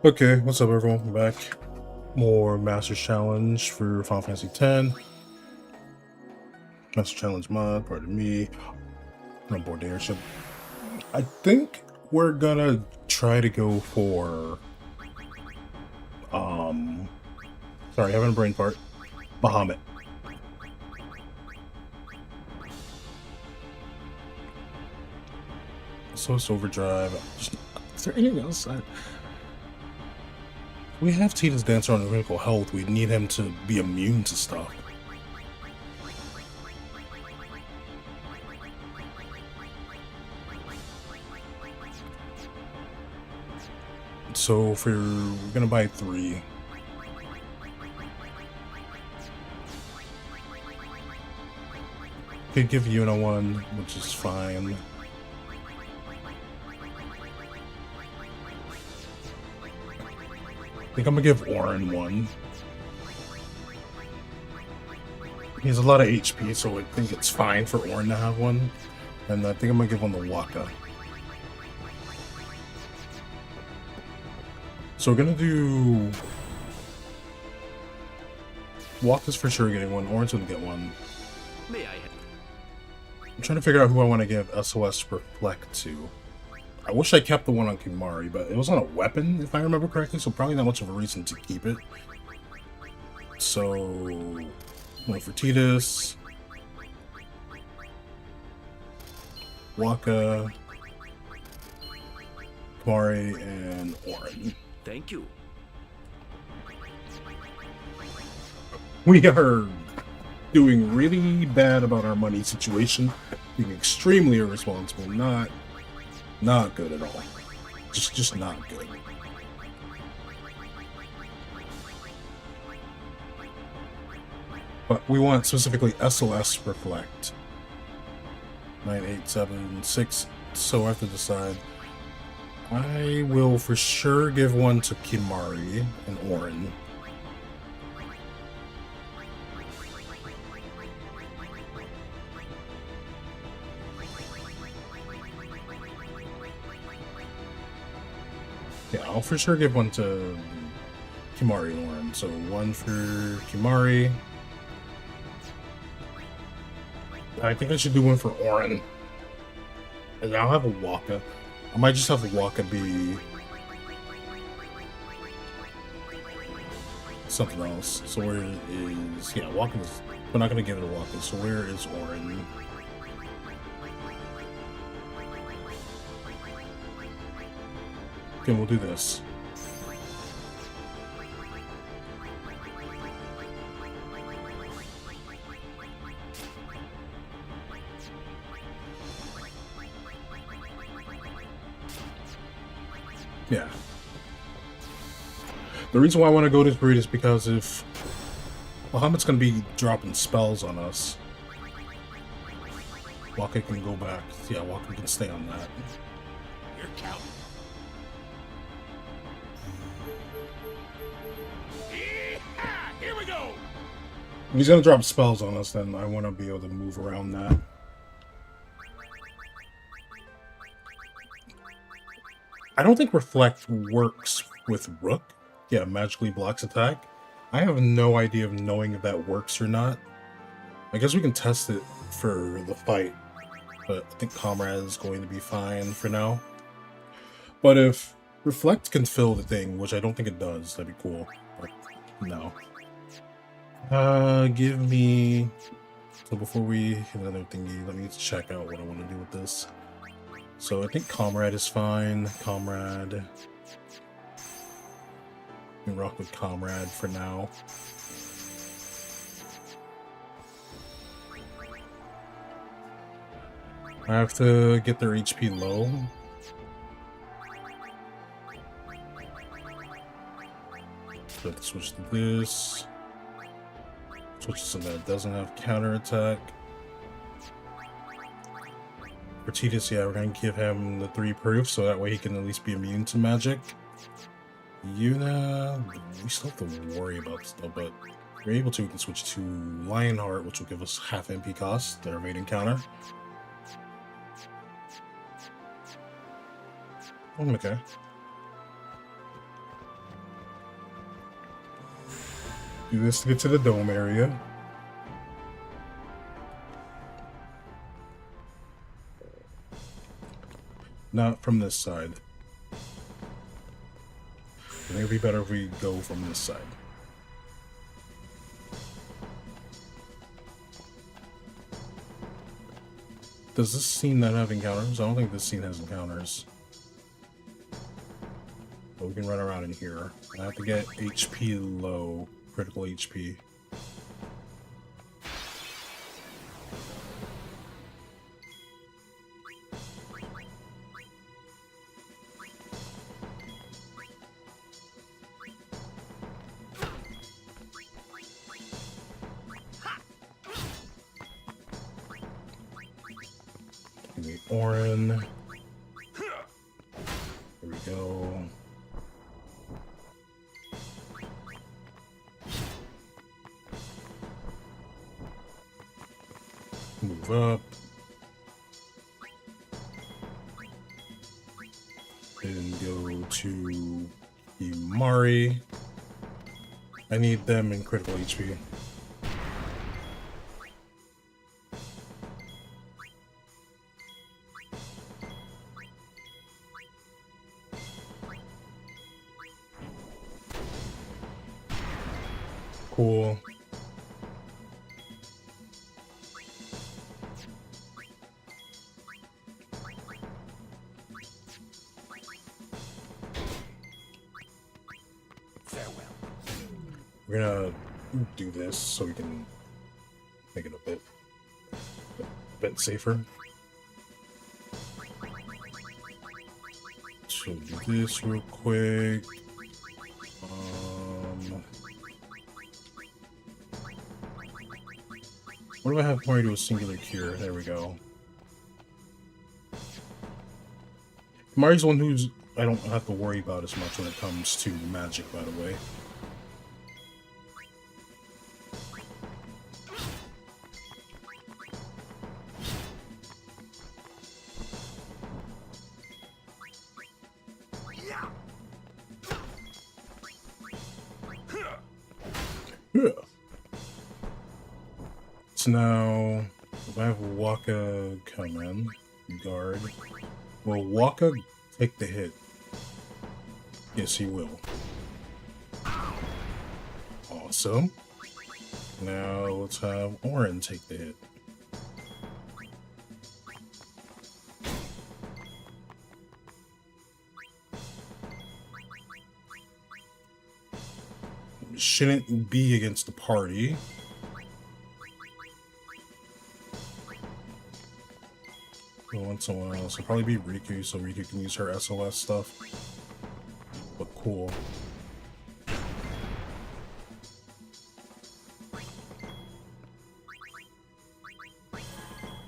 Okay, what's up everyone? We're back. More Masters Challenge for Final Fantasy X. Master Challenge mod, pardon me. I'm on board the airship. I think we're gonna try to go for sorry, having a brain fart. Bahamut. So it's overdrive. Is there anything else? We have Tita's Dancer on critical health. We need him to be immune to stuff. So if we're gonna buy 3. Could give Yuna 1, which is fine. I think I'm gonna give Orin 1. He has a lot of HP, so I think it's fine for Orin to have one. And I think I'm gonna give one to Waka. So we're gonna do... Waka's for sure getting one, Orin's gonna get one. I'm trying to figure out who I want to give SOS Reflect to. I wish I kept the one on Kimari, but it was on a weapon, if I remember correctly, so probably not much of a reason to keep it. So... one for Tidus. Waka. Kimari, and Orin. Thank you. We are doing really bad about our money situation, being extremely irresponsible, not good at all. Just not good. But we want specifically SOS Reflect. 9876, so I have to decide. I will for sure give one to Kimari and Orin. Yeah, I'll for sure give one to Kimari and Orin. So one for Kimari. I think I should do one for Orin. And I'll have a Waka. I might just have the Waka be something else. So where is... yeah, Waka is... we're not going to give it a Waka. So where is Orin? Okay, we'll do this. Yeah. The reason why I want to go this route is because if Bahamut's going to be dropping spells on us, Waka can go back. Yeah, Waka can stay on that. You're counting. Here we go. If he's going to drop spells on us, then I want to be able to move around that. I don't think Reflect works with Rook. Yeah, magically blocks attack. I have no idea of knowing if that works or not. I guess we can test it for the fight, but I think Comrade is going to be fine for now. But if Reflect can fill the thing, which I don't think it does, that'd be cool. But no. Give me... so before we hit another thingy, let me check out what I want to do with this. So I think Comrade is fine. Comrade. We can rock with Comrade for now. I have to get their HP low. So I have to switch to this. Switch to something that doesn't have counterattack. For Tidus, yeah, we're going to give him the 3 proof, so that way he can at least be immune to magic. Yuna, we still have to worry about stuff, but if we're able to, we can switch to Lionheart, which will give us half MP cost, their evade encounter. Okay. Do this to get to the dome area. Not from this side. I think it'd be better if we go from this side. Does this scene not have encounters? I don't think this scene has encounters. But we can run around in here. I have to get HP low, critical HP. Give me Orin. There we go. Move up. And go to Imari. I need them in critical HP. Cool. We're gonna do this so we can make it a bit safer. So do this real quick. What do I have pointing to a singular cure? There we go. Mari's the one who's I don't have to worry about as much when it comes to magic, by the way. Yeah. So now, if I have Waka come in, guard, will Waka take the hit? Yes, he will. Awesome. Now let's have Orin take the hit. Shouldn't be against the party. I want someone else. It'll probably be Riku, so Riku can use her SOS stuff. But cool.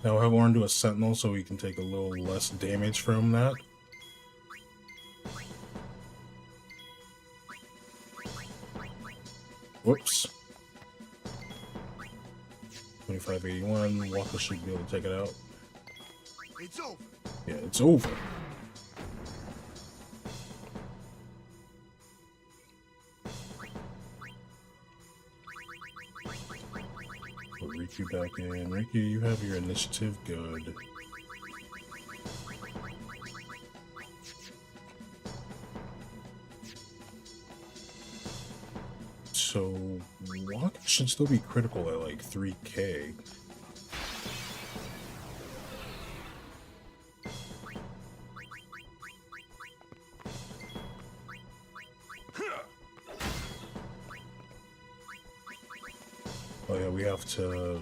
Now we'll have Orin do a Sentinel so we can take a little less damage from that. Whoops. 2581. Walker should be able to take it out. It's over. Yeah, it's over. Put Riku back in. Riku, you have your initiative. Good. So, Walker should still be critical at like 3k. Oh yeah, we have to...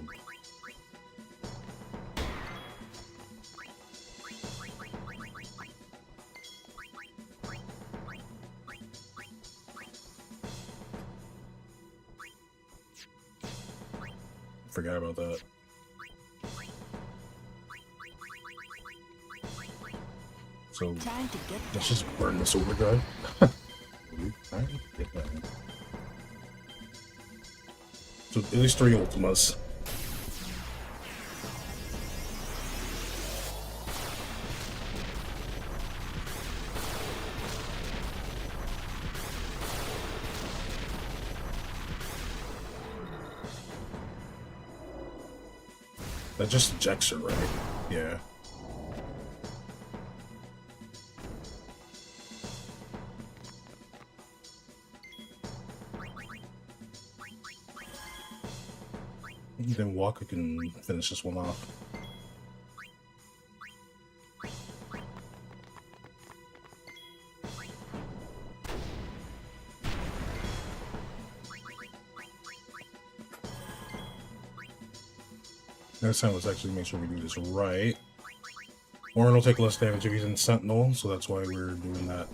Forgot about that. So, let's just burn this overdrive. Alright, get that. So, at least 3 Ultimas. That just ejects her, right? Yeah. Then Walker can finish this one off. Next time, let's actually make sure we do this right. Orin will take less damage if he's in Sentinel, so that's why we're doing that.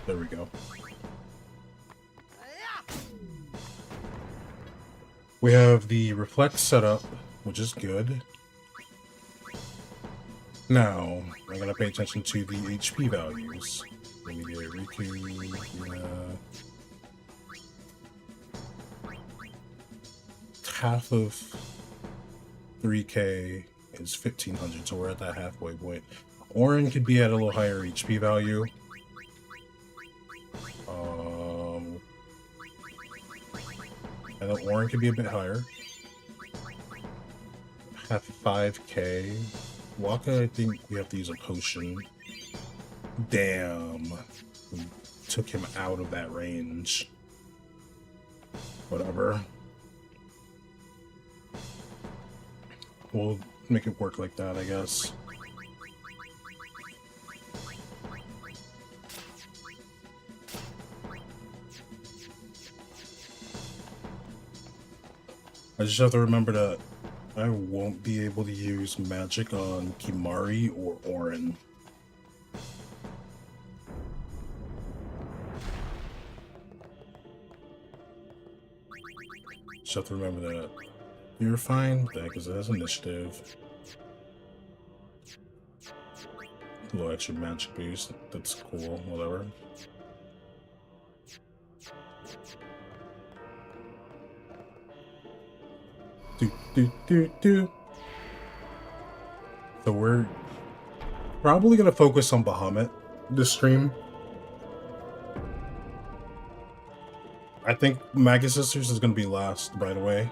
There we go. We have the Reflect setup, which is good. Now, I'm going to pay attention to the HP values. Let me get Riku, half of 3k is 1500, so we're at that halfway point. Orin could be at a little higher HP value. I know Orin could be a bit higher. Half 5k. Waka, I think we have to use a potion. Damn. We took him out of that range. Whatever. We'll make it work like that, I guess. I just have to remember that I won't be able to use magic on Kimari or Orin. Just have to remember that. You're fine with that because it has initiative. A little extra magic boost. That's cool. Whatever. So we're probably gonna focus on Bahamut this stream. I think Magus Sisters is gonna be last, by the way.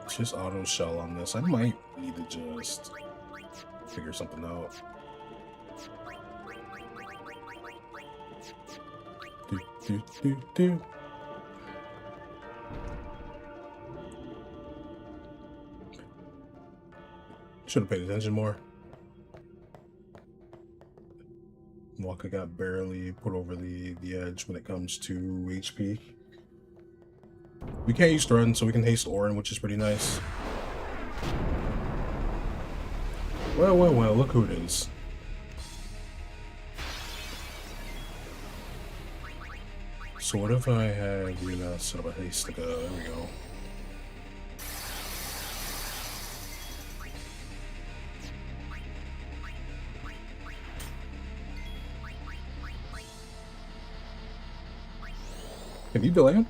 It's just auto shell on this. I might need to just figure something out. Should have paid attention more. Waka got barely put over the edge when it comes to HP. We can't use Threaten, so we can haste Orin, which is pretty nice. Well, well, well, look who it is. So what if I had Yuna set up a haste to go? There we go. Can you delay him?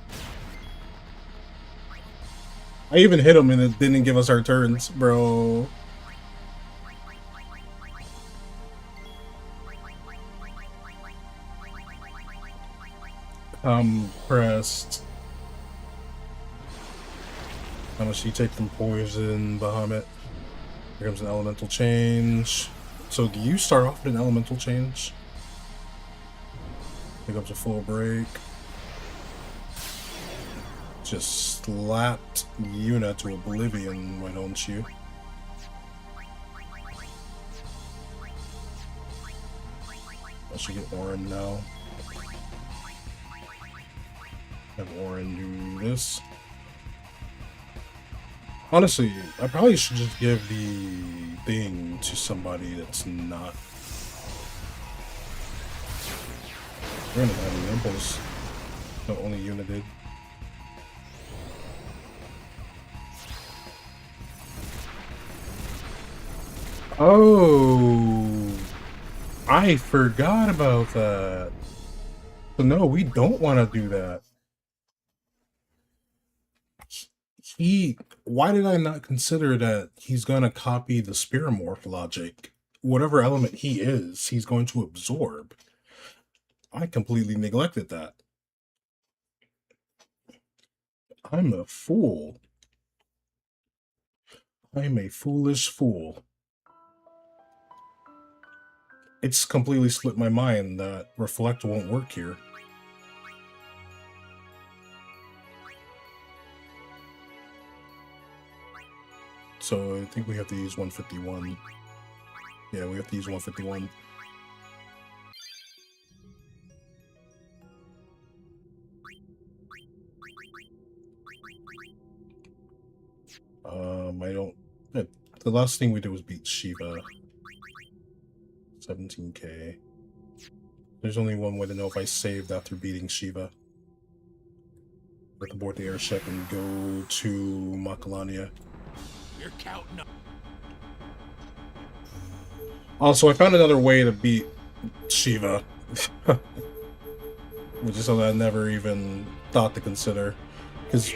I even hit him and it didn't give us our turns, bro. Pressed. How much do you take from poison, Bahamut? Here comes an elemental change. So do you start off with an elemental change? Here comes a full break. Just slapped Yuna to oblivion, why don't you? I should get Orin now. Have Orin do this. Honestly, I probably should just give the thing to somebody that's not. We're gonna have an impulse. No, only Yuna did. Oh, I forgot about that. So no, we don't want to do that. Why did I not consider that he's gonna copy the Spiramorph logic? Whatever element he is, he's going to absorb. I completely neglected that. I'm a fool. I'm a foolish fool. It's completely slipped my mind that Reflect won't work here. So I think we have to use 151. Yeah, we have to use 151. I don't... The last thing we did was beat Shiva. 17k. There's only one way to know if I saved after beating Shiva. Let the board the airship and go to Makalania. You're counting up. Also, I found another way to beat Shiva. Which is something I never even thought to consider. Because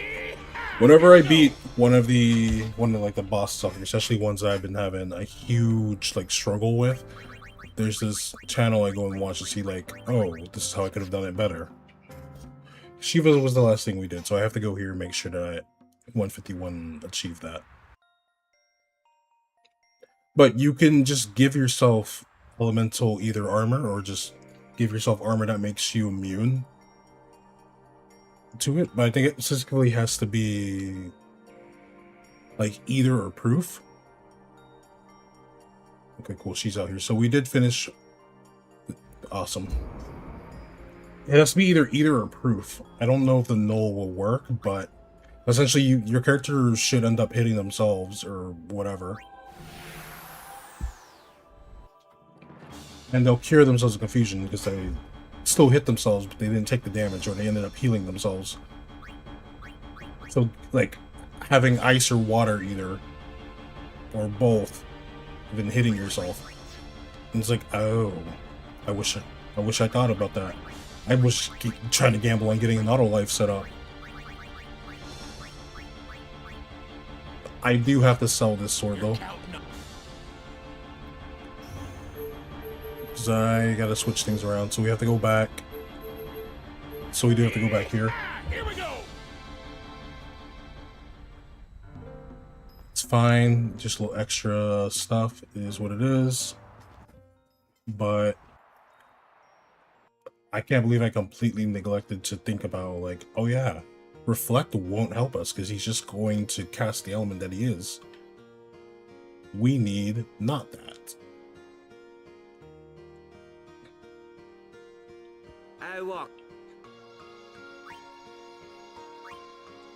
whenever I beat one of the boss stuff, especially ones that I've been having a huge struggle with, there's this channel I go and watch to see oh, this is how I could have done it better. Shiva was the last thing we did, so I have to go here and make sure that 151 achieved that. But you can just give yourself elemental either armor, or just give yourself armor that makes you immune to it. But I think it specifically has to be either or proof. Okay, cool. She's out here. So we did finish. Awesome. It has to be either or proof. I don't know if the null will work, but essentially your character should end up hitting themselves or whatever. And they'll cure themselves of confusion because they still hit themselves, but they didn't take the damage, or they ended up healing themselves. So, having ice or water either, or both, than hitting yourself. And it's oh, I wish I thought about that. I was trying to gamble on getting an auto life set up. I do have to sell this sword though. Because I gotta switch things around, so we have to go back. So we do have to go back here. Here we go. It's fine, just a little extra stuff. It is what it is. But I can't believe I completely neglected to think about oh yeah, Reflect won't help us because he's just going to cast the element that he is. We need not that. I walk.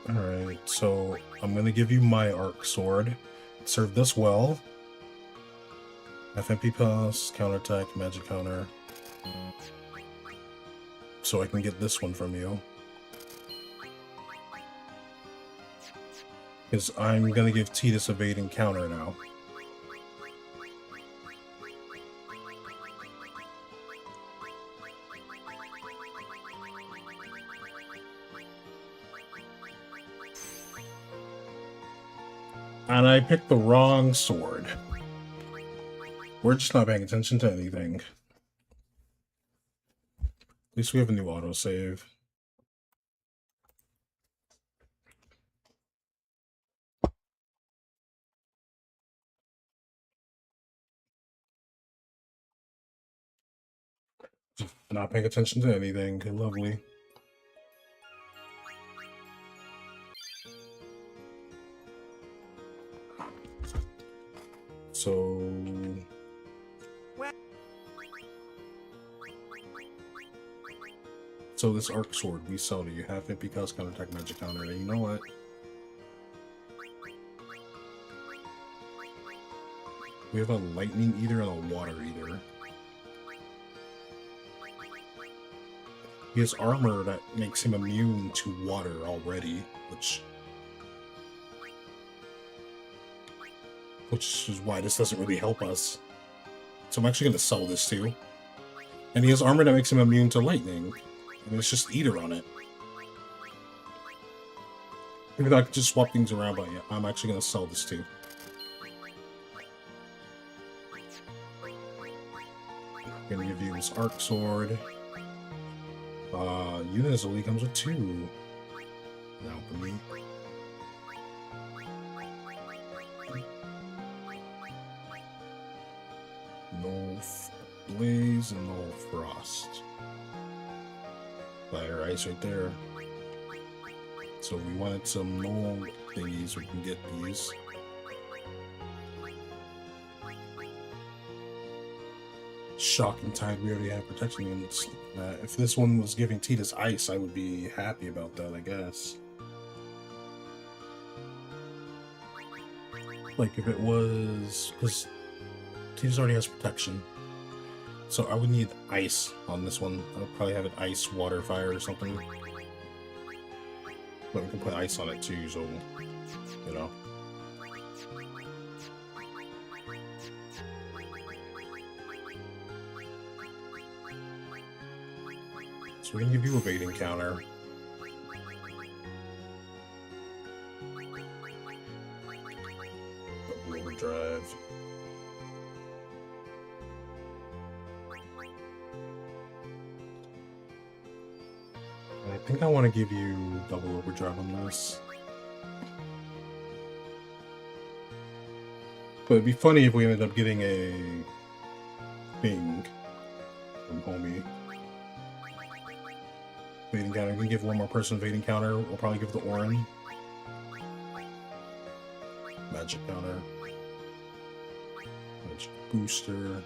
Alright, so I'm gonna give you my arc sword. Serve this well. FMP pass, counterattack, magic counter. So I can get this one from you. Because I'm gonna give Tidus evade and counter now. And I picked the wrong sword. We're just not paying attention to anything. At least we have a new autosave. Just not paying attention to anything. Lovely. So this arc sword we sell to you. Half MP cost, counterattack, magic counter. And you know what? We have a lightning eater and a water eater. He has armor that makes him immune to water already, which is why this doesn't really help us. So I'm actually going to sell this too. And he has armor that makes him immune to lightning. And it's just Eater on it. Even though I could just swap things around, but yeah, I'm actually gonna sell this too. I'm gonna give you this arc sword. Unit only comes with 2. Now for me. No blaze and no frost. Fire ice right there. So we wanted some null thingies, we can get these. Shocking Tide, we already have protection units. If this one was giving Titus ice, I would be happy about that, I guess. Like if it was, because Titus already has protection. So I would need ice on this one. I would probably have it ice, water, fire, or something. But we can put ice on it too, so, you know. So we're gonna give you a evading counter. Overdrive. I think I want to give you double overdrive on this. But it'd be funny if we ended up getting a thing from homie. Evading counter. We can give one more person evading counter. We'll probably give the Orin. Magic counter. Magic booster.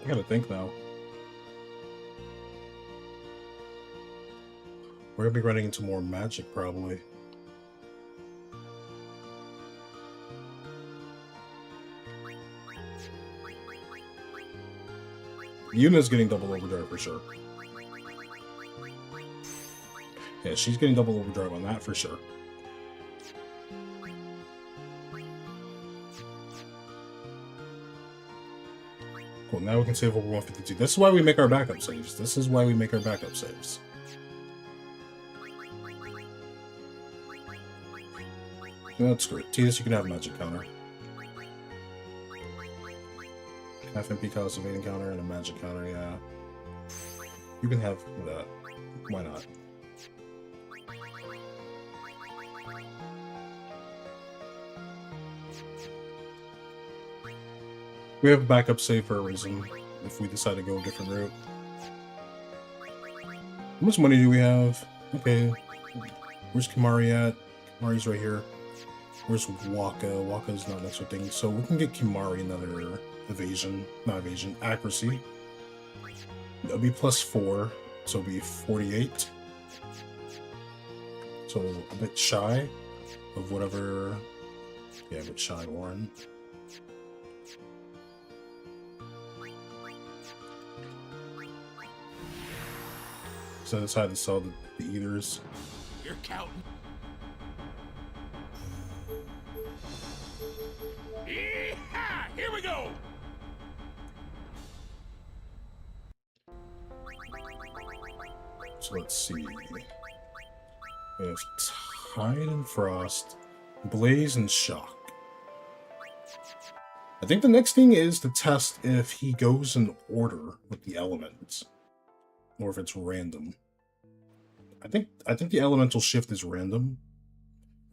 I gotta think now. We're gonna be running into more magic probably. Yuna's getting double overdrive for sure. Yeah, she's getting double overdrive on that for sure. Cool, now we can save over 152. This is why we make our backup saves. This is why we make our backup saves. That's great. Titus, you can have a magic counter. Half MP cost evading counter and a magic counter, yeah. You can have that. Why not? We have a backup save for a reason, if we decide to go a different route. How much money do we have? Okay. Where's Kimari at? Kimari's right here. Where's Waka? Waka's not next to thing. So we can get Kimari another evasion. Not evasion. Accuracy. That'll be +4. So it'll be 48. So a bit shy of whatever. Yeah, a bit shy, Warren. So I decided to sell the eaters. You're counting. Yeehaw! Here we go! So let's see. We have Tide and Frost, Blaze and Shock. I think the next thing is to test if he goes in order with the elements. Or if it's random. I think the elemental shift is random,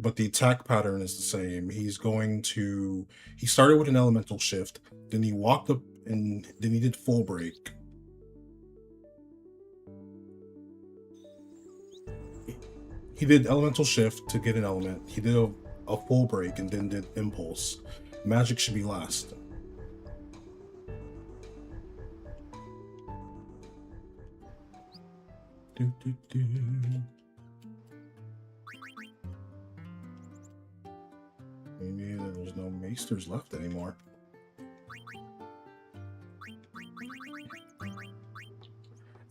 but the attack pattern is the same. He started with an elemental shift, then he walked up and then he did full break. He did elemental shift to get an element. He did a full break and then did impulse. Magic should be last. Maybe there's no maesters left anymore.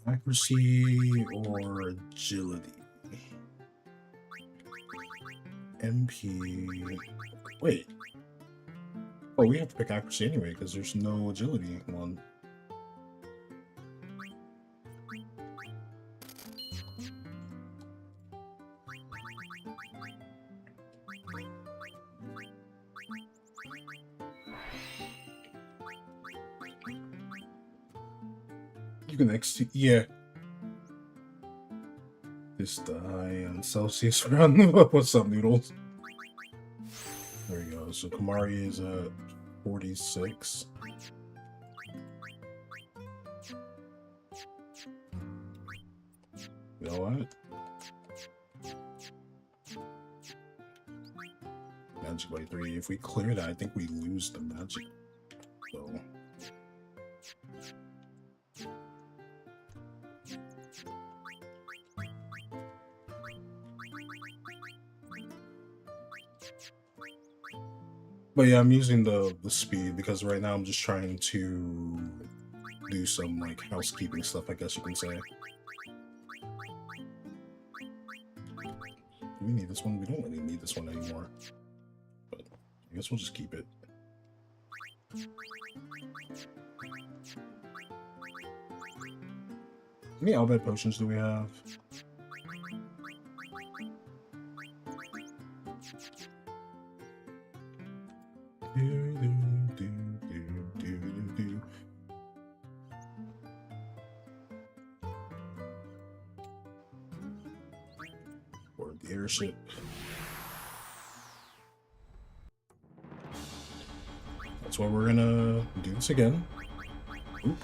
Accuracy or agility? MP. Wait. Oh, we have to pick accuracy anyway because there's no agility one. You can yeah. This die on Celsius round. What's up, noodles? There we go. So Kamari is at 46. You know what? Magic by 3. If we clear that, I think we lose the magic. So. But yeah, I'm using the speed because right now I'm just trying to do some like housekeeping stuff, I guess you can say. Do we need this one? We don't really need this one anymore. But I guess we'll just keep it. How many Albed potions do we have? Or the airship. That's why we're gonna do this again. Oop.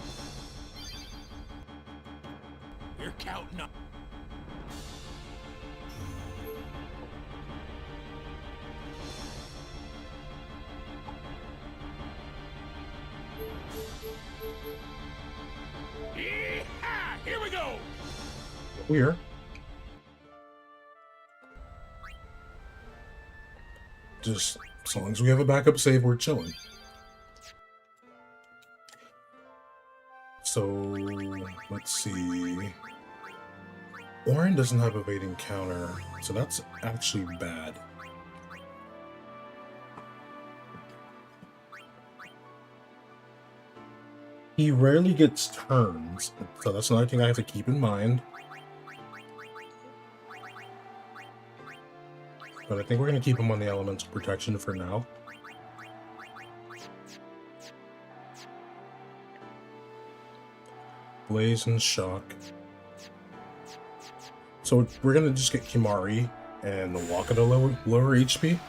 You're counting up. Yee-haw! Here we go. We're just as long as we have a backup save, we're chilling. So let's see. Orin doesn't have evading counter, so that's actually bad. He rarely gets turns, so that's another thing I have to keep in mind. But I think we're going to keep him on the elemental protection for now. Blaze and Shock. So we're going to just get Kimari and walk at a lower HP.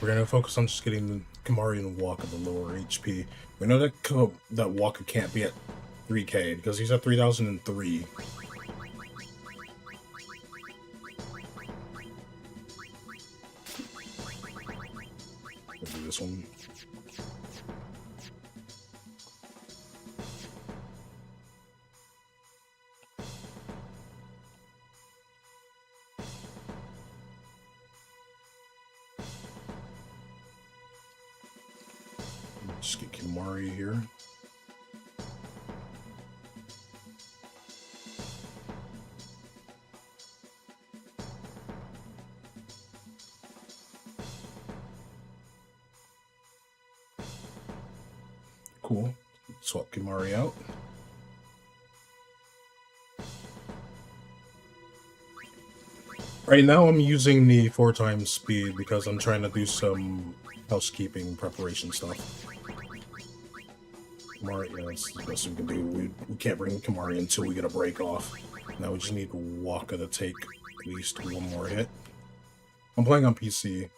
We're going to focus on just getting Kimari and walk at the lower HP. We know that Waka can't be at 3k because he's at 3003. We'll do this one. Just get Kimari here. Cool. Swap Kimari out. Right now I'm using the 4 times speed because I'm trying to do some housekeeping preparation stuff. Kimari, yeah, that's the best we can do. We can't bring Kimari until we get a break off. Now we just need Waka to take at least one more hit. I'm playing on PC,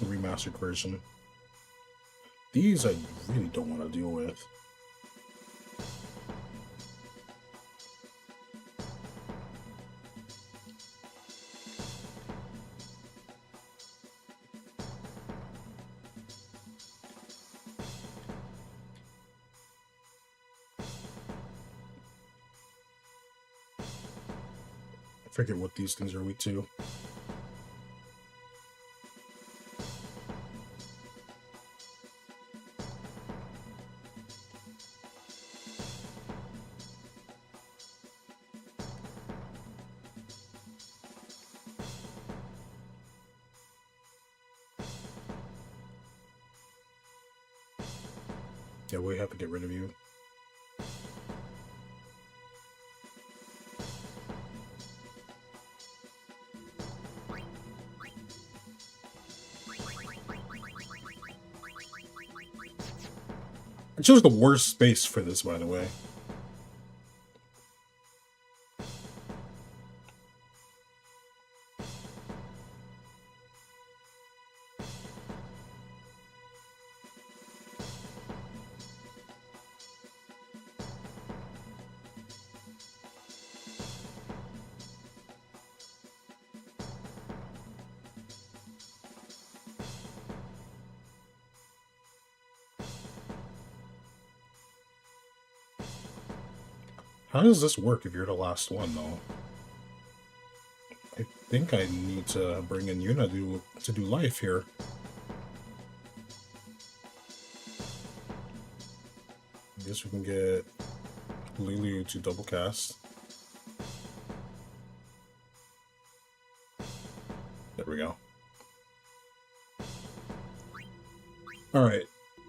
the remastered version. These I really don't want to deal with. I forget what these things are weak to. Yeah, we have to get rid of you. I chose the worst space for this, by the way. How does this work if you're the last one, though? I think I need to bring in Yuna to do life here. I guess we can get Lulu to double cast. There we go. Alright,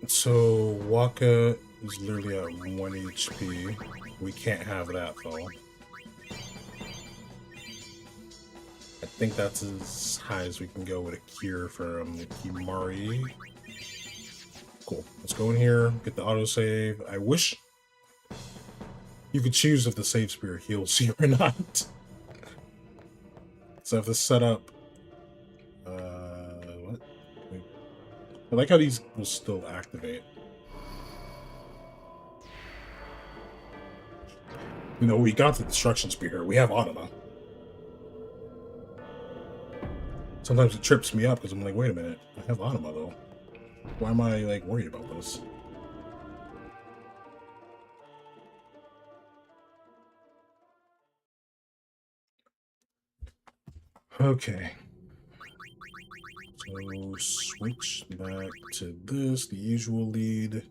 so Waka is literally at 1 HP. We can't have that, though. I think that's as high as we can go with a cure from Kimari. Cool. Let's go in here, get the autosave. I wish you could choose if the save spear heals you or not. So I have to set up... what? Wait. I like how these will still activate. You know, we got the destruction spear. We have Anima. Sometimes it trips me up because I'm like, wait a minute. I have Anima, though. Why am I, like, worried about this? Okay. So, switch back to this, the usual lead.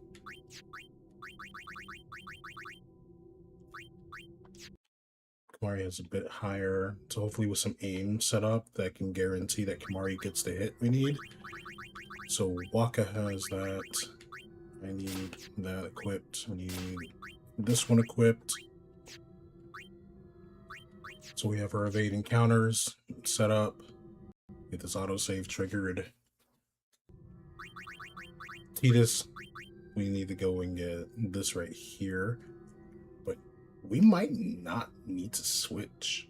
Kimari has a bit higher, so hopefully with some aim set up that can guarantee that Kimari gets the hit we need. So Waka has that. I need that equipped. I need this one equipped. So we have our evading counters set up. Get this autosave triggered. Tidus, we need to go and get this right here. But we might not need to switch.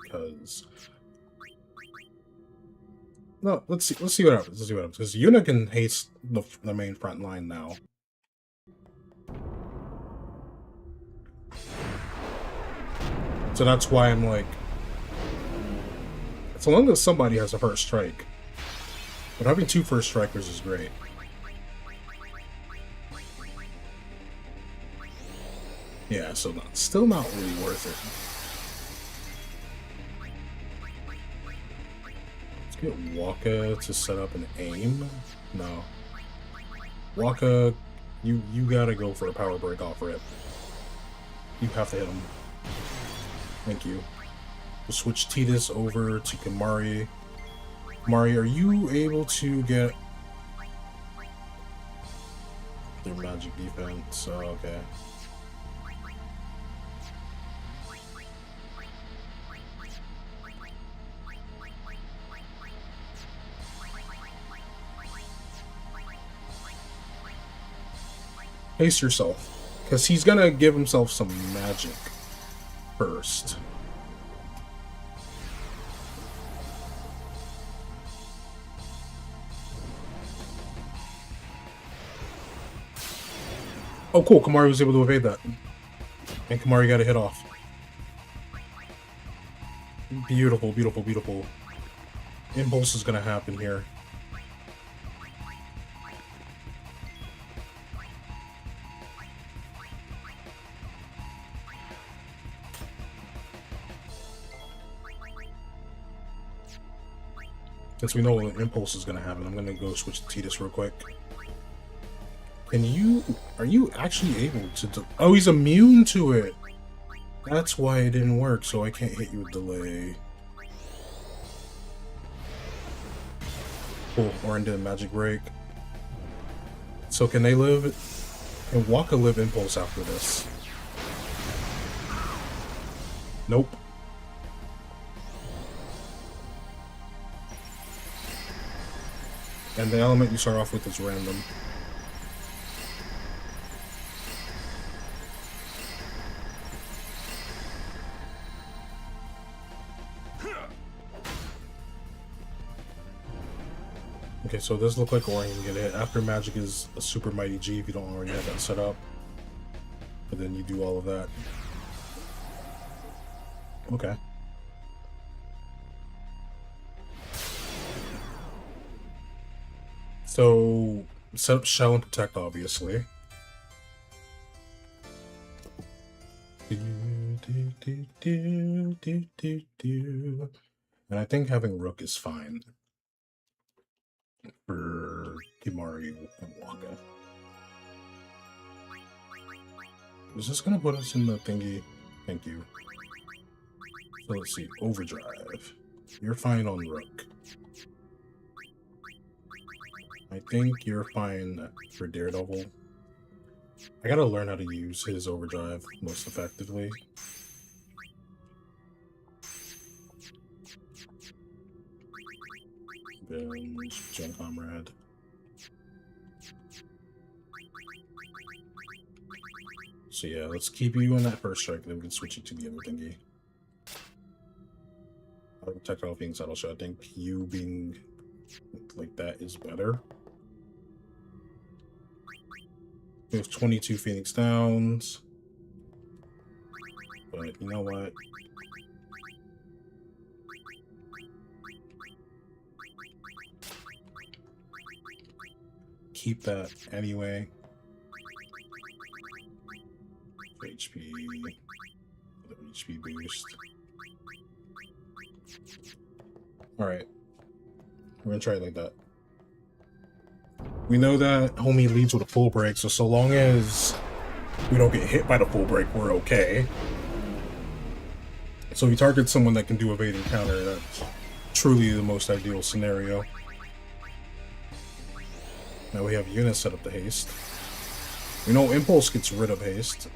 Because... no, let's see what happens. Let's see what happens. Because Yuna can haste the main front line now. So that's why I'm like, so long as somebody has a first strike. But having 2 first strikers is great. Yeah, so still not really worth it. Let's get Waka to set up an aim. No. Waka, you gotta go for a power break off rip. You have to hit him. Thank you. We'll switch Tidus over to Kimari. Kimari, are you able to get their magic defense? Oh, okay. Pace yourself, because he's gonna give himself some magic first. Oh, cool. Kimari was able to evade that. And Kimari got a hit off. Beautiful, beautiful, beautiful. Impulse is gonna happen here. Since we know what impulse is gonna happen, I'm gonna go switch to Tidus real quick. Are you actually able to oh, he's immune to it! That's why it didn't work, so I can't hit you with delay. Cool, we're into magic break. So can they live? Can Waka live impulse after this? Nope. And the element you start off with is random. Okay, so it does look like Orion can get hit. After magic is a super mighty G if you don't already have that set up. But then you do all of that. Okay. So set up Shell and Protect, obviously. And I think having Rook is fine for Kimari and Waka. Is this gonna put us in the thingy? Thank you. So let's see, Overdrive. You're fine on Rook. I think you're fine for Daredevil. I gotta learn how to use his Overdrive most effectively. Gen Comrade. So yeah, let's keep you on that first strike, then we can switch it to the other thingy. Protect all being subtle, so I think you being like that is better. We have 22 Phoenix Downs. But you know what? Keep that anyway. HP. Other HP boost. Alright. We're gonna try it like that. We know that homie leads with a full break, so long as we don't get hit by the full break, we're okay. So we target someone that can do evade and counter. That's truly the most ideal scenario. Now we have Eunice set up the haste. We know Impulse gets rid of haste.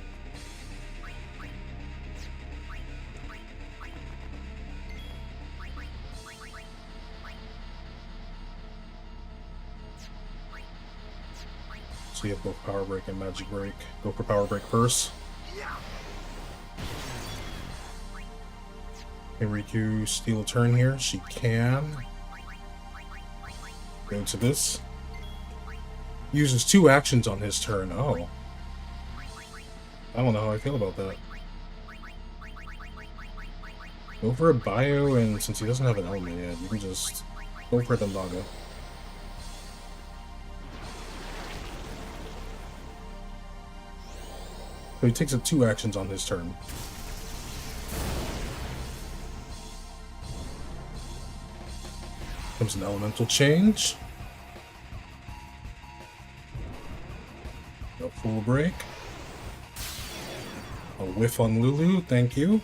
So you have both Power Break and Magic Break. Go for Power Break first. Can Riku steal a turn here? She can. Go to this. Uses 2 actions on his turn. Oh. I don't know how I feel about that. Go for a bio, and since he doesn't have an element yet, you can just go for the Naga. So he takes up 2 actions on his turn. Comes an elemental change. A full break. A whiff on Lulu, thank you.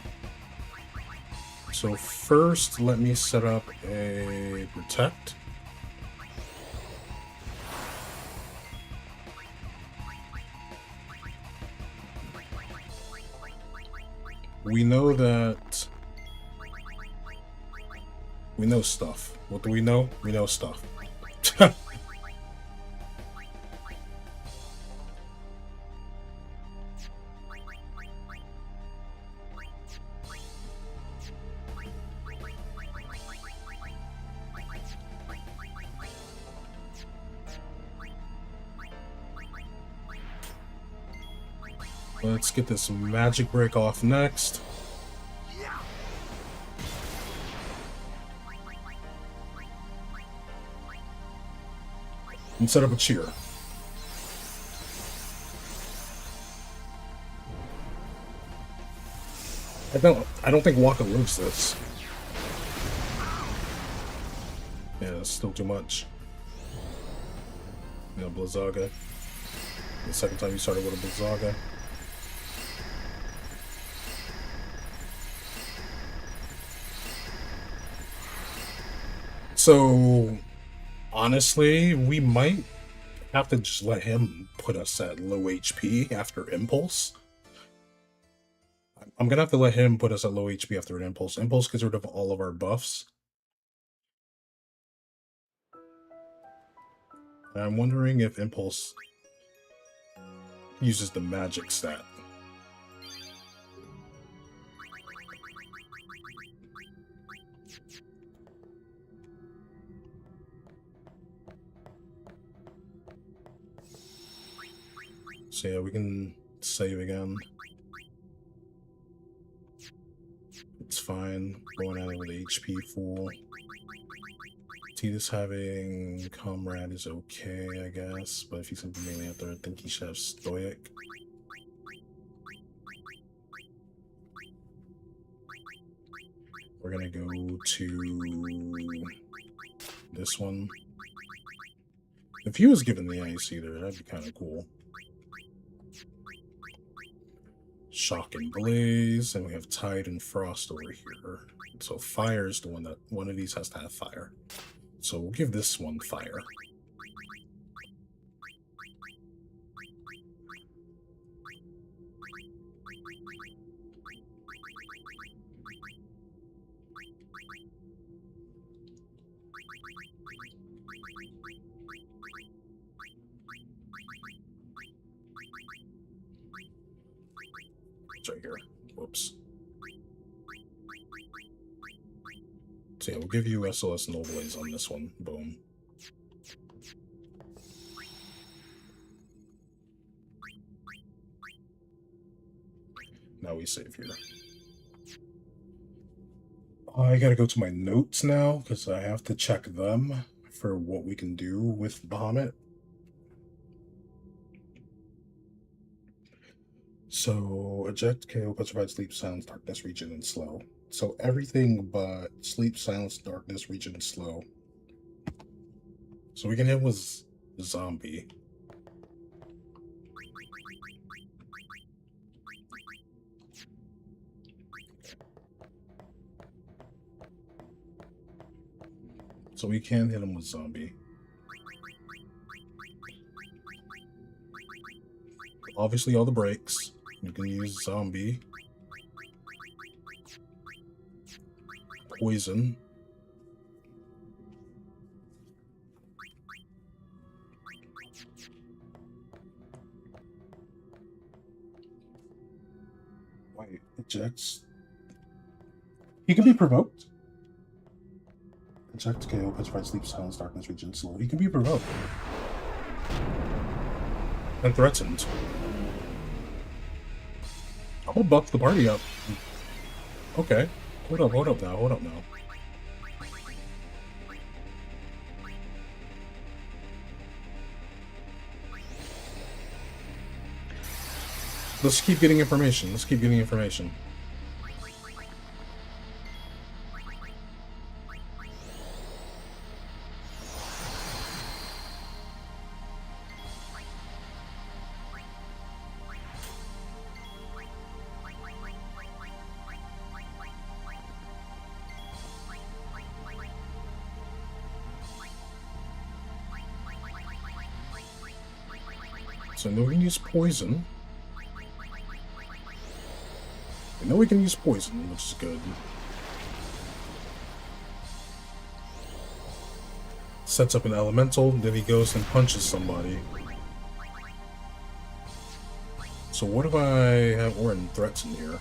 So first, let me set up a Protect. We know that... We know stuff. What do we know? We know stuff. Let's get this Magic Break off next. And set up a cheer. I don't think Waka lives this. Yeah, that's still too much. You know, Blizzaga. The second time you started with a Blizzaga. So, honestly, we might have to just let him put us at low HP after Impulse. I'm gonna have to let him put us at low HP after an Impulse. Impulse gets rid of all of our buffs. And I'm wondering if Impulse uses the magic stat. So yeah, we can save again. It's fine. Going at it with HP full. Tita's having Comrade is okay, I guess. But if he's gonna be mainly out there, I think he should have Stoic. We're gonna go to this one. If he was given the ice either, that'd be kind of cool. Shock and Blaze, and we have Tide and Frost over here. So fire is the one that one of these has to have fire. So we'll give this one fire. It's right here. Whoops. So yeah, we'll give you SLS No Blaze on this one. Boom. Now we save here. I gotta go to my notes now, because I have to check them for what we can do with Bahamut. So, eject, KO, petrified, sleep, silence, darkness, region, and slow. So everything but sleep, silence, darkness, region, and slow. So we can hit with zombie. So we can hit him with zombie. Obviously all the breaks. You can use zombie. Poison. Wait, ejects. He can be provoked. Eject, KO, petrified, sleep, silence, darkness, region, slow. He can be provoked. And threatened. I'm gonna buff the party up. Okay. Hold up now. Let's keep getting information. So I know we can use poison. I know we can use poison, which is good. Sets up an elemental, then he goes and punches somebody. So what if I have Orin threats in here?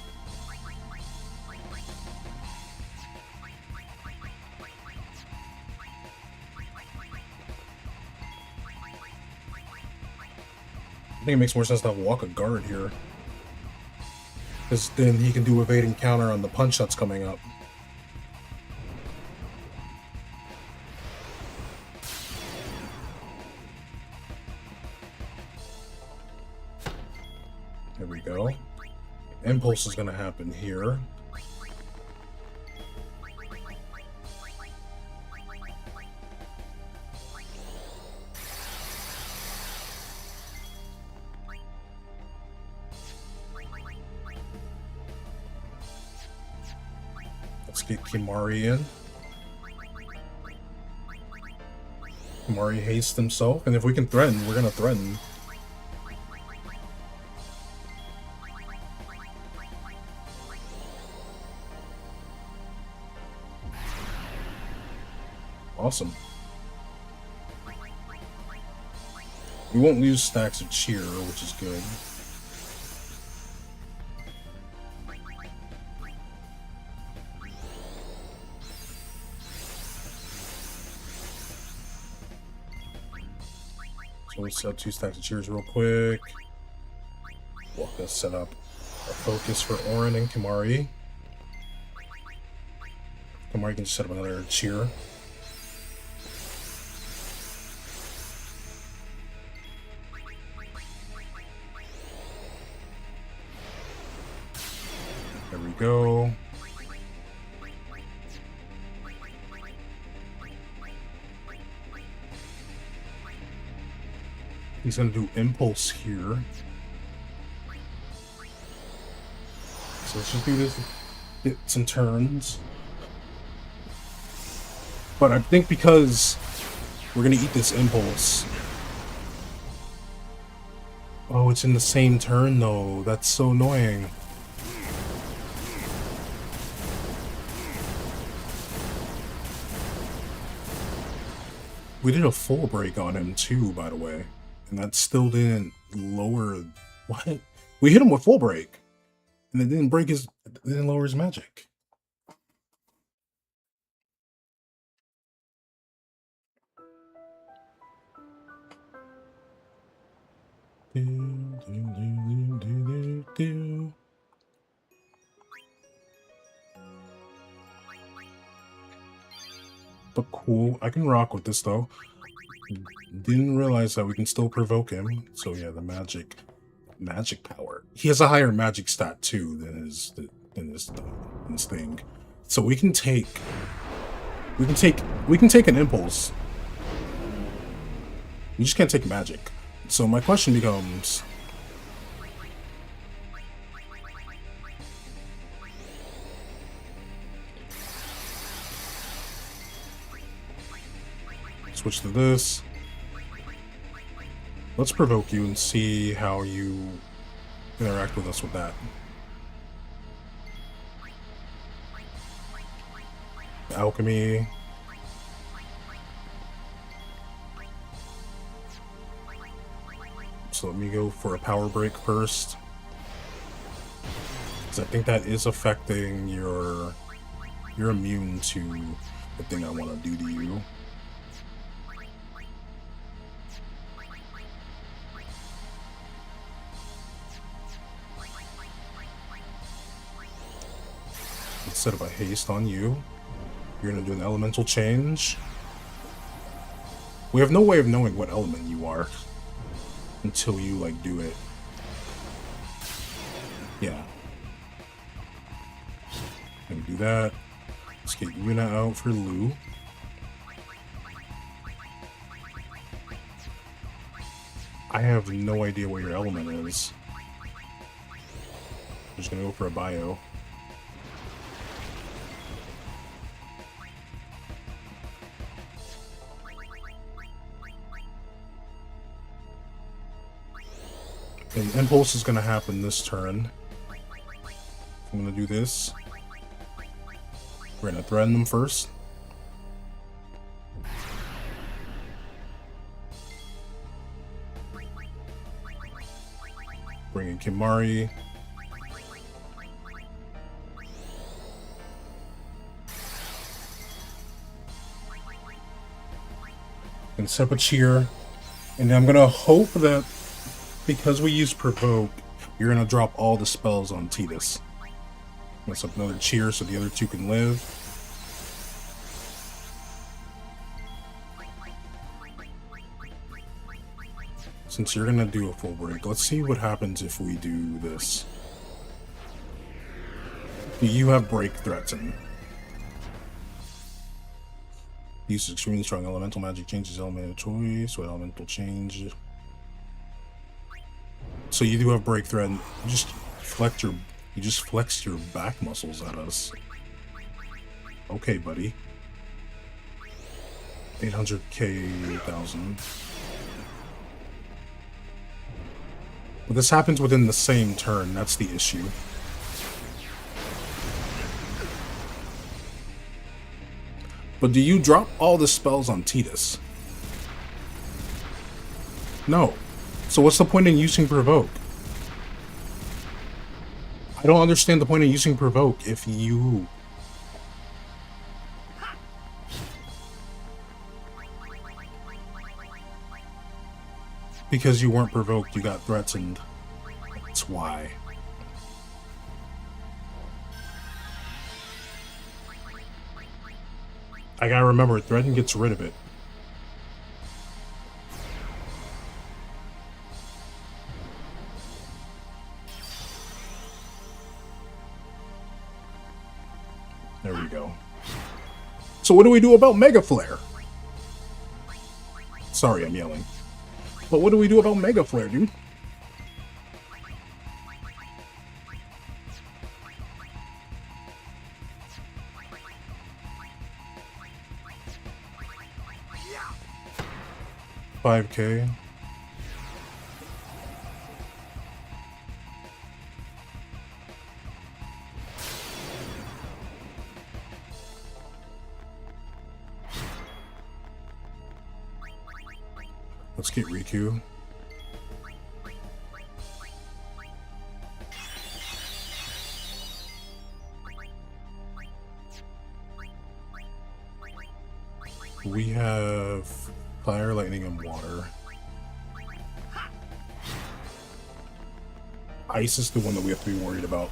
I think it makes more sense to have walk a guard here. Because then he can do evade and counter on the punch that's coming up. There we go. Impulse is going to happen here. Let's get Kimari in. Kimari hastes himself, and if we can threaten, we're gonna threaten. Awesome. We won't lose stacks of cheer, which is good. So let's sell 2 stacks of cheers real quick. Well, let's set up a focus for Orin and Kimari. Kimari can just set up another cheer. There we go. He's gonna do impulse here. So let's just do this, get some turns. But I think because we're gonna eat this impulse. Oh, it's in the same turn though. That's so annoying. We did a full break on him too, by the way. And that still didn't lower... What? We hit him with full break. And it didn't break his... It didn't lower his magic. But cool. I can rock with this though. Didn't realize that we can still provoke him. So yeah, the magic power. He has a higher magic stat too than his thing. So we can take an impulse. We just can't take magic. So my question becomes, switch to this. Let's provoke you and see how you interact with us with that. Alchemy. So let me go for a power break first. Because I think that is affecting your... You're immune to the thing I want to do to you. Let's set up a haste on you. You're going to do an elemental change. We have no way of knowing what element you are until you, like, do it. Yeah. Gonna do that. Let's get Yuna out for Lu. I have no idea what your element is. I'm just gonna go for a bio. And impulse is gonna happen this turn. I'm gonna do this. We're gonna threaten them first. Bring in Kimari. And set up a cheer. And I'm gonna hope that because we use provoke, you're gonna drop all the spells on Tidus. Let's up another cheer so the other two can live. Since you're gonna do a full break, let's see what happens if we do this. You have break threaten. Use extremely strong elemental magic, changes element of choice, so elemental change. So you do have break threat. You just flexed your back muscles at us. Okay, buddy. 800k, 1,000. But this happens within the same turn. That's the issue. But do you drop all the spells on Tidus? No. So what's the point in using provoke? I don't understand the point of using provoke if you... Because you weren't provoked, you got threatened. It's That's why. I gotta remember, Threaten gets rid of it. There we go. So what do we do about Mega Flare? Sorry, I'm yelling. But what do we do about Mega Flare, dude? $5K. Let's get Riku. We have Fire, Lightning, and Water. Ice is the one that we have to be worried about.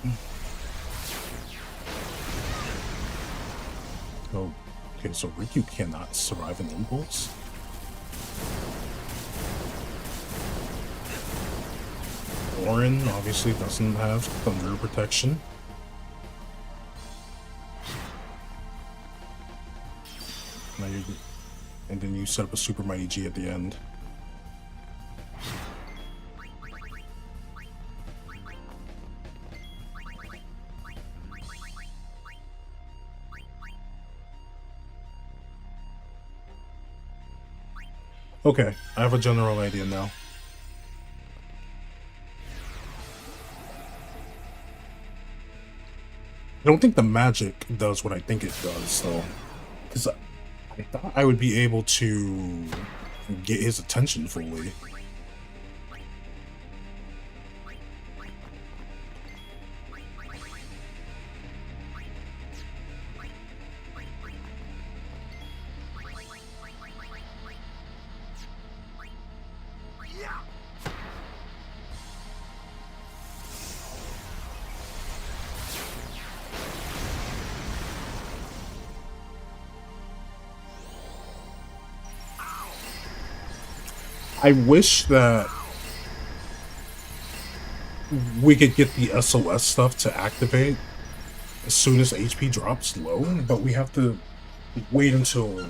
Oh, okay, so Riku cannot survive an Impulse? Orin obviously doesn't have Thunder Protection. Now you, and then you set up a Super Mighty G at the end. Okay, I have a general idea now. I don't think the magic does what I think it does, though. Because I thought I would be able to get his attention fully. I wish that we could get the SOS stuff to activate as soon as HP drops low, but we have to wait until...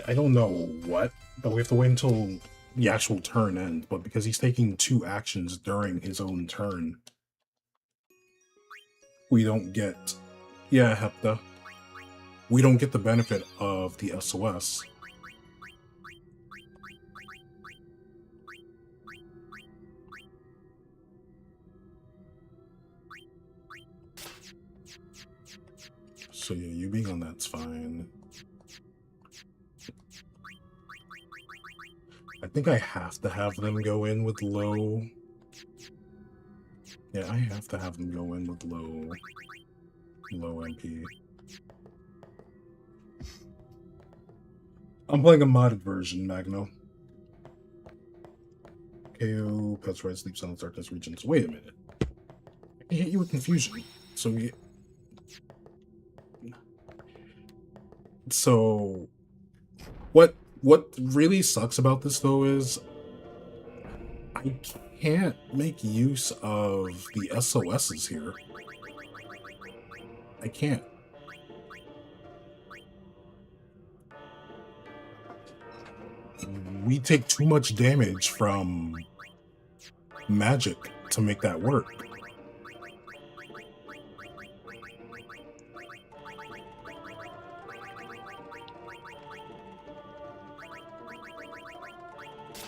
I don't know what, but we have to wait until the actual turn ends, but because he's taking 2 actions during his own turn, we don't get... Yeah, Hepta. We don't get the benefit of the SOS. So yeah, you being on that's fine. I think I have to have them go in with low. Yeah, I have to have them go in with low MP. I'm playing a modded version, Magno. KO, Pets Right, Sleep, Silence, Darkness, Regions. Wait a minute. I can hit you with Confusion. So what really sucks about this though is I can't make use of the SOSs here. I can't. We take too much damage from magic to make that work.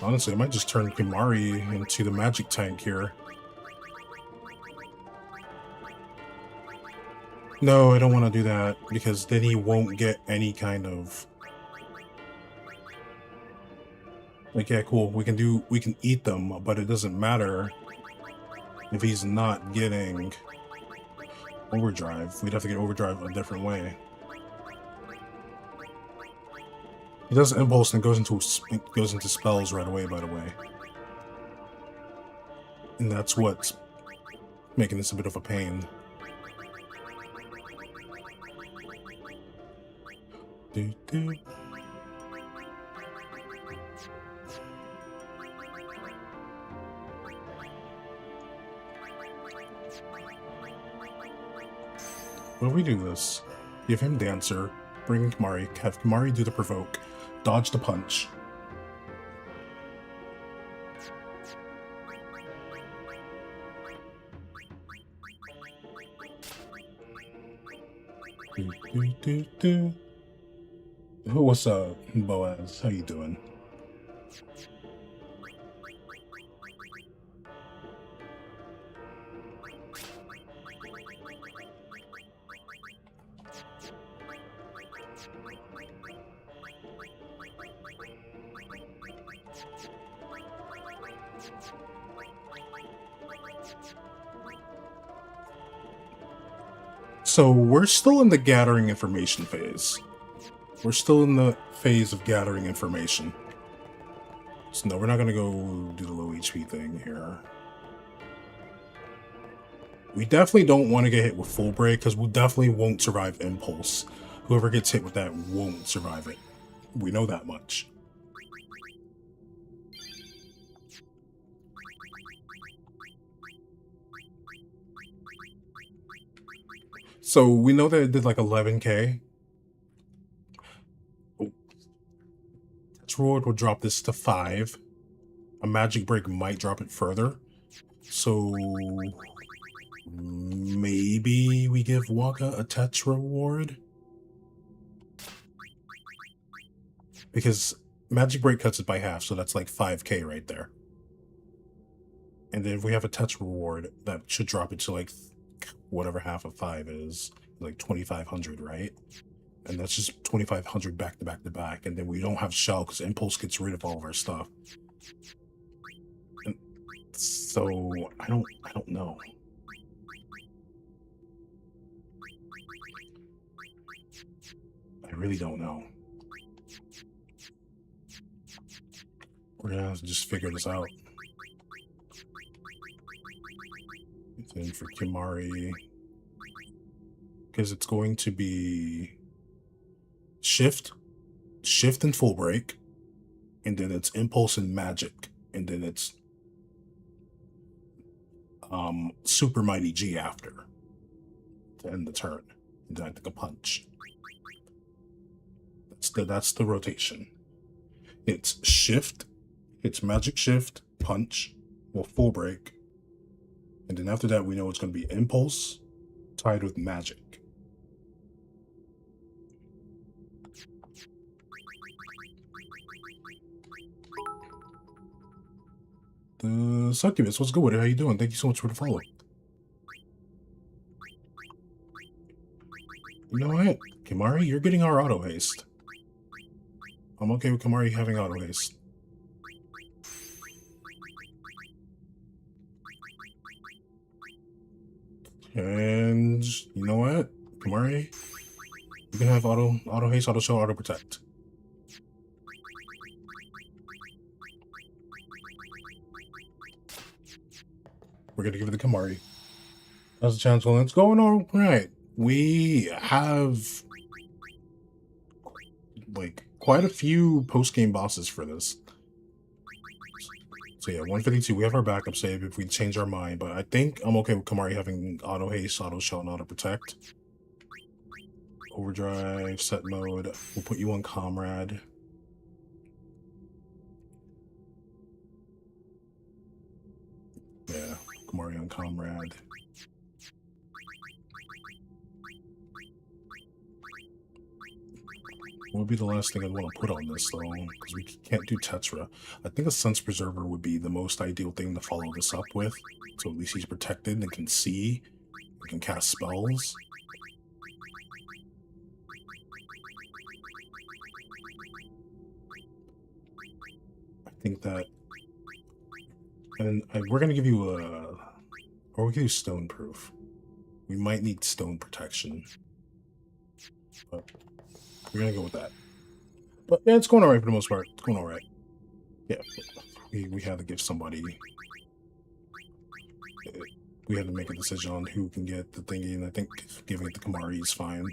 Honestly, I might just turn Kimari into the magic tank here. No, I don't want to do that, because then he won't get any kind of... Like, yeah, cool, we can eat them, but it doesn't matter if he's not getting Overdrive. We'd have to get Overdrive a different way. He does Impulse and goes into spells right away, by the way. And that's what's making this a bit of a pain. Do, do. What if we do this? Give him Dancer, bring in Kimari, have Kimari do the Provoke, dodge the punch. What's up, Boaz? How you doing? So we're still in the gathering information phase. We're still in the phase of gathering information. So no, we're not going to go do the low HP thing here. We definitely don't want to get hit with full break because we definitely won't survive impulse. Whoever gets hit with that won't survive it. We know that much. So we know that it did like 11k. Touch Reward will drop this to 5. A Magic Break might drop it further. So maybe we give Waka a Touch Reward? Because Magic Break cuts it by half, so that's like 5k right there. And then if we have a Touch Reward, that should drop it to like whatever half of 5 is, like 2500, right? And that's just 2500 back to back to back. And then we don't have Shell because Impulse gets rid of all of our stuff. And so I don't know. I really don't know. We're gonna have to just figure this out. Then for Kimari, because it's going to be shift and full break, and then it's impulse and magic, and then it's super mighty G after to end the turn, and then I think a punch. That's the rotation. It's shift, it's magic shift, punch, well full break, and then after that we know it's going to be impulse tied with magic. The Succubus, what's good with it? How you doing? Thank you so much for the follow. You know what? Kimari, you're getting our auto haste. I'm okay with Kimari having auto haste. And you know what? Kimari, you can have auto haste, auto show, auto protect. We're gonna give it to Kimari. That's a chance. Well, it's going all right. We have like quite a few post-game bosses for this. So yeah, 152. We have our backup save if we change our mind, but I think I'm okay with Kimari having auto haste, auto shell, and auto protect. Overdrive, set mode. We'll put you on Comrade. Yeah, Kimari on Comrade. What would be the last thing I'd want to put on this, though? Because we can't do Tetra. I think a Sense Preserver would be the most ideal thing to follow this up with. So at least he's protected and can see. He can cast spells. I think that... And we're going to give you a... Or we can do Stone Proof. We might need Stone Protection. But... we're gonna go with that. But yeah, it's going alright for the most part. It's going alright. Yeah, we had to give somebody we had to make a decision on who can get the thingy, and I think giving it to Kamari is fine.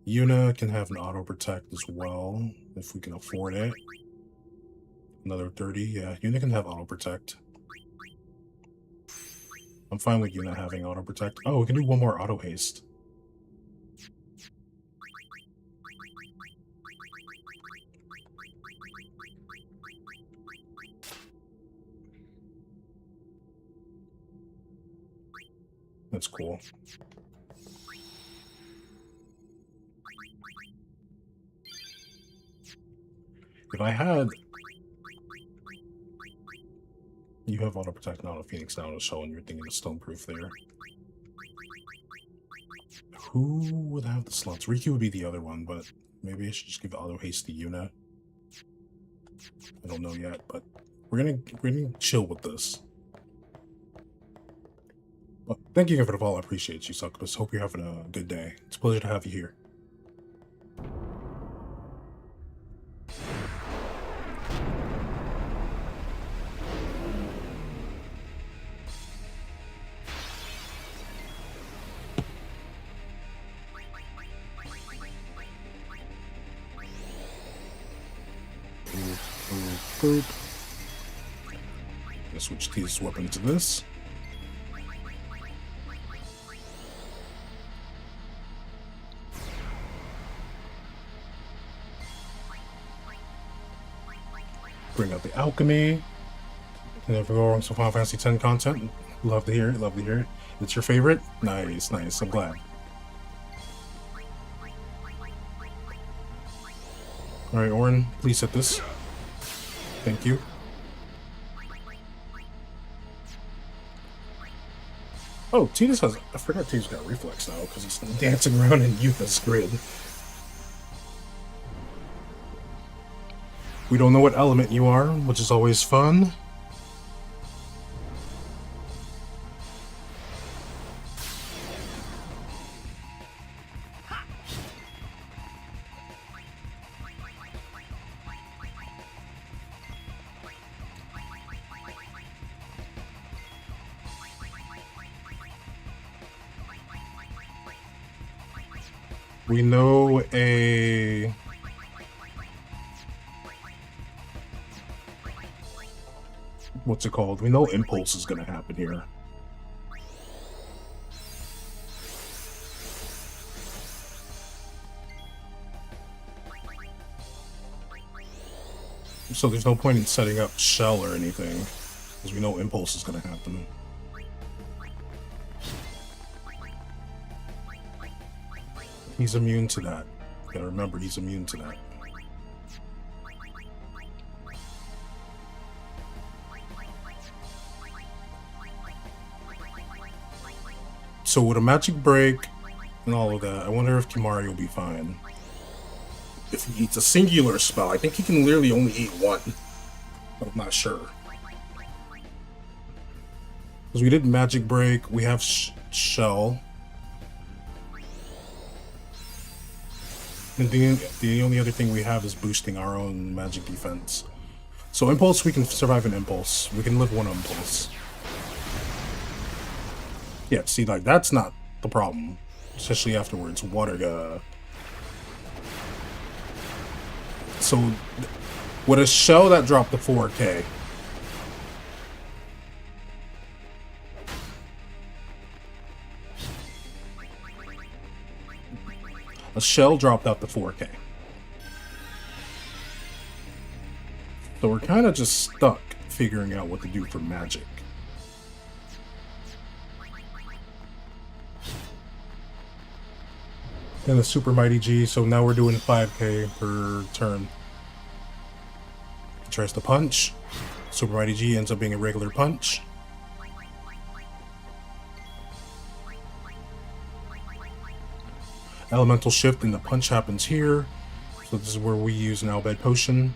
Yuna can have an auto protect as well, if we can afford it. Another 30, yeah, Yuna can have auto protect. I'm fine with Yuna having auto protect. Oh, we can do one more auto haste. That's cool. If I had... You have auto protect now, a Phoenix now, to show, and you're thinking of Stoneproof there. Who would have the slots? Riku would be the other one, but maybe I should just give auto haste to Yuna. I don't know yet, but we're gonna chill with this. Well, thank you for the follow. I appreciate you, Succubus. Hope you're having a good day. It's a pleasure to have you here. Boop. Let's switch this weapon to this. Bring out the alchemy. Can never go wrong with some Final Fantasy X content. Love to hear it, love to hear it. It's your favorite? Nice, nice, I'm glad. Alright, Orin, please hit this. Thank you. Oh, Tidus has... I forgot Tidus got reflex now, because he's dancing around in Yutha's grid. We don't know what element you are, which is always fun. We know a... What's it called? We know Impulse is going to happen here. So there's no point in setting up Shell or anything, because we know Impulse is going to happen. He's immune to that. You gotta remember, he's immune to that. So with a magic break and all of that, I wonder if Kimari will be fine. If he eats a singular spell, I think he can literally only eat one, but I'm not sure. Because we did magic break, we have Shell. And the only other thing we have is boosting our own magic defense. So Impulse, we can survive an Impulse. We can live one Impulse. Yeah, see, like, that's not the problem. Especially afterwards. Water, So, with a Shell that dropped to 4K. A Shell dropped out to 4K. So we're kind of just stuck figuring out what to do for magic. And the Super Mighty G, so now we're doing 5K per turn. He tries to punch. Super Mighty G ends up being a regular punch. Elemental shift and the punch happens here. So this is where we use an Albed Potion.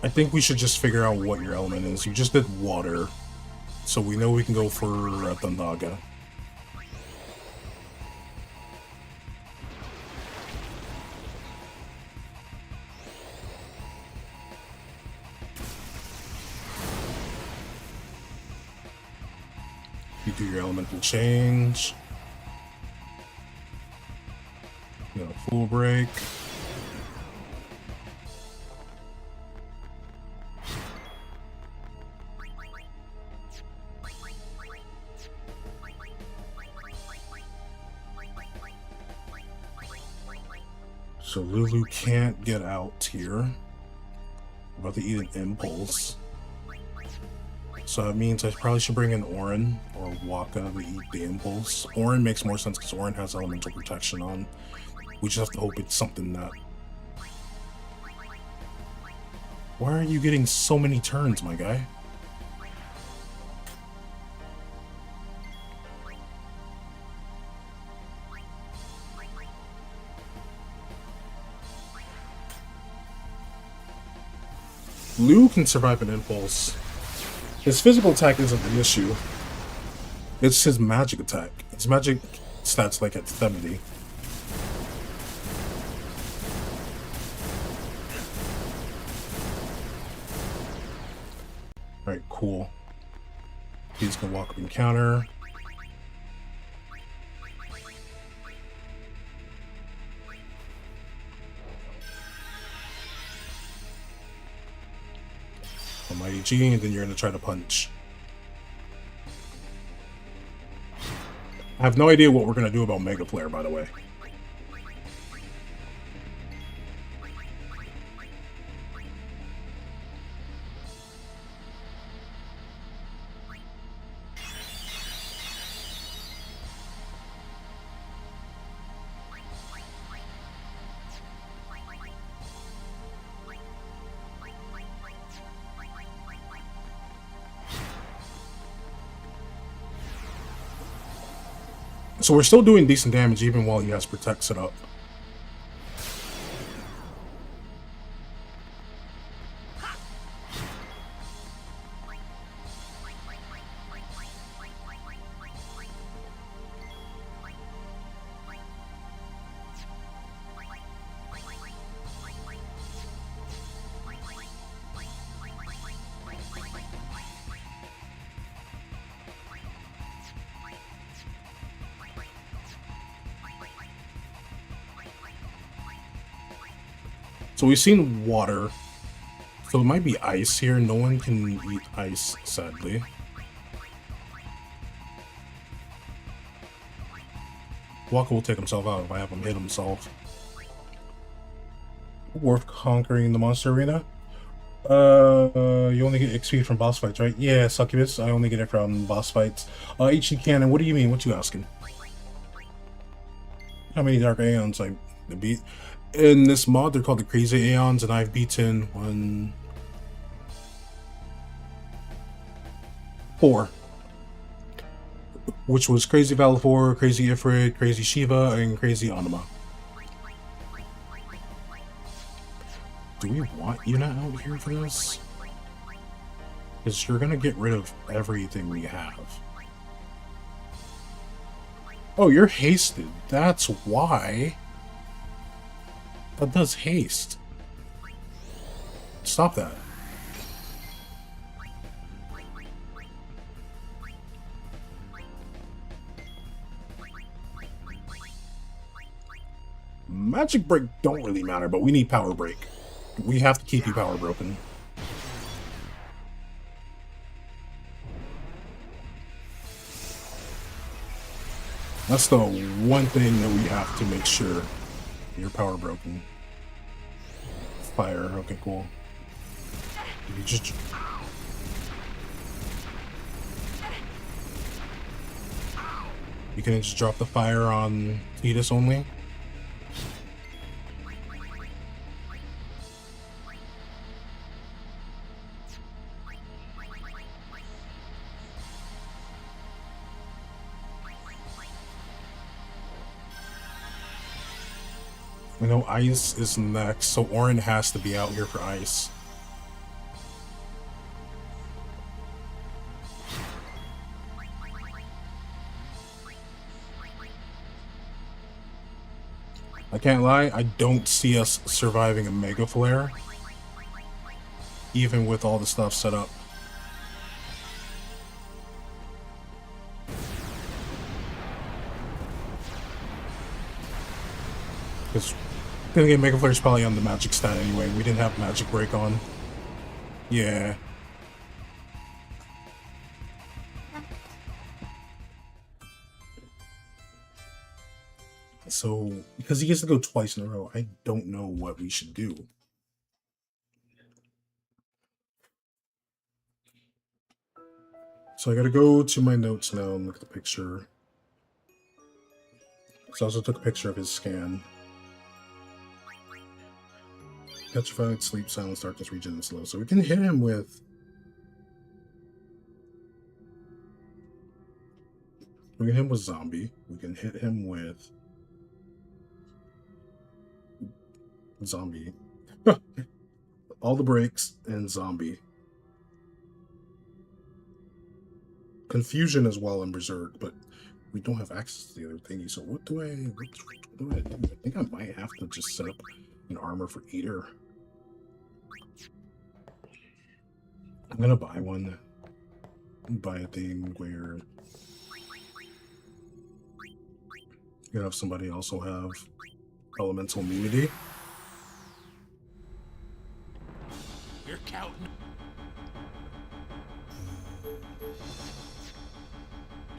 I think we should just figure out what your element is. You just did water. So we know we can go for the Naga. You do your elemental change. You got a full break. So Lulu can't get out here. I'm about to eat an impulse. So that means I probably should bring in Orin or Waka to eat the impulse. Orin makes more sense because Orin has elemental protection on. We just have to hope it's something that... Why are you getting so many turns, my guy? Liu can survive an impulse. His physical attack isn't the issue. It's his magic attack. His magic stats like at 70. Alright, cool. He's gonna walk up and counter. Mighty G, and then you're gonna try to punch. I have no idea what we're gonna do about Mega Flare, by the way. So we're still doing decent damage even while he has Protect set up. So we've seen water. So it might be ice here. No one can eat ice, sadly. Waka will take himself out if I have him hit himself. Worth conquering the monster arena? You only get XP from boss fights, right? Yeah, Succubus. I only get it from boss fights. HE Cannon, what do you mean? What you asking? How many Dark Aeons I beat? In this mod, they're called the Crazy Aeons, and I've beaten 4. Which was Crazy Valifor, Crazy Ifrit, Crazy Shiva, and Crazy Anima. Do we want Yuna out here for this? Because you're gonna get rid of everything we have. Oh, you're hasted. That's why. That does haste. Stop that. Magic Break don't really matter, but we need Power Break. We have to keep you power broken. That's the one thing that we have to make sure. You're power broken. Fire. Okay, cool. You just... You can just drop the fire on Tidus only? I know Ice is next, so Orin has to be out here for Ice. I can't lie, I don't see us surviving a Mega Flare, even with all the stuff set up. Because then again, Mega Flare's probably on the magic stat anyway. We didn't have Magic Break on. Yeah. So, because he gets to go twice in a row, I don't know what we should do. So I gotta go to my notes now and look at the picture. So I also took a picture of his scan. Petrified, sleep, silence, darkness, regen, and slow. So we can hit him with... We can hit him with zombie. We can hit him with... zombie. All the breaks and zombie. Confusion as well and berserk, but we don't have access to the other thingy. So what do I do? I think I might have to just set up an armor for Eater. I'm gonna buy one. Buy a thing where you have somebody also have elemental immunity. You're counting.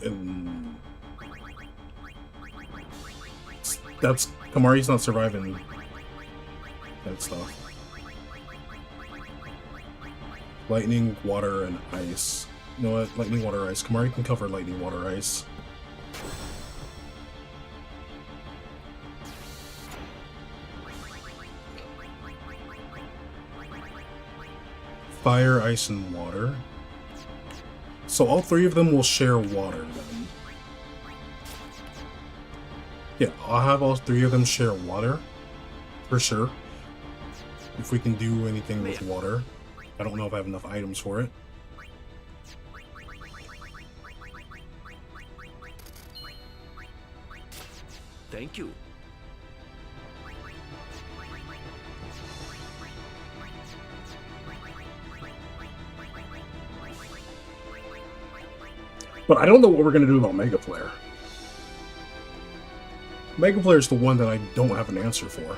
And that's Kamari's not surviving that stuff. Lightning, water, and ice. You know what? Lightning, water, ice. Kamari can cover lightning, water, ice. Fire, ice, and water. So all three of them will share water then. Yeah, I'll have all three of them share water. For sure. If we can do anything with water. I don't know if I have enough items for it. Thank you. But I don't know what we're going to do about Mega Flare. Mega Flare is the one that I don't have an answer for.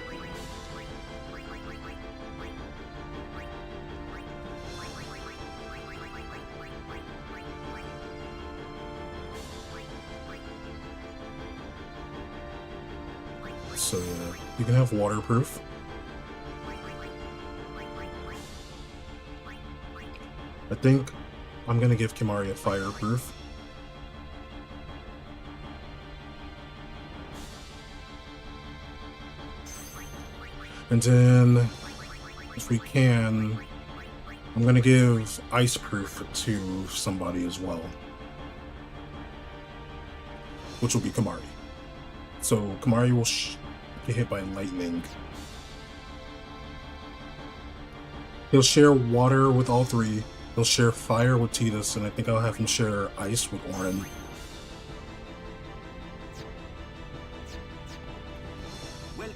So, you can have waterproof. I think I'm going to give Kimari a fireproof. And then, if we can, I'm going to give iceproof to somebody as well. Which will be Kamari. So, Kamari will get hit by lightning. He'll share water with all three. He'll share fire with Tidus, and I think I'll have him share ice with Orin. Well,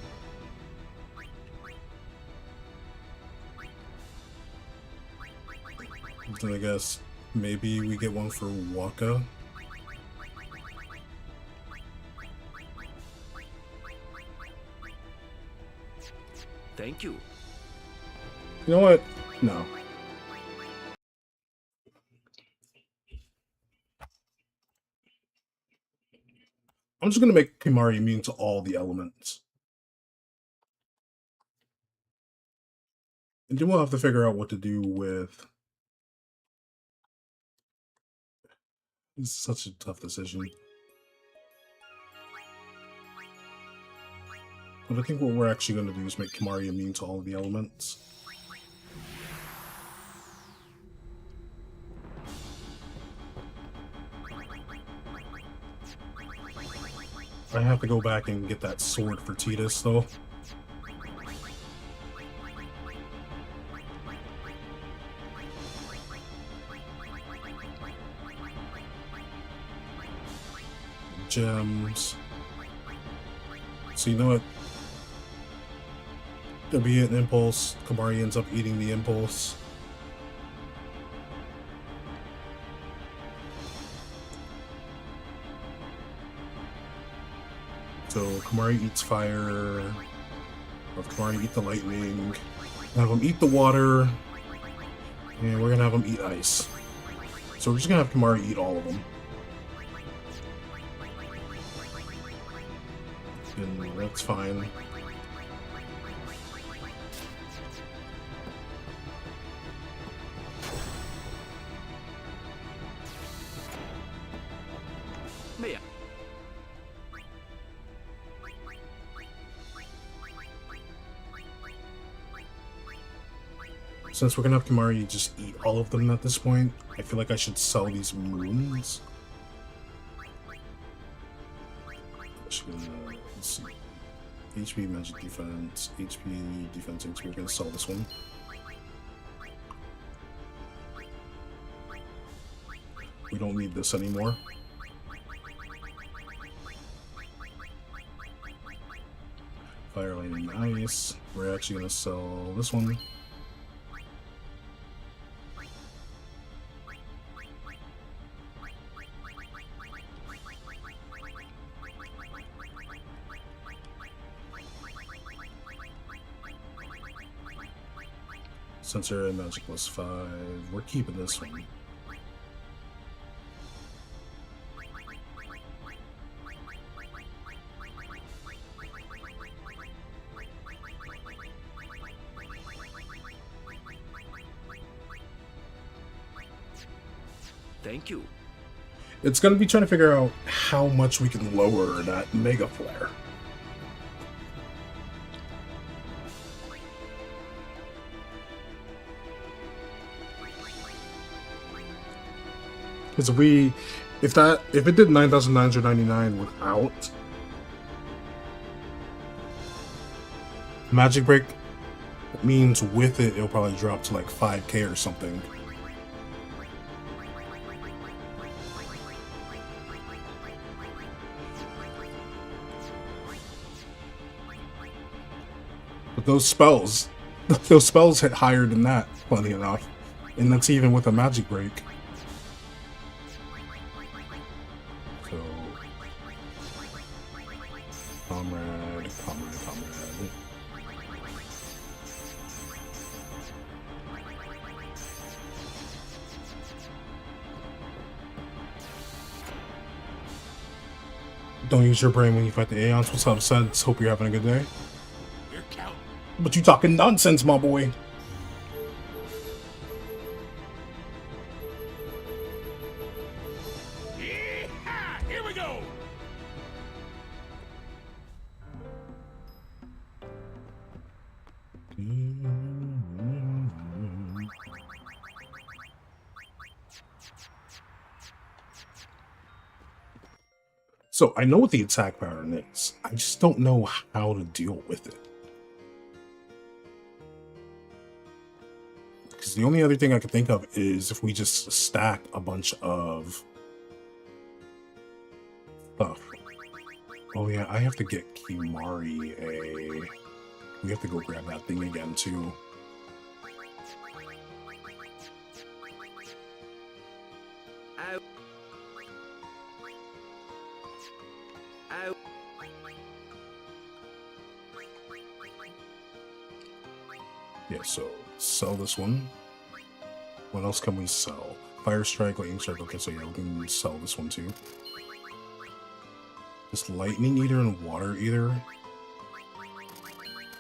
Then I guess maybe we get one for Waka. thank you. You know what? No. I'm just gonna make Kimari immune to all the elements. And then we'll have to figure out what to do with... It's such a tough decision. But I think what we're actually going to do is make Kimari immune to all of the elements. I have to go back and get that sword for Tidus, though. Gems. So you know what? There'll be an impulse. Kamari ends up eating the impulse. So Kamari eats fire. Or Kamari eat the lightning. Have him eat the water. And we're gonna have him eat ice. So we're just gonna have Kamari eat all of them. And that's fine. May I? Since we're gonna have Kamari just eat all of them at this point, I feel like I should sell these moons. Let's see. HP, magic defense, HP, defense, HP. We're gonna sell this one. We don't need this anymore. Fire, lightning, ice. We're actually gonna sell this one. Sensor and magic plus 5. We're keeping this one. Thank you. It's gonna be trying to figure out how much we can lower that Mega Flare. Because if it did 9,999 without Magic Break, means with it, it'll probably drop to like 5k or something. But those spells hit higher than that, funny enough. And that's even with a Magic Break. So, comrade. Don't use your brain when you fight the Aeons. What's up, Sense? Hope you're having a good day. You're counting. But you talking nonsense, my boy. Yeah, here we go. So I know what the attack pattern is. I just don't know how to deal with it. Because the only other thing I could think of is if we just stack a bunch of stuff. Oh yeah, I have to get Kimari a... We have to go grab that thing again too. Yeah, so sell this one. What else can we sell? Fire Strike, Lightning Strike. Okay, so yeah, we can sell this one too. This Lightning Eater and Water Eater.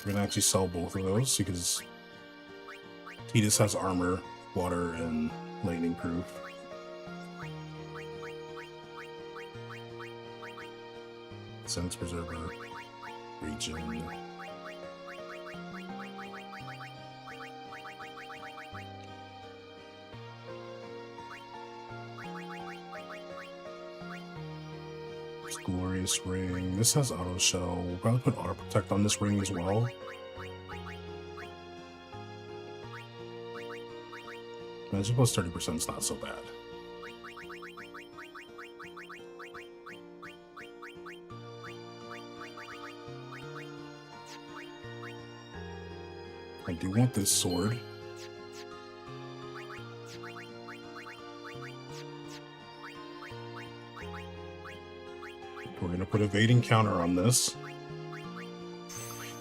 We're gonna actually sell both of those because Tidus has armor, water, and lightning proof. Sense Preserver, Regen. Glorious Ring. This has Auto Shell. We'll probably put Auto Protect on this ring as well. Magic plus 30% is not so bad. do want this sword. We're gonna put evading counter on this.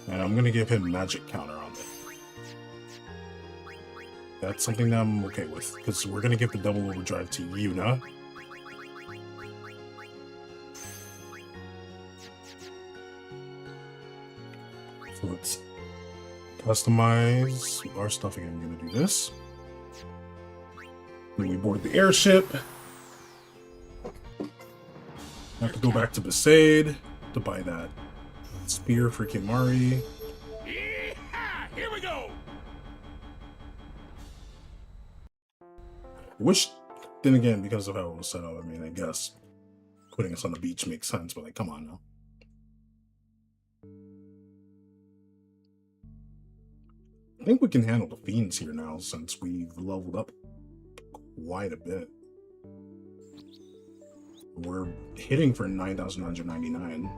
And I'm gonna give him magic counter on it. That's something that I'm okay with, because we're gonna give the double overdrive to Yuna. So let's customize our stuff again. I'm gonna do this. Then we board the airship. I have to go back to Besaid to buy that spear for Kimari. Yeehaw! Here we go. I wish, then again, because of how it was set up, I mean, I guess putting us on the beach makes sense, but like, come on now. I think we can handle the fiends here now since we've leveled up quite a bit. We're hitting for 9,999.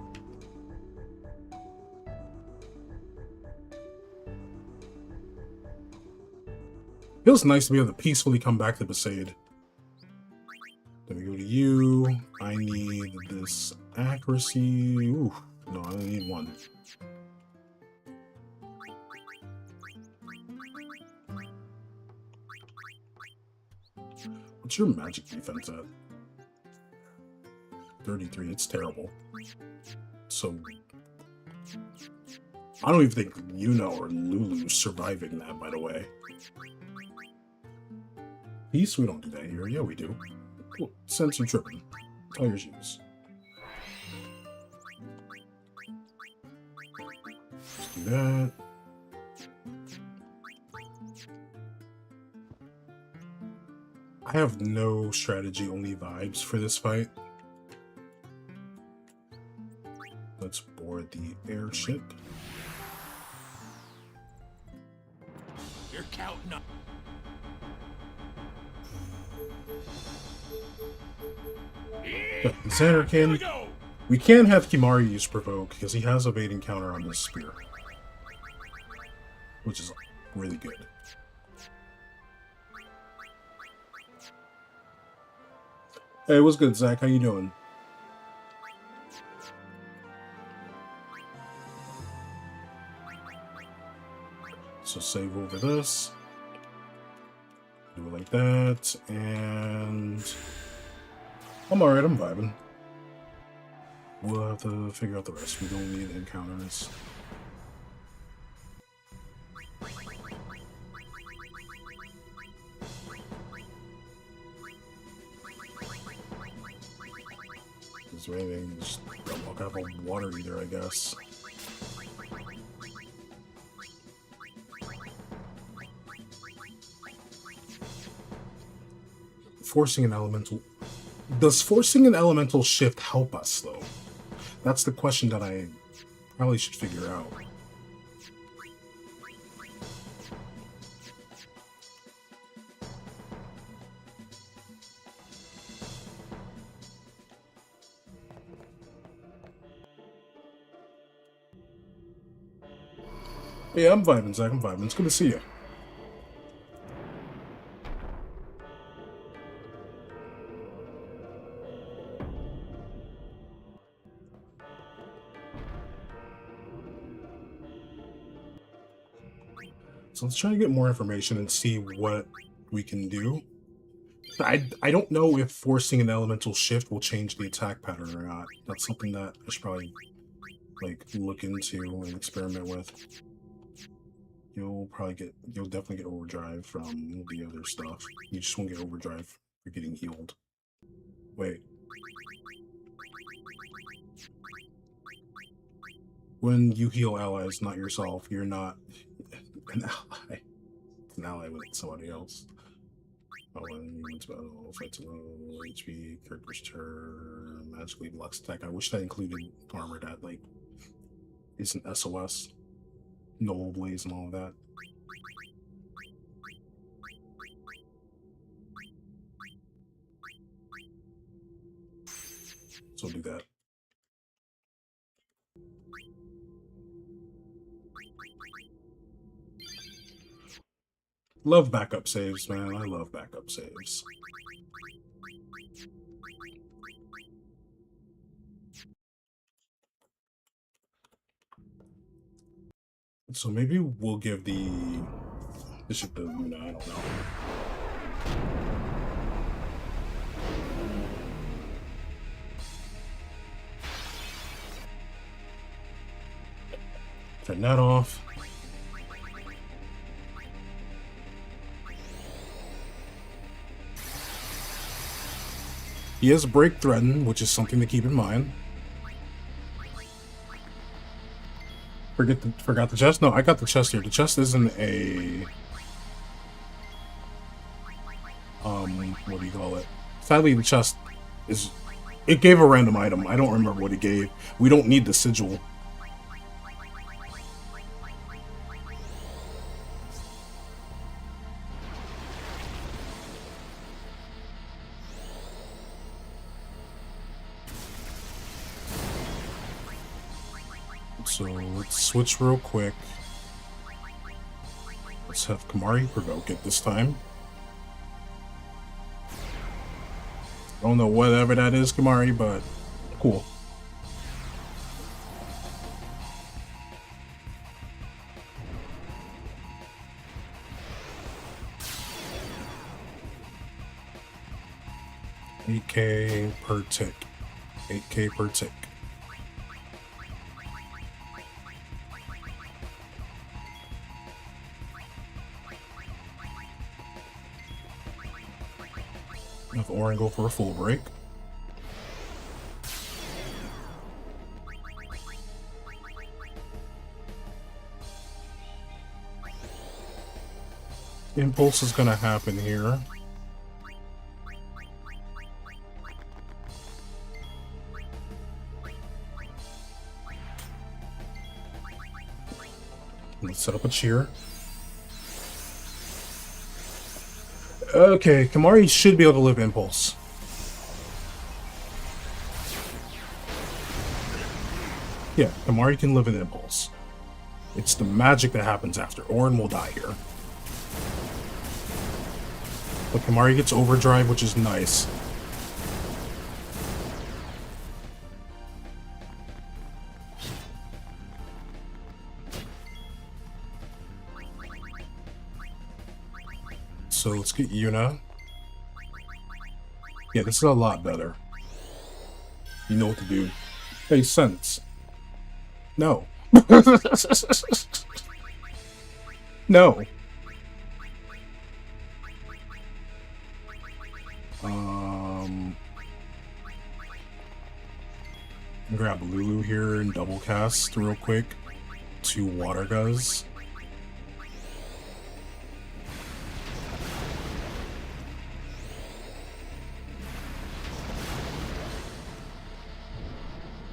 Feels nice to be able to peacefully come back to Besaid. Then we go to you. I need this accuracy. Ooh, no, I only need one. What's your magic defense at? 33, it's terrible. So, I don't even think Yuna or Lulu's surviving that, by the way. Peace, we don't do that here. Yeah, we do. Cool. Sense you tripping. Tell your shoes. Let's do that. I have no strategy, only vibes for this fight. Let's board the airship. You're counting up. Xanderkin, we can have Kimari use provoke because he has evading counter on this spear, which is really good. Hey, what's good, Zach? How you doing? So save over this. Do it like that, and I'm alright, I'm vibing. We'll have to figure out the rest. We don't need encounters. It's raining. Just don't walk out of water either, I guess. Forcing an elemental. Does forcing an elemental shift help us, though? That's the question that I probably should figure out. Yeah, I'm vibing, Zach. I'm vibing. It's good to see you. So let's try to get more information and see what we can do. I don't know if forcing an elemental shift will change the attack pattern or not. That's something that I should probably like look into and experiment with. You'll definitely get overdrive from the other stuff. You just won't get overdrive for getting healed. Wait. When you heal allies, not yourself, you're not an ally. It's an ally with somebody else. Oh, when units battle, fights low HP, character's turn, magically blocks attack. I wish that included armor that, like, isn't SOS. Null Blaze and all of that. So I'll do that. Love backup saves, man. I love backup saves. So maybe we'll give the bishop to Luna. I don't know. Turn that off. He has break threaten, which is something to keep in mind. Forgot the chest? No, I got the chest here. The chest isn't a what do you call it? Sadly, the chest is, it gave a random item. I don't remember what it gave. We don't need the sigil. So let's switch real quick. Let's have Kamari provoke it this time. I don't know whatever that is, Kamari, but cool. $8K per tick. 8K per tick. Have Orin go for a full break. Impulse is gonna happen here. Let's set up a cheer. Okay, Kamari should be able to live Impulse. Yeah, Kamari can live an Impulse. It's the magic that happens after. Orin will die here. But Kamari gets Overdrive, which is nice. So let's get Yuna. Yeah, this is a lot better. You know what to do. Hey, Sense. No. No. Grab Lulu here and double cast real quick. 2 water guys.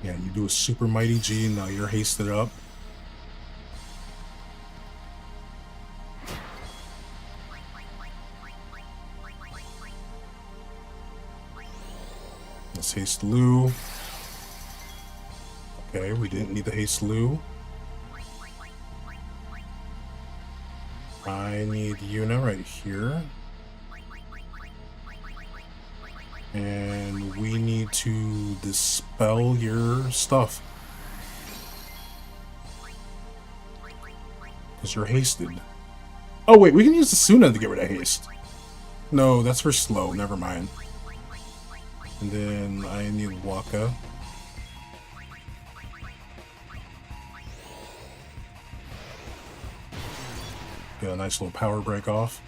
Yeah, you do a super mighty G, now you're hasted up. Let's haste Lu. Okay, we didn't need the haste Lu. I need Yuna right here. And we need to dispel your stuff. Because you're hasted. Oh wait, we can use the Suna to get rid of haste. No, that's for slow, never mind. And then I need Waka. Get a nice little power break off.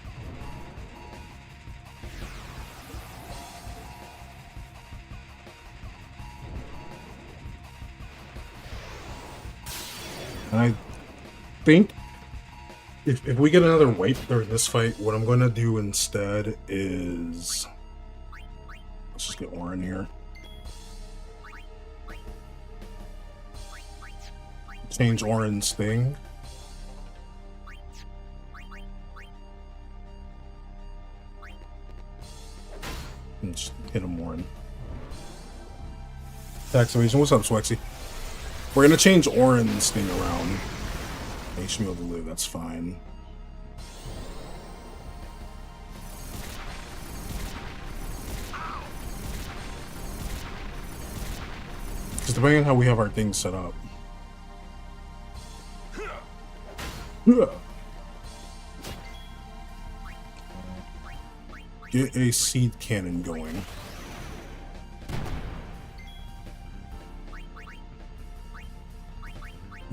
And I think if we get another wipe during this fight, what I'm going to do instead is... Let's just get Orin here. Change Orin's thing. And just hit him Orin. Tax evasion. What's up, Swexy? We're gonna change Orin's thing around. He should be able to live, that's fine. Just depending on how we have our things set up. Get a seed cannon going.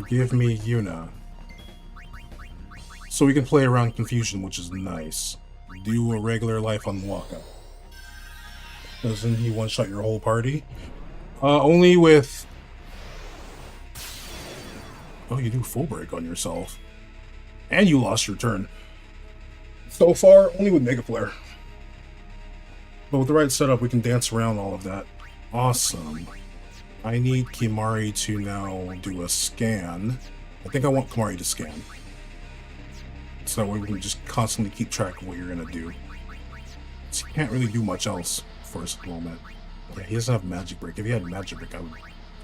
Give me Yuna. So we can play around confusion, which is nice. Do a regular life on Waka. Doesn't he one-shot your whole party? Only with... Oh, you do full break on yourself. And you lost your turn. So far, only with Mega Flare. But with the right setup, we can dance around all of that. Awesome. I need Kimari to now do a scan. I think I want Kimari to scan. So that way we can just constantly keep track of what you're gonna do. So you can't really do much else for us at the moment. Yeah, he doesn't have Magic Break. If he had Magic Break, I would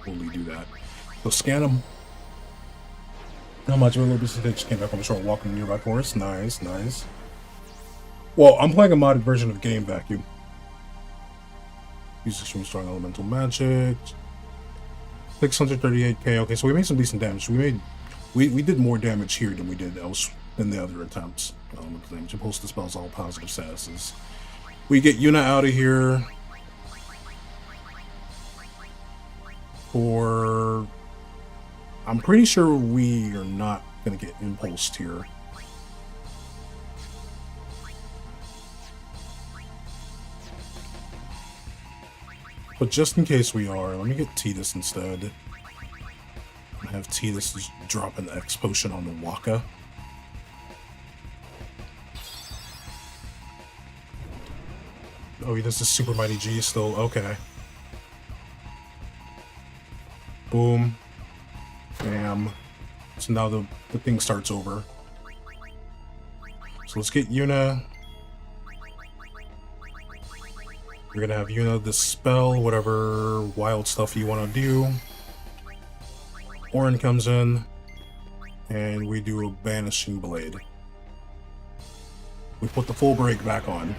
totally do that. So scan him. How much of a little bit of just came back on the short walk in the nearby forest. Nice, nice. Well, I'm playing a modded version of Game Vacuum. Use extremely strong elemental magic. 638k. Okay, so we made some decent damage. We did more damage here than we did else than the other attempts. With the damage. Impulse dispels all positive statuses. We get Yuna out of here for... I'm pretty sure we are not gonna get impulsed here. But just in case we are, let me get Tidus instead. I have Tidus just drop an X potion on the Waka. Oh, he does the Super Mighty G still. Okay. Boom. Bam. So now the thing starts over. So let's get Yuna. You're gonna have Yuna dispel whatever wild stuff you want to do. Orin comes in, and we do a Banishing Blade. We put the full break back on.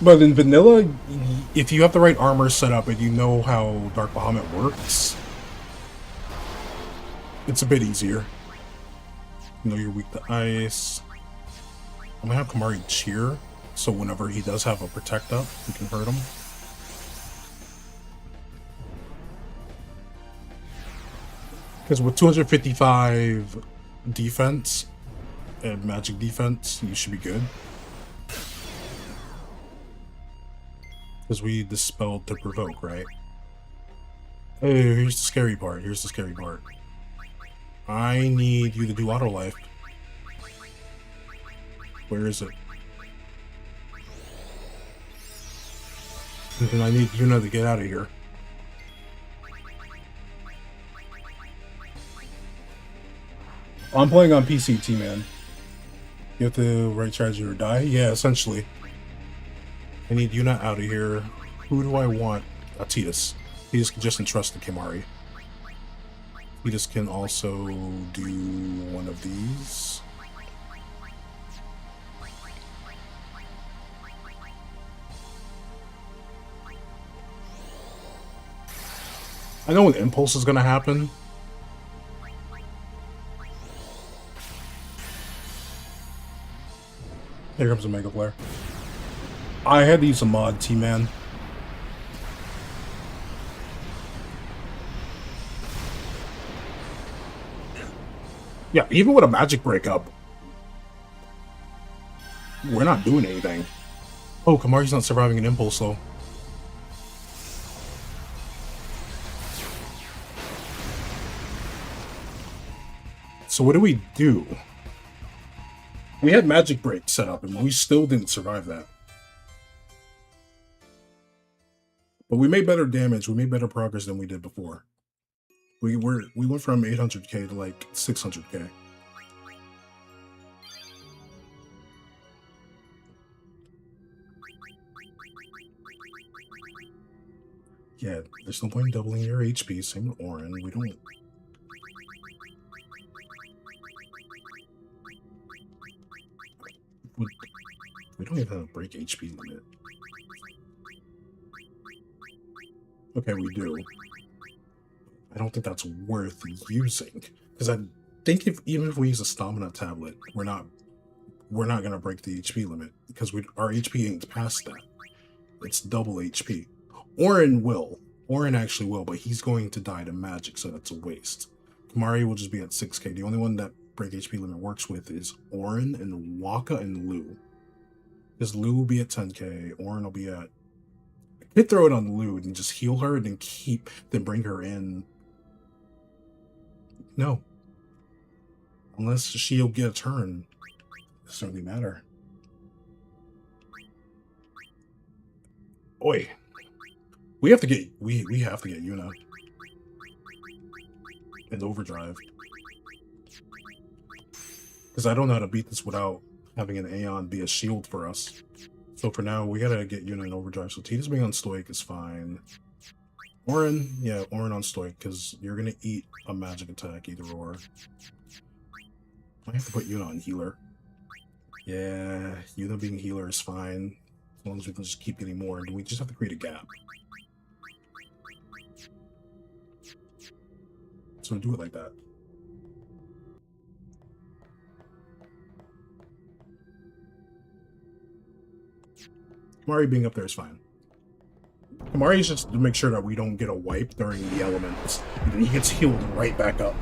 But in vanilla, if you have the right armor set up and you know how Dark Bahamut works, it's a bit easier. You know you're weak to ice. I'm gonna have Kimari cheer, so whenever he does have a protect up, we can hurt him. Because with 255 defense and magic defense, you should be good. Because we dispelled to provoke, right? Oh, here's the scary part. Here's the scary part. I need you to do auto life. Where is it? And then I need Yuna to get out of here. I'm playing on PC, T-Man. You have the right strategy or die? Yeah, essentially. I need Yuna out of here. Who do I want? Tidus. Tidus can just entrust to Kimari. Tidus can also do one of these. I know an impulse is gonna happen. Here comes a Mega Flare. I had to use a mod, T-Man. Yeah, even with a magic breakup, we're not doing anything. Oh, Kimari's not surviving an impulse, though. So what do we do? We had magic break set up, and we still didn't survive that. But we made better damage. We made better progress than we did before. We went from 800k to like 600k. Yeah, there's no point in doubling your HP. Same with Orin. We don't. We don't even have a break HP limit. Okay, we do. I don't think that's worth using, because I think even if we use a stamina tablet, we're not gonna break the HP limit, because our HP ain't past that. It's double HP. Orin will. Orin actually will, but he's going to die to magic, so that's a waste. Kamari will just be at 6k. The only one that break HP limit works with is Orin and Waka and Lou. Because Lou will be at 10k, Orin will be at... I could throw it on Lou and just heal her and then bring her in. No. Unless she'll get a turn. It doesn't really matter. Oi. We have to get Yuna in overdrive. Because I don't know how to beat this without having an Aeon be a shield for us. So for now, we gotta get Yuna in overdrive. So Tita's being on Stoic is fine. Orin, yeah, Orin on Stoic, because you're gonna eat a magic attack either or. I have to put Yuna on healer. Yeah, Yuna being healer is fine. As long as we can just keep getting more, and we just have to create a gap. So do it like that. Kamari being up there is fine. Kamari is just to make sure that we don't get a wipe during the elements, and then he gets healed right back up.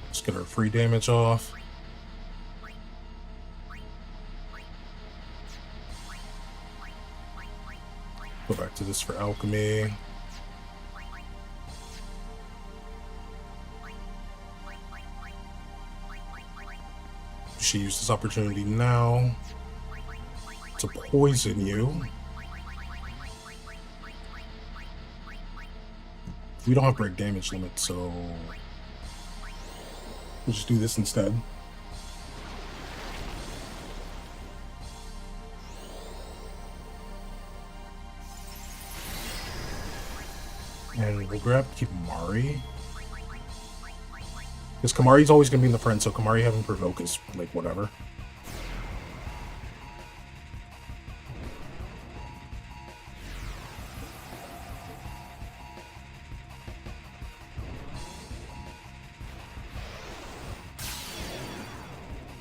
Let's get our free damage off. Go back to this for alchemy. She used this opportunity now to poison you. We don't have break damage limit, so we'll just do this instead. And we'll grab Kamari. Because Kamari's always going to be in the front, so Kamari having provoke is, like, whatever.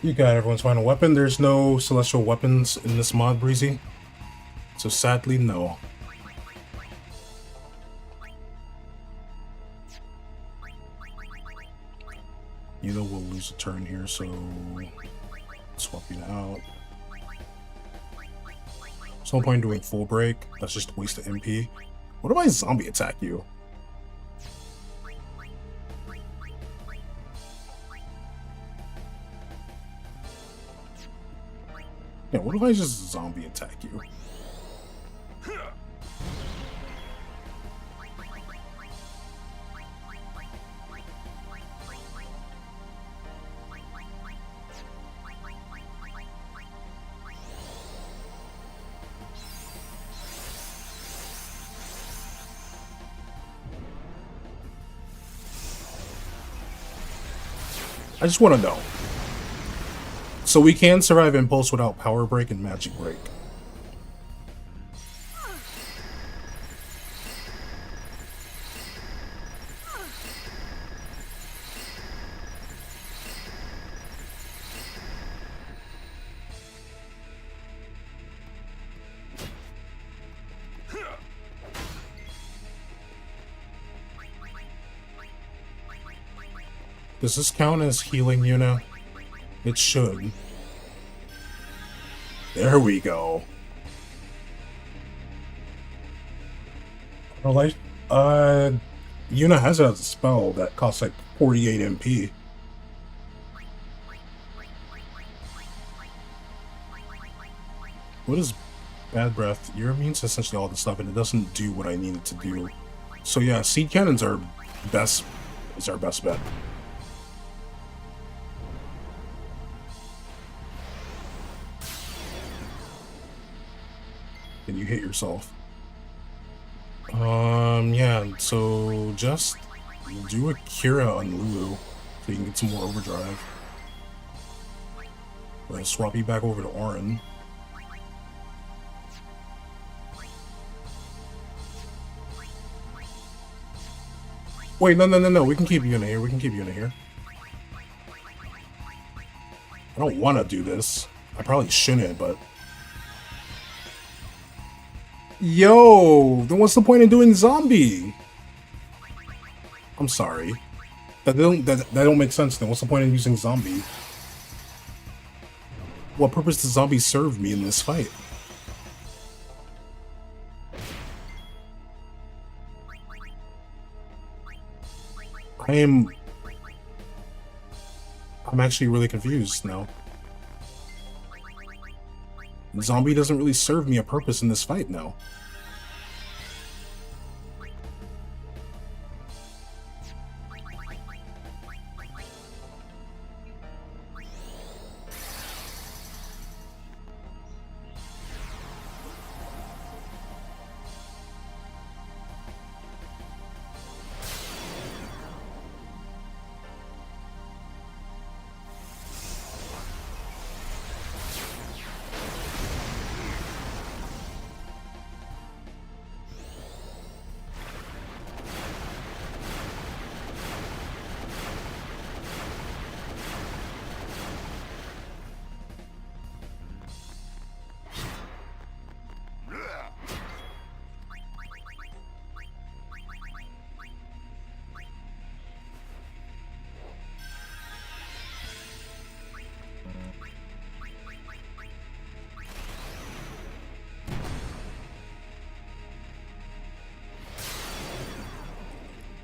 You got everyone's final weapon. There's no celestial weapons in this mod, Breezy. So sadly, no. You know we'll lose a turn here, so swap you out. There's no point in doing full break. That's just a waste of MP. What if I zombie attack you? Yeah, what if I just zombie attack you? I just want to know. So we can survive Impulse without Power Break and Magic Break. Does this count as healing, Yuna? It should. There we go. Yuna has a spell that costs like 48 MP. What is Bad Breath? Your immune's essentially all the stuff, and it doesn't do what I need it to do. So yeah, Seed Cannons are our best bet. and you hit yourself. Yeah, so just do a Kira on Lulu so you can get some more overdrive. We're gonna swap you back over to Orin. Wait, no, we can keep you in here, we can keep you in here. I don't want to do this. I probably shouldn't, but... Yo! Then what's the point in doing zombie? I'm sorry. That don't make sense then. What's the point in using zombie? What purpose does zombie serve me in this fight? I'm actually really confused now. Zombie doesn't really serve me a purpose in this fight now.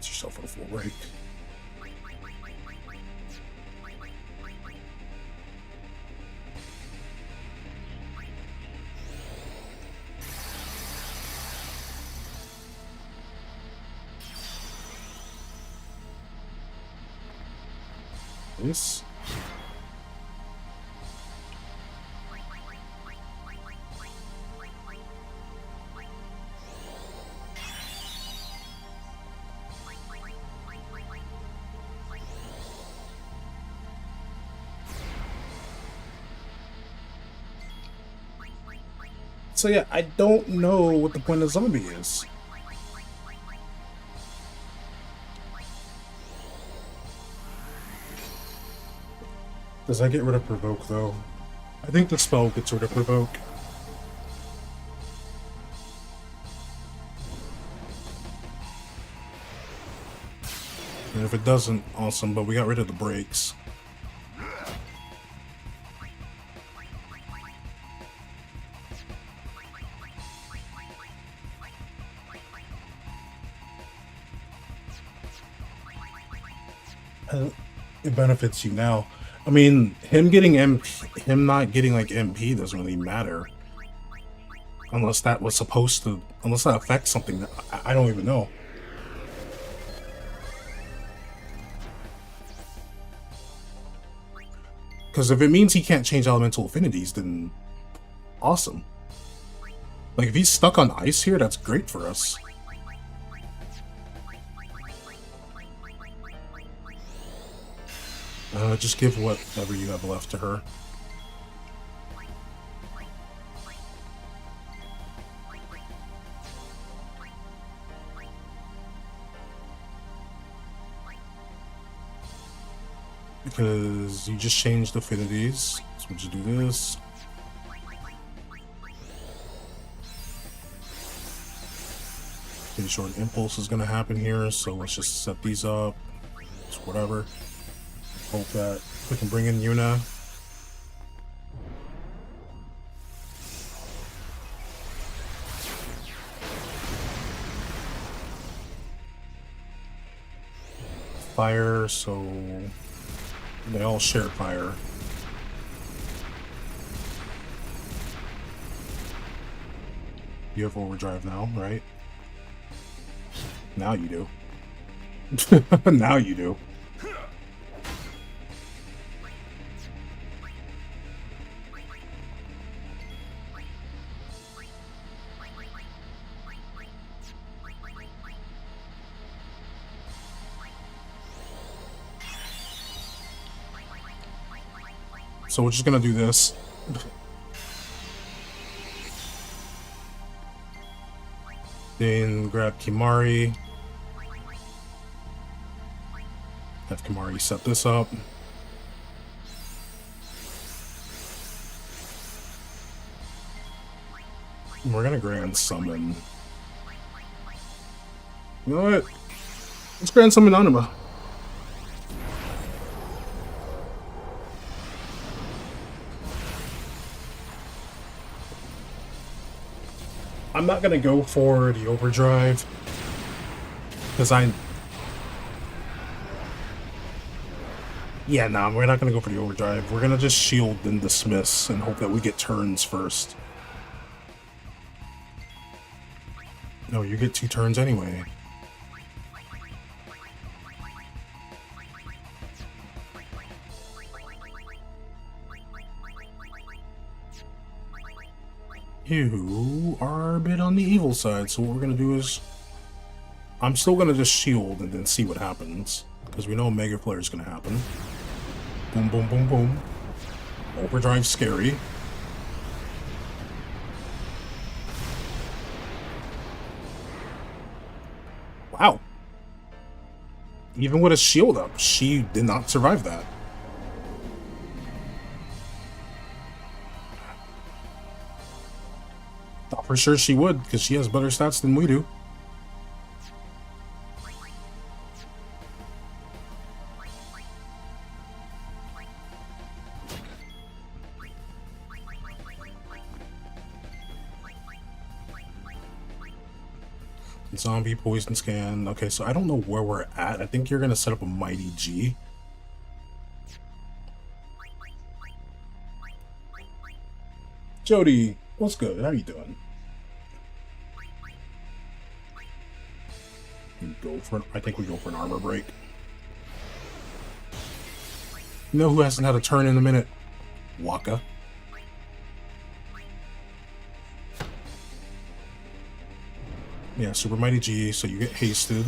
Get yourself a full break. This. So yeah, I don't know what the point of zombie is. Does that get rid of provoke though? I think the spell gets rid of provoke. And if it doesn't, awesome, but we got rid of the breaks. It benefits you now. I mean, him getting MP, him not getting like MP doesn't really matter. Unless that was supposed to, unless that affects something that I don't even know. Because if it means he can't change elemental affinities, then awesome. Like if he's stuck on ice here, that's great for us. Just give whatever you have left to her. Because you just changed affinities. So we'll just do this. Pretty sure an impulse is going to happen here, so let's just set these up. Just whatever. Hope that we can bring in Yuna. Fire, so they all share fire. You have overdrive now, right? Now you do. Now you do. So we're just gonna do this. Then grab Kimari. Have Kimari set this up. And we're gonna grand summon. You know what? Let's grand summon Anima. I'm not gonna go for the overdrive because yeah, nah, we're not gonna go for the overdrive. We're gonna just shield and dismiss and hope that we get turns first. No, you get 2 turns anyway. You are a bit on the evil side, so what we're gonna do is I'm still gonna just shield and then see what happens. Because we know Mega Flare is gonna happen. Boom, boom, boom, boom. Overdrive scary. Wow. Even with a shield up, she did not survive that. Thought for sure she would, because she has better stats than we do. Zombie poison scan. Okay, so I don't know where we're at. I think you're gonna set up a Mighty G. Jody, what's good? How you doing? I think we go for an armor break. You know who hasn't had a turn in a minute? Waka. Yeah, Super Mighty G, so you get hasted.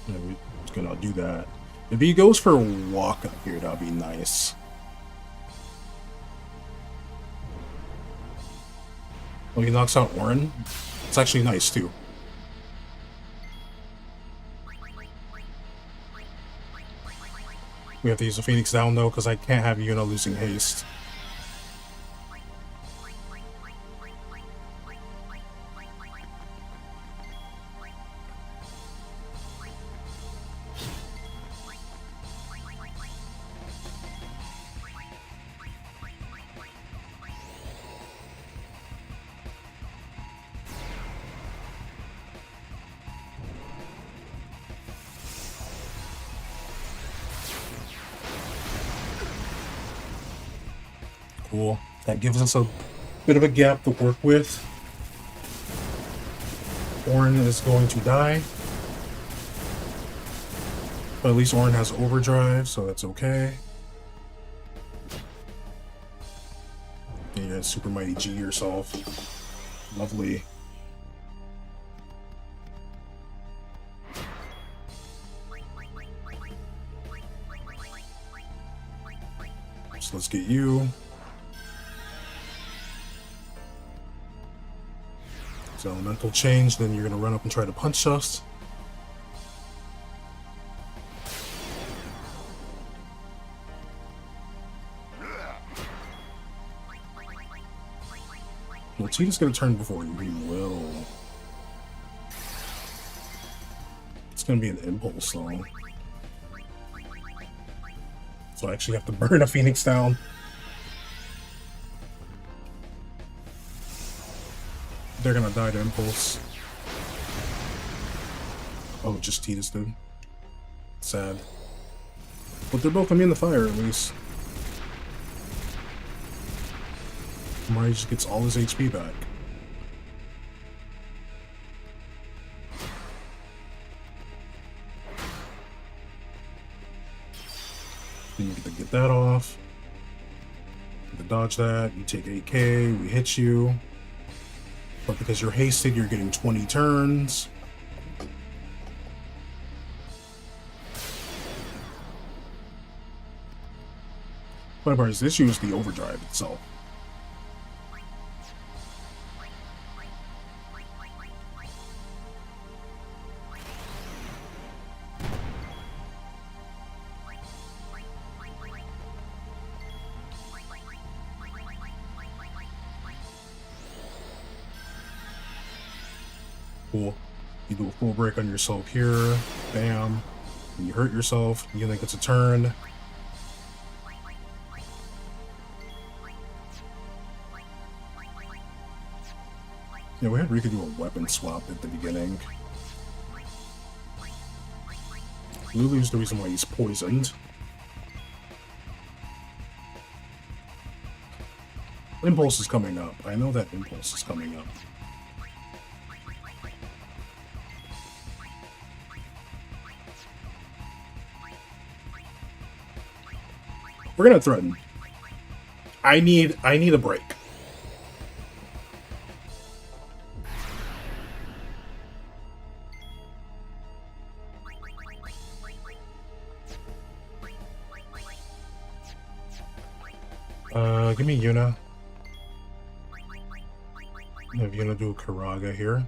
Yeah, we're gonna do that. If he goes for Waka here, that'd be nice. Oh, he knocks out Orin? It's actually nice, too. We have to use the Phoenix down, though, because I can't have Yuna losing haste. Cool. That gives us a bit of a gap to work with. Orin is going to die. But at least Orin has overdrive, so that's okay. And you got Super Mighty G yourself. Lovely. So let's get you. So elemental change, then you're gonna run up and try to punch us. Well, Cheetah's gonna turn before you. He will. It's gonna be an impulse though. So I actually have to burn a Phoenix down. They're gonna die to impulse. Oh, just Titus did. Sad. But they're both immune to fire at least. Mari just gets all his HP back. You can dodge that, you take 8k, we hit you. But because you're hasted, you're getting 20 turns. But of course, this uses the overdrive itself. Cool. You do a full break on yourself here. Bam. When you hurt yourself, you think it's a turn. Yeah, we had Rika do a weapon swap at the beginning. Lulu's the reason why he's poisoned. Impulse is coming up. I know that Impulse is coming up. We're gonna threaten. I need a break. Give me Yuna. Have Yuna do a Karaga here.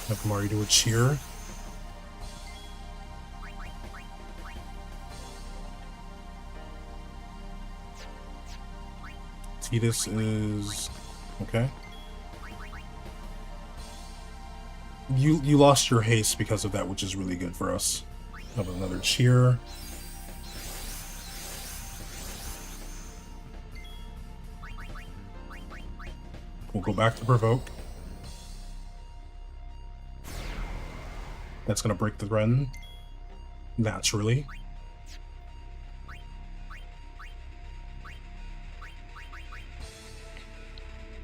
Have Mari do a cheer. Tidus is okay. You lost your haste because of that, which is really good for us. Have another cheer. We'll go back to provoke. That's gonna break the threaten naturally.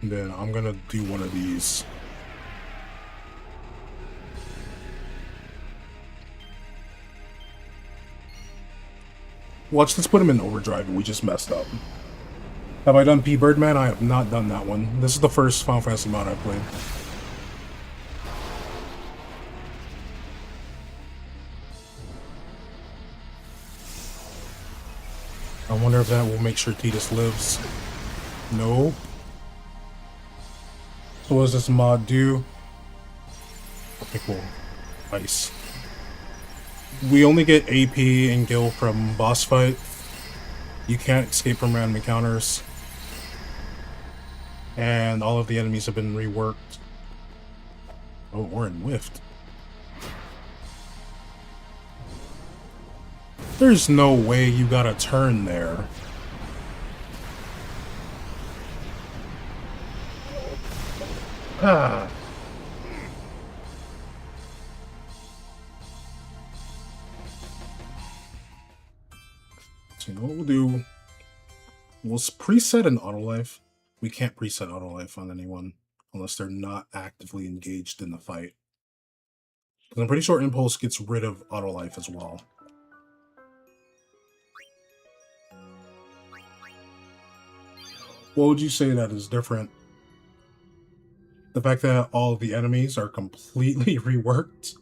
And then I'm gonna do one of these. Watch, let's put him in overdrive and we just messed up. Have I done P Birdman? I have not done that one. This is the first Final Fantasy mod I've played. I wonder if that will make sure Tidus lives. Nope. So what does this mod do? Okay, cool. Ice. We only get AP and Gil from boss fight. You can't escape from random encounters. And all of the enemies have been reworked. Oh, we're in Whiffed. There's no way you got a turn there. Ah. So you know what we'll do? We'll preset an auto life. We can't preset auto life on anyone unless they're not actively engaged in the fight. Because I'm pretty sure Impulse gets rid of auto life as well. What would you say that is different? The fact that all of the enemies are completely reworked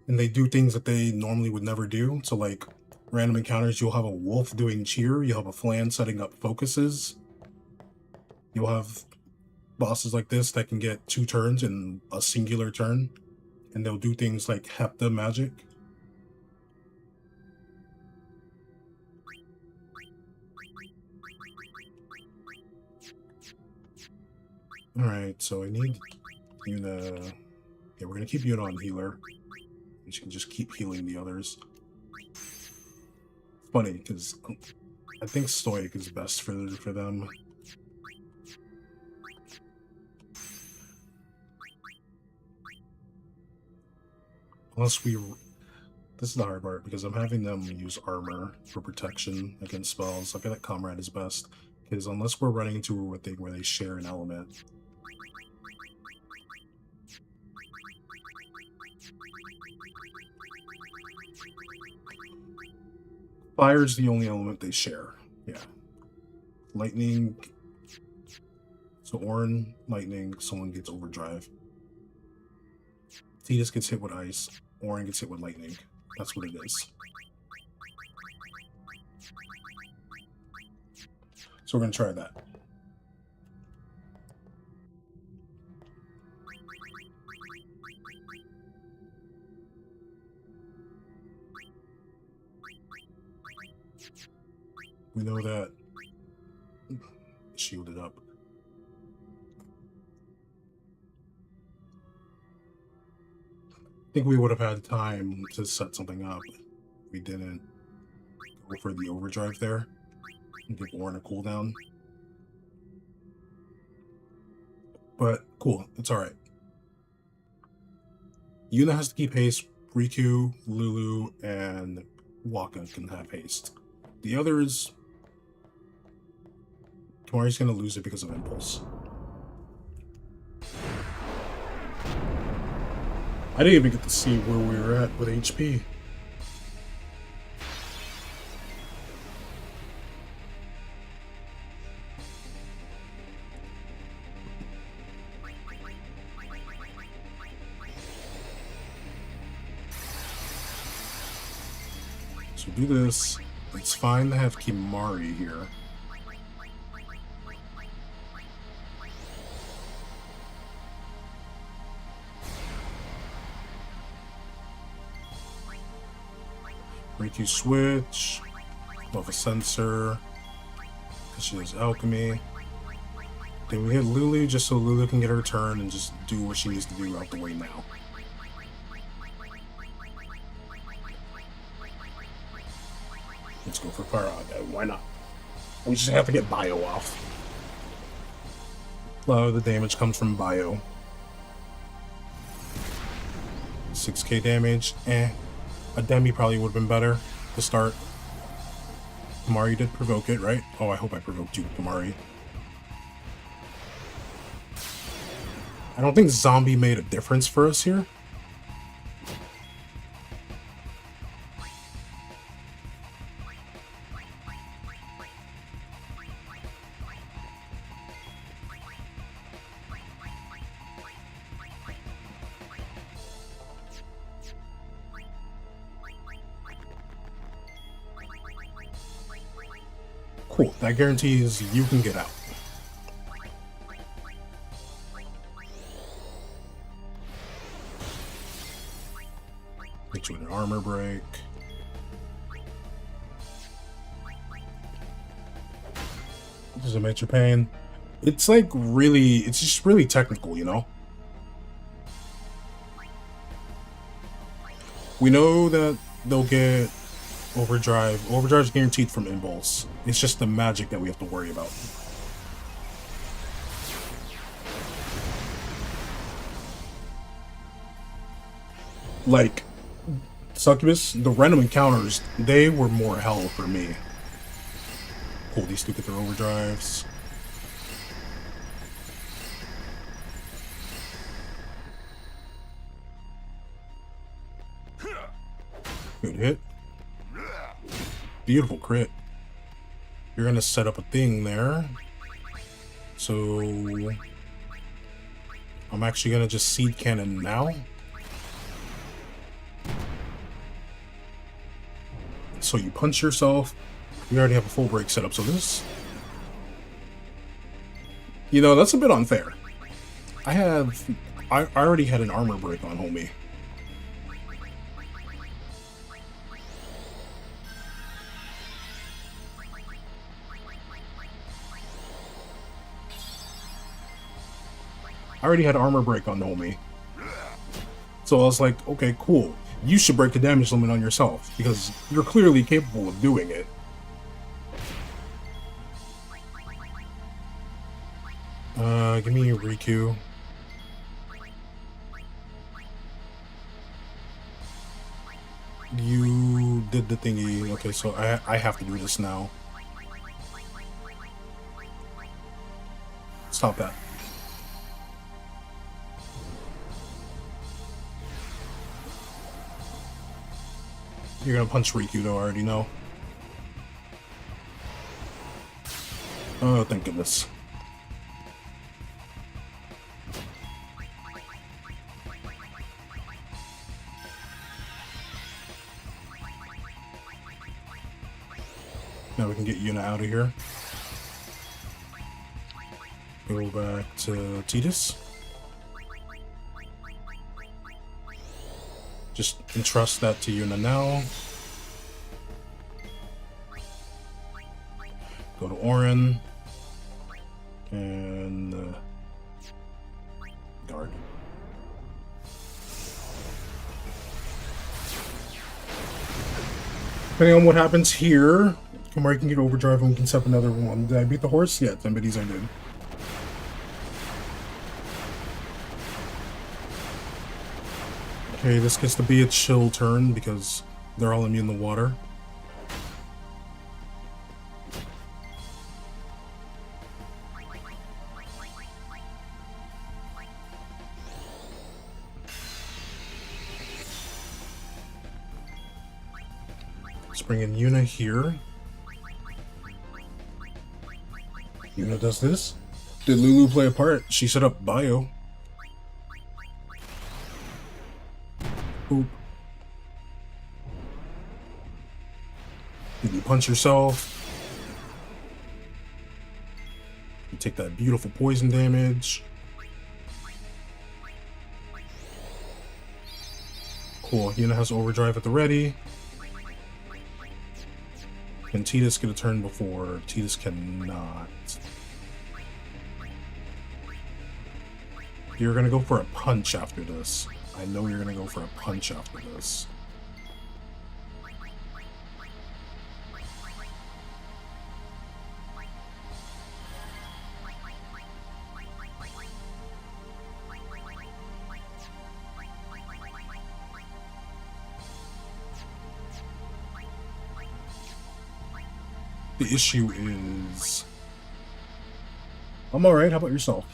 and they do things that they normally would never do. So like random encounters, you'll have a wolf doing cheer, you'll have a flan setting up focuses. You'll have bosses like this that can get 2 turns in a singular turn, and they'll do things like Hepta magic. Alright, so I need Yuna. Yeah, we're gonna keep Yuna on healer. And she can just keep healing the others. Funny, because I think Stoic is best for them. Unless we... This is the hard part, because I'm having them use armor for protection against spells. I feel like Comrade is best, because unless we're running into a thing where they share an element, Fire's the only element they share. Yeah. Lightning. So Orin, lightning, someone gets overdrive. Tidus gets hit with ice. Orin gets hit with lightning. That's what it is. So we're going to try that. We know that shielded up. I think we would have had time to set something up. We didn't go for the overdrive there and give Orin a cooldown. But cool, it's alright. Yuna has to keep haste. Riku, Lulu, and Waka can have haste. The others, Kamari's gonna lose it because of impulse. I didn't even get to see where we were at with HP. So do this. It's fine to have Kimari here. Riku switch. Love a sensor. She has alchemy. Then we hit Lulu just so Lulu can get her turn and just do what she needs to do out the way now. Let's go for Fire. Why not? We just have to get Bio off. A lot of the damage comes from Bio. 6k damage. A Demi probably would have been better to start. Kamari did provoke it, right? Oh, I hope I provoked you, Kamari. I don't think Zombie made a difference for us here. Cool, that guarantees you can get out. Get you an armor break. This is a major pain. It's like really, it's just really technical, you know? We know that they'll get overdrive. Overdrive's guaranteed from impulse. It's just the magic that we have to worry about. Like, Succubus, the random encounters, they were more hell for me. Cool, these two get their overdrives. Good hit. Beautiful crit. You're gonna set up a thing there. So I'm actually gonna just seed cannon now. So you punch yourself. You already have a full break set up, so this... You know, that's a bit unfair. I already had an armor break on homie. I already had armor break on homie. So I was like, okay, cool. You should break the damage limit on yourself, because you're clearly capable of doing it. Give me a Riku. You did the thingy. Okay, so I have to do this now. Stop that. You're gonna punch Riku though, I already know. Oh, thank goodness. Now we can get Yuna out of here. Go back to Tidus. Just entrust that to Yuna now. Go to Orin. And guard. Depending on what happens here, Kamari can get overdrive and we can set up another one. Did I beat the horse? Yeah, 10 biddies I did. Okay, this gets to be a chill turn because they're all immune to water. Let's bring in Yuna here. Yuna does this. Did Lulu play a part? She set up bio. Oop. Did you punch yourself? You take that beautiful poison damage. Cool. Yuna has overdrive at the ready. Can Tidus get a turn before? Tidus cannot. You're gonna go for a punch after this. I know you're gonna go for a punch after this. The issue is... I'm alright, how about yourself?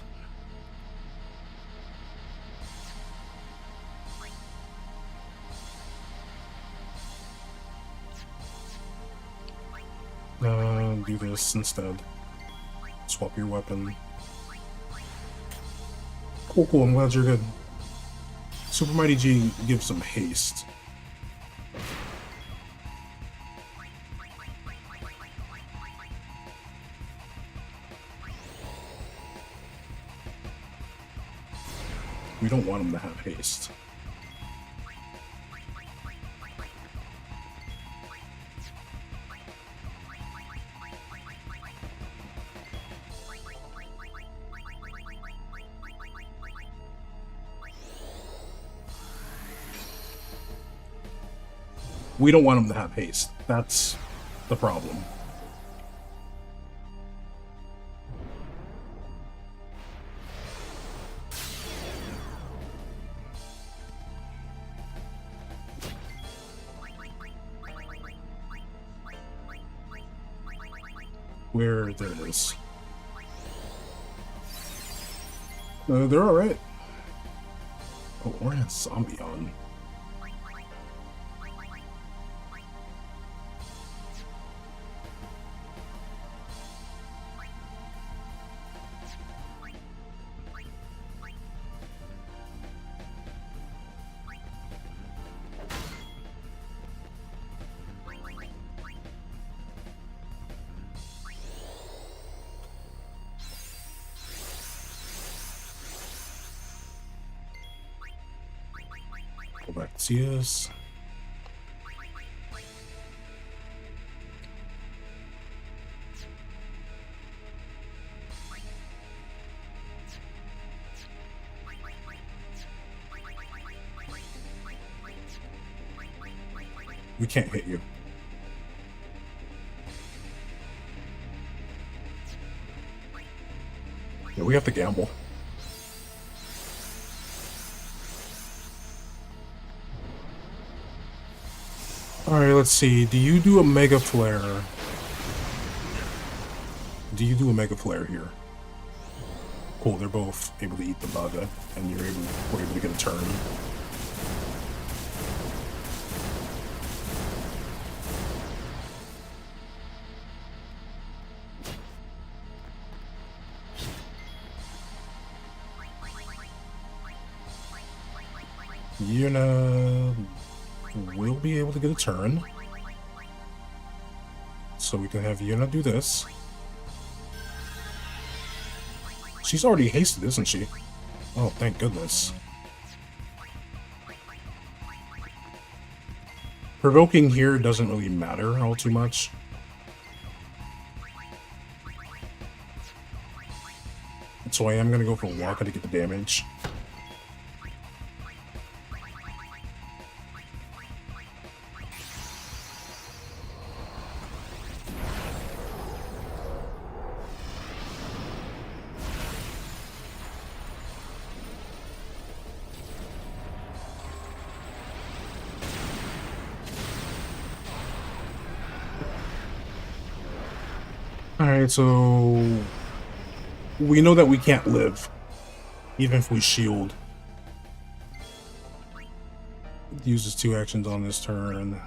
Do this instead. Swap your weapon. Cool, cool, I'm glad you're good. Super Mighty G gives some haste. We don't want him to have haste. We don't want him to have haste. That's the problem. Where there it is. They're alright. Oh, Orin has zombie on. Go back to see us. We can't hit you. Yeah, we have to gamble. Alright, let's see. Do you do a Mega Flare? Do you do a Mega Flare here? Cool, they're both able to eat the Baga, and we're able to get a turn. Yuna will be able to get a turn. So we can have Yuna do this. She's already hasted, isn't she? Oh, thank goodness. Provoking here doesn't really matter all too much. So I am going to go for Waka to get the damage. Alright, so we know that we can't live, even if we shield. It uses 2 actions on this turn.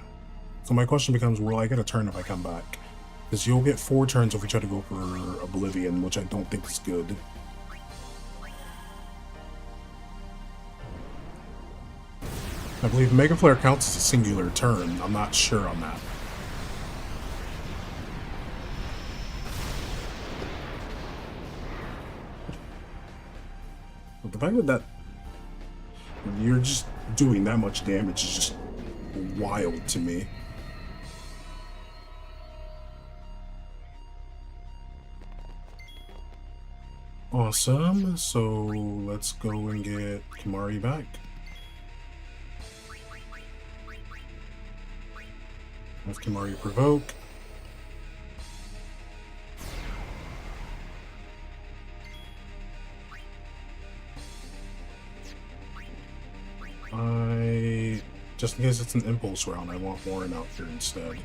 So my question becomes, will I get a turn if I come back? Because you'll get 4 turns if we try to go for Oblivion, which I don't think is good. I believe Mega Flare counts as a singular turn. I'm not sure on that. But the fact that you're just doing that much damage is just wild to me. Awesome. So let's go and get Kimari back. Have Kimari provoke. Just in case it's an impulse round, I want Warren out here instead.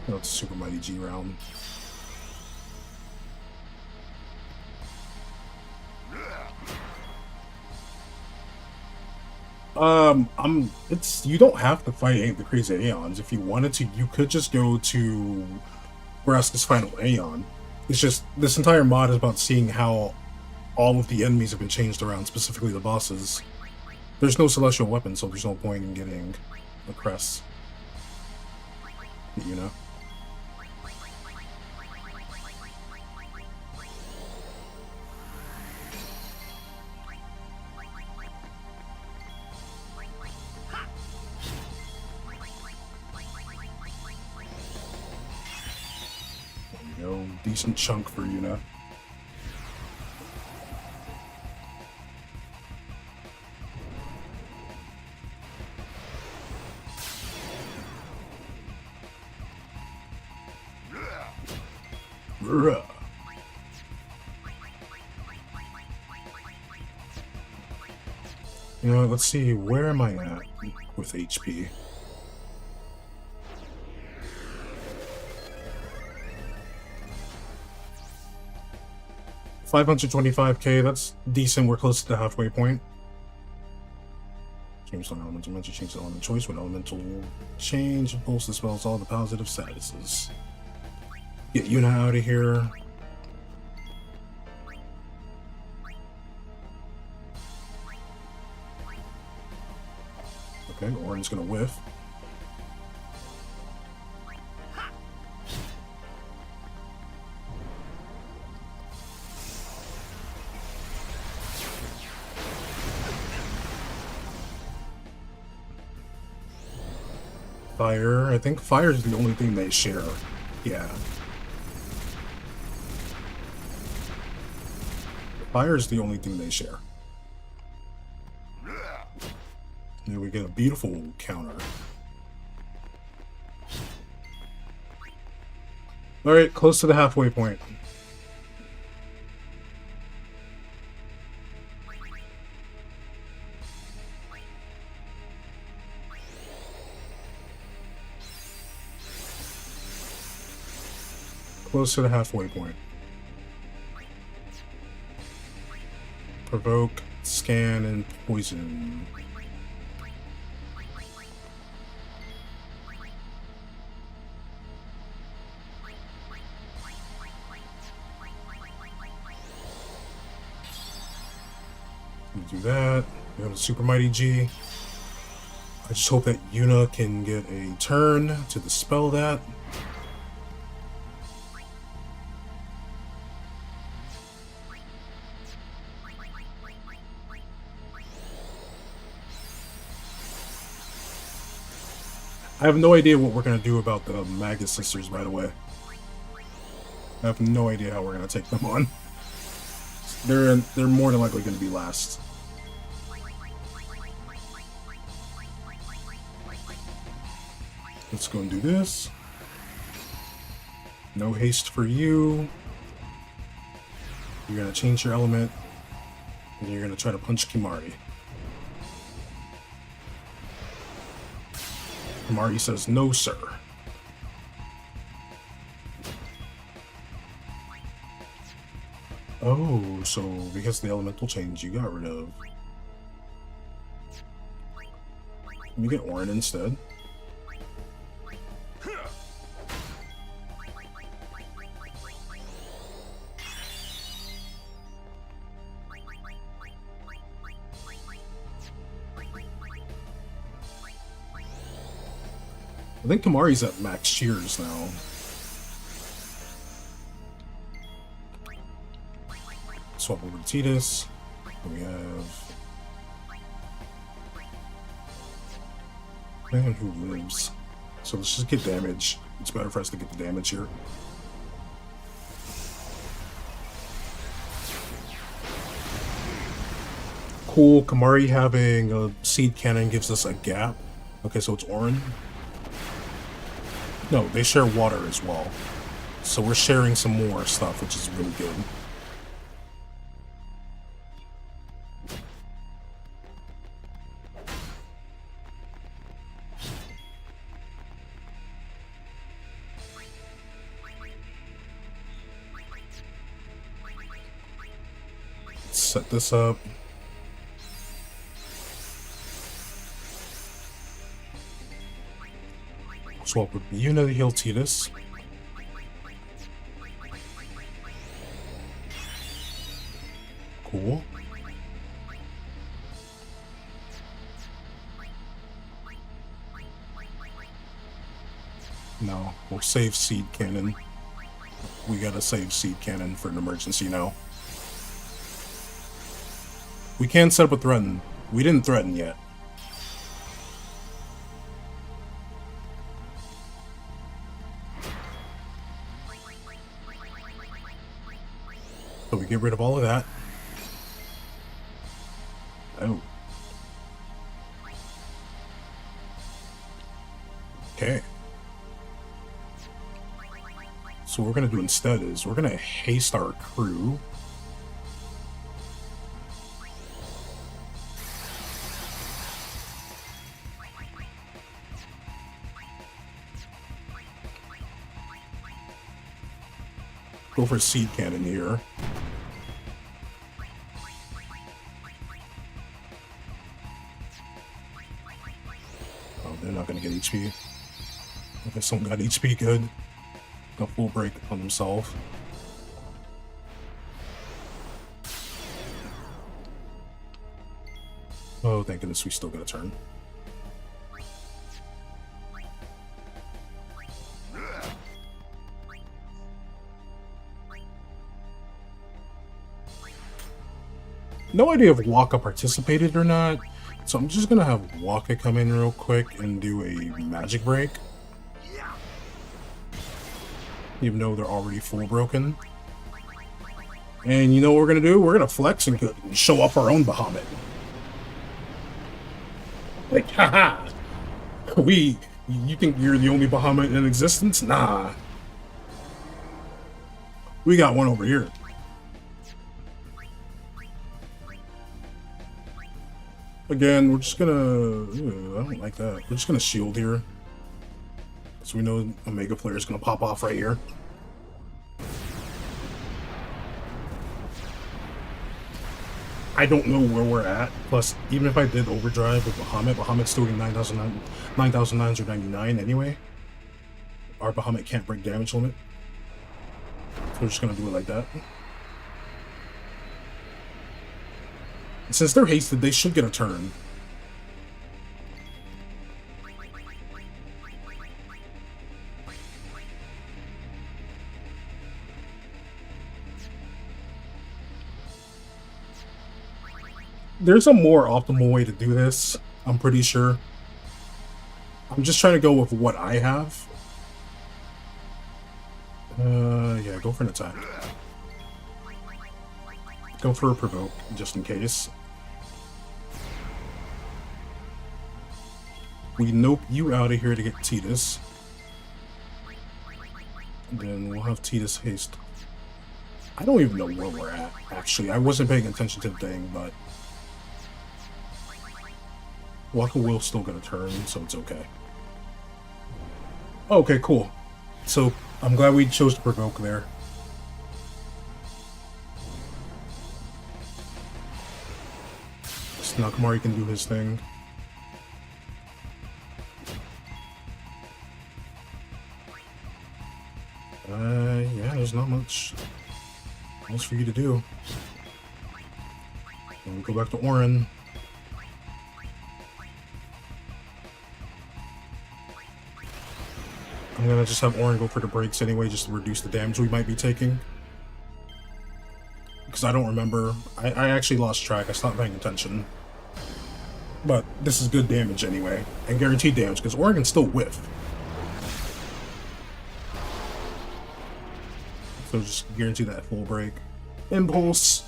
No, it's a Super Mighty G round. You don't have to fight the crazy Aeons. If you wanted to, you could just go to Vraska's final Aeon. It's just, this entire mod is about seeing how all of the enemies have been changed around, specifically the bosses. There's no celestial weapon, so there's no point in getting the crest. You know? There we go. Decent chunk for Yuna. You know, let's see, where am I at with HP? $525k, that's decent, we're close to the halfway point. Change the elemental mention, change the element choice with elemental change, pulse dispels all the positive statuses. Get Yuna out of here. Okay, Orin's gonna whiff. Fire. I think fire is the only thing they share. Yeah. Fire is the only thing they share. And we get a beautiful counter. Alright, close to the halfway point. Close to the halfway point. Provoke, scan, and poison. We do that. We have a Super Mighty G. I just hope that Yuna can get a turn to dispel that. I have no idea what we're going to do about the Magus Sisters, by the way. I have no idea how we're going to take them on. They're more than likely going to be last. Let's go and do this. No haste for you. You're going to change your element. And you're going to try to punch Kimari. Kimari says, no, sir. Oh, so because the elemental change you got rid of. Let me get Orin instead. I think Kamari's at max cheers now. Swap over to Tidus. We have man who lives. So let's just get damage. It's better for us to get the damage here. Cool. Kamari having a seed cannon gives us a gap. Okay, so it's Orin. No, they share water as well. So we're sharing some more stuff, which is really good. Let's set this up. Swap with Yuna to heal Tidus. Cool. No, we'll save Seed Cannon. We gotta save Seed Cannon for an emergency now. We can set up a threaten. We didn't threaten yet. So we get rid of all of that. Oh. Okay. So what we're going to do instead is we're going to haste our crew. Go for a seed cannon here. Oh, they're not going to get HP. Okay, someone got HP good. Got full break on himself. Oh, thank goodness we still got a turn. No idea if Waka participated or not, so I'm just gonna have Waka come in real quick and do a magic break. Even though they're already full broken. And you know what we're gonna do? We're gonna flex and show off our own Bahamut. Like, haha! You think you're the only Bahamut in existence? Nah. We got one over here. Again, we're just gonna... I don't like that. We're just gonna shield here. So we know a Mega player is gonna pop off right here. I don't know where we're at. Plus, even if I did overdrive with Bahamut, Bahamut's still getting 9,999 anyway. Our Bahamut can't break damage limit. So we're just gonna do it like that. Since they're hasted, they should get a turn. There's a more optimal way to do this, I'm pretty sure. I'm just trying to go with what I have. Yeah, go for an attack. Go for a provoke, just in case. We nope you out of here to get Titus. And then we'll have Titus haste. I don't even know where we're at, actually. I wasn't paying attention to the thing, but... Waka will still get a turn, so it's okay. Okay, cool. So, I'm glad we chose to provoke there. Nakamari can do his thing. Yeah, there's not much else for you to do. And we go back to Orin. I'm gonna just have Orin go for the breaks anyway, just to reduce the damage we might be taking. Because I don't remember. I actually lost track. I stopped paying attention. But this is good damage anyway, and guaranteed damage, because Orin can still whiff. So just guarantee that full break. Impulse.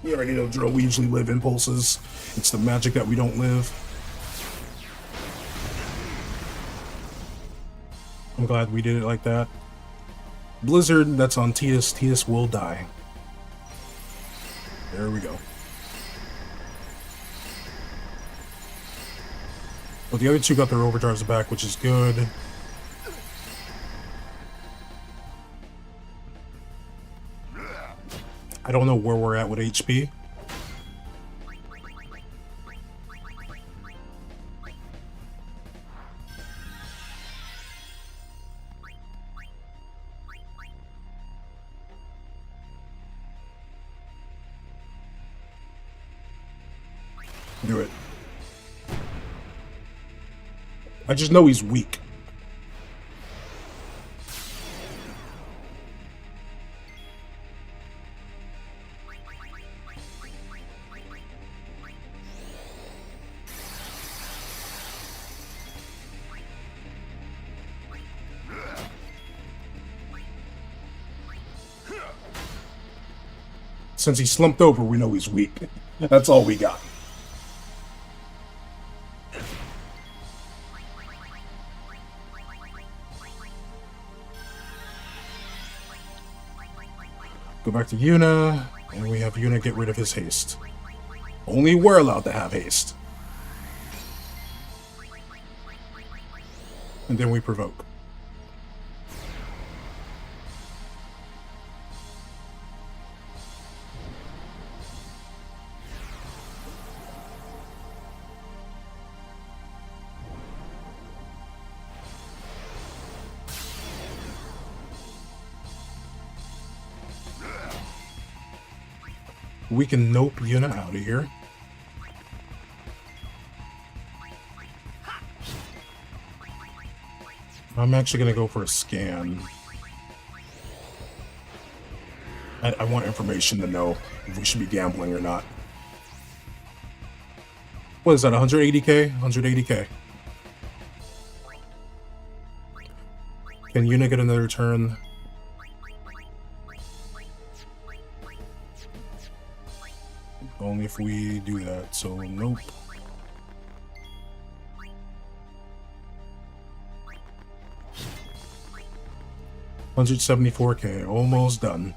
You already know drill, we usually live impulses. It's the magic that we don't live. I'm glad we did it like that. Blizzard, that's on Titus. Titus will die. There we go. But the other two got their overdrives back, which is good. I don't know where we're at with HP. Do it. I just know he's weak. Since he slumped over, we know he's weak. That's all we got. Go back to Yuna, and we have Yuna get rid of his haste. Only we're allowed to have haste. And then we provoke. We can nope Yuna out of here. I'm actually going to go for a scan. I want information to know if we should be gambling or not. What is that, 180k? 180k. Can Yuna get another turn? Only if we do that, so nope. $174k, almost done.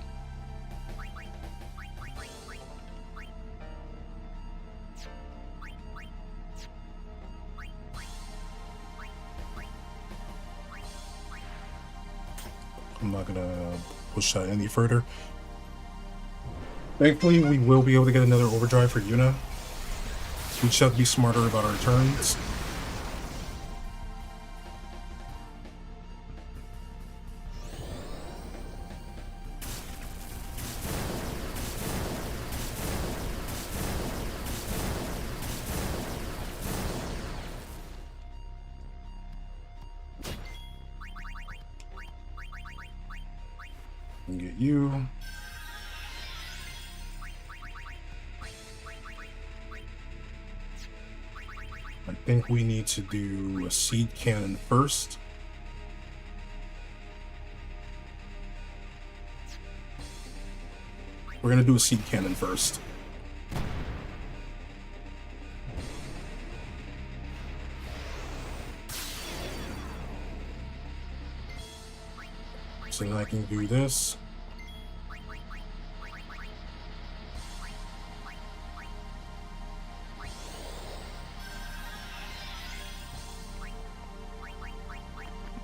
I'm not gonna push that any further. Thankfully, we will be able to get another overdrive for Yuna. We just have to be smarter about our turns. can get you. I think we need to do a seed cannon first. We're gonna do a seed cannon first. So then I can do this.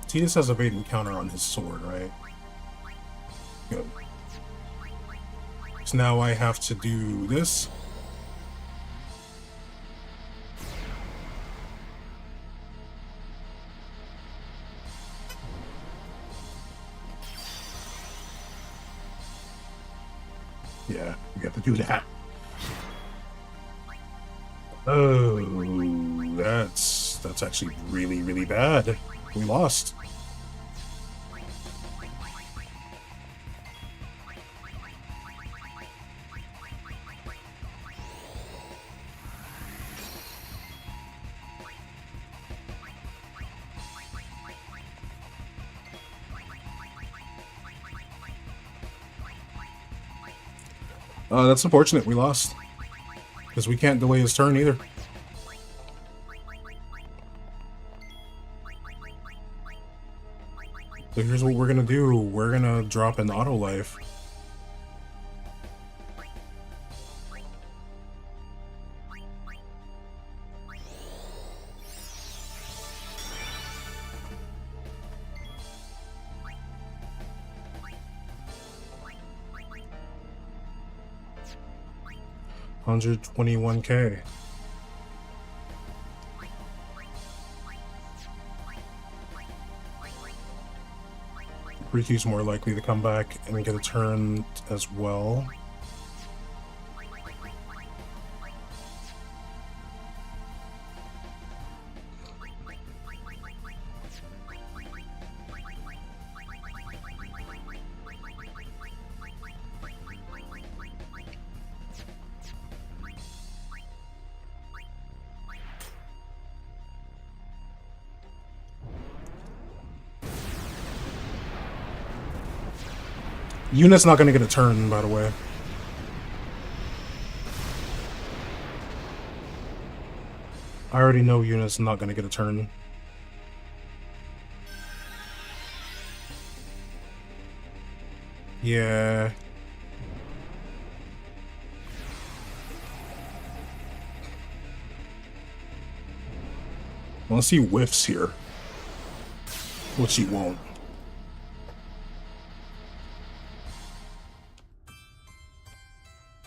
Tidus has evade and counter on his sword, right? Good. So now I have to do this. Yeah, we have to do that. Oh, that's actually really, really bad. We lost. That's unfortunate. We lost. Because we can't delay his turn either. So here's what we're gonna do. We're gonna drop an auto life. $121K. Riku's more likely to come back and get a turn as well. Yuna's not gonna get a turn, by the way. I already know Yuna's not gonna get a turn. Yeah. Unless he whiffs here. Which he won't.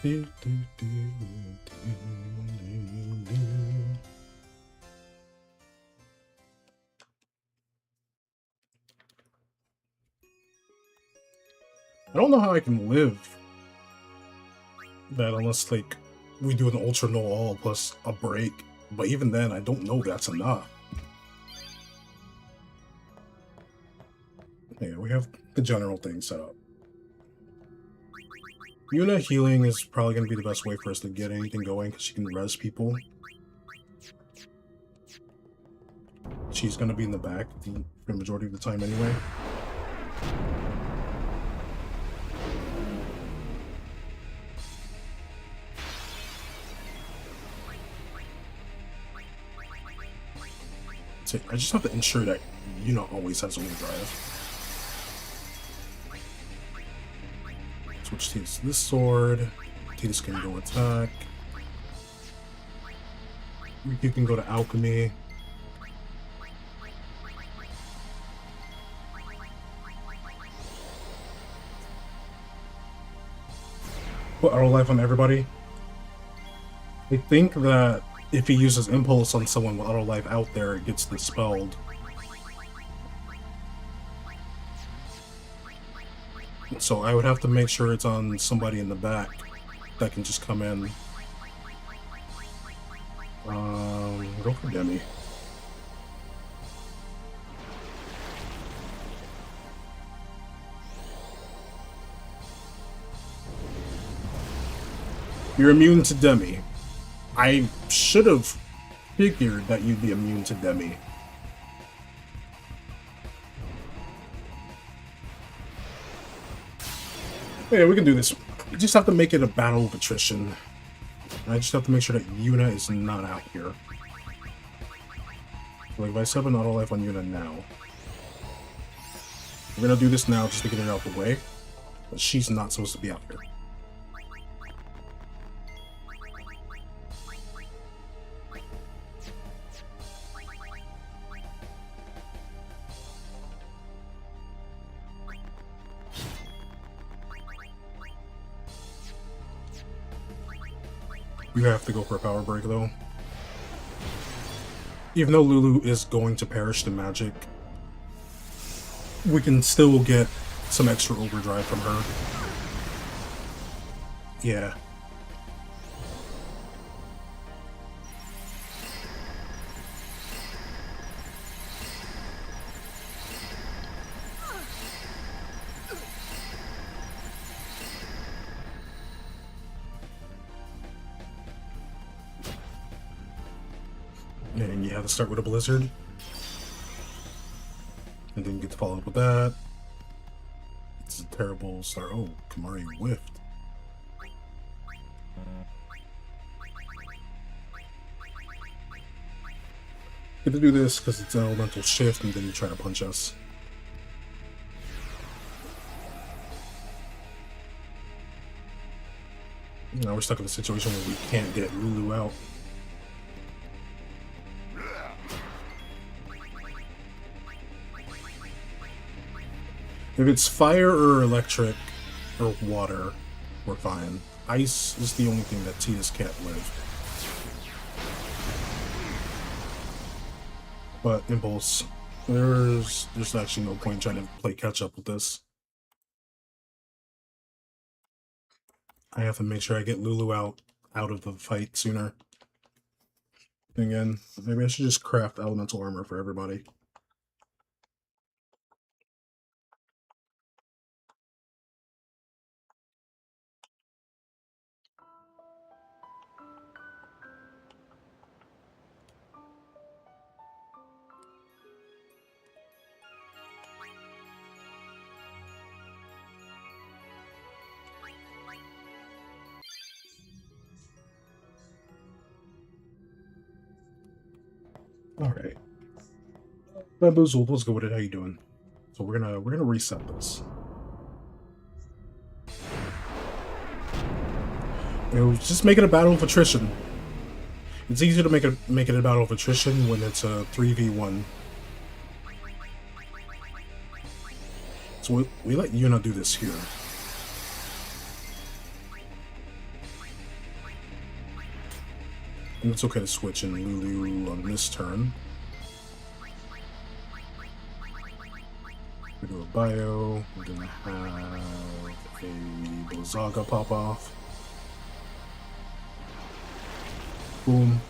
I don't know how I can live that unless, like, we do an ultra no all plus a break. But even then, I don't know that's enough. Yeah, we have the general thing set up. Yuna healing is probably going to be the best way for us to get anything going, because she can res people. She's going to be in the back for the majority of the time anyway. That's it. I just have to ensure that Yuna always has overdrive. Switch Tidus to this sword. Tidus can go attack. Riku can go to alchemy. Put auto life on everybody. I think that if he uses impulse on someone with auto life out there, it gets dispelled. So I would have to make sure it's on somebody in the back that can just come in. Go for Demi. You're immune to Demi. I should have figured that you'd be immune to Demi. Yeah, we can do this. We just have to make it a battle of attrition. I just have to make sure that Yuna is not out here. Like, if I sub an auto life on Yuna now, we're gonna do this now just to get it out of the way. But she's not supposed to be out here. We have to go for a power break though. Even though Lulu is going to perish to magic, we can still get some extra overdrive from her. Yeah. And you have to start with a blizzard. And then you get to follow up with that. It's a terrible start. Oh, Kamari whiffed. Get to do this because it's an elemental shift and then you try to punch us. Now we're stuck in a situation where we can't get Lulu out. If it's fire or electric or water, we're fine. Ice is the only thing that Tidus can't live. But Impulse, there's actually no point trying to play catch up with this. I have to make sure I get Lulu out of the fight sooner. Again, maybe I should just craft elemental armor for everybody. Alright. Bamboozled, let's go with it. How you doing? So we're gonna reset this. Just make it a battle of attrition. It's easier to make it a battle of attrition when it's a 3v1. So we let Yuna do this here. And it's okay to switch in Lulu on this turn. We do a bio. We're gonna have a Blizzaga pop off. Boom.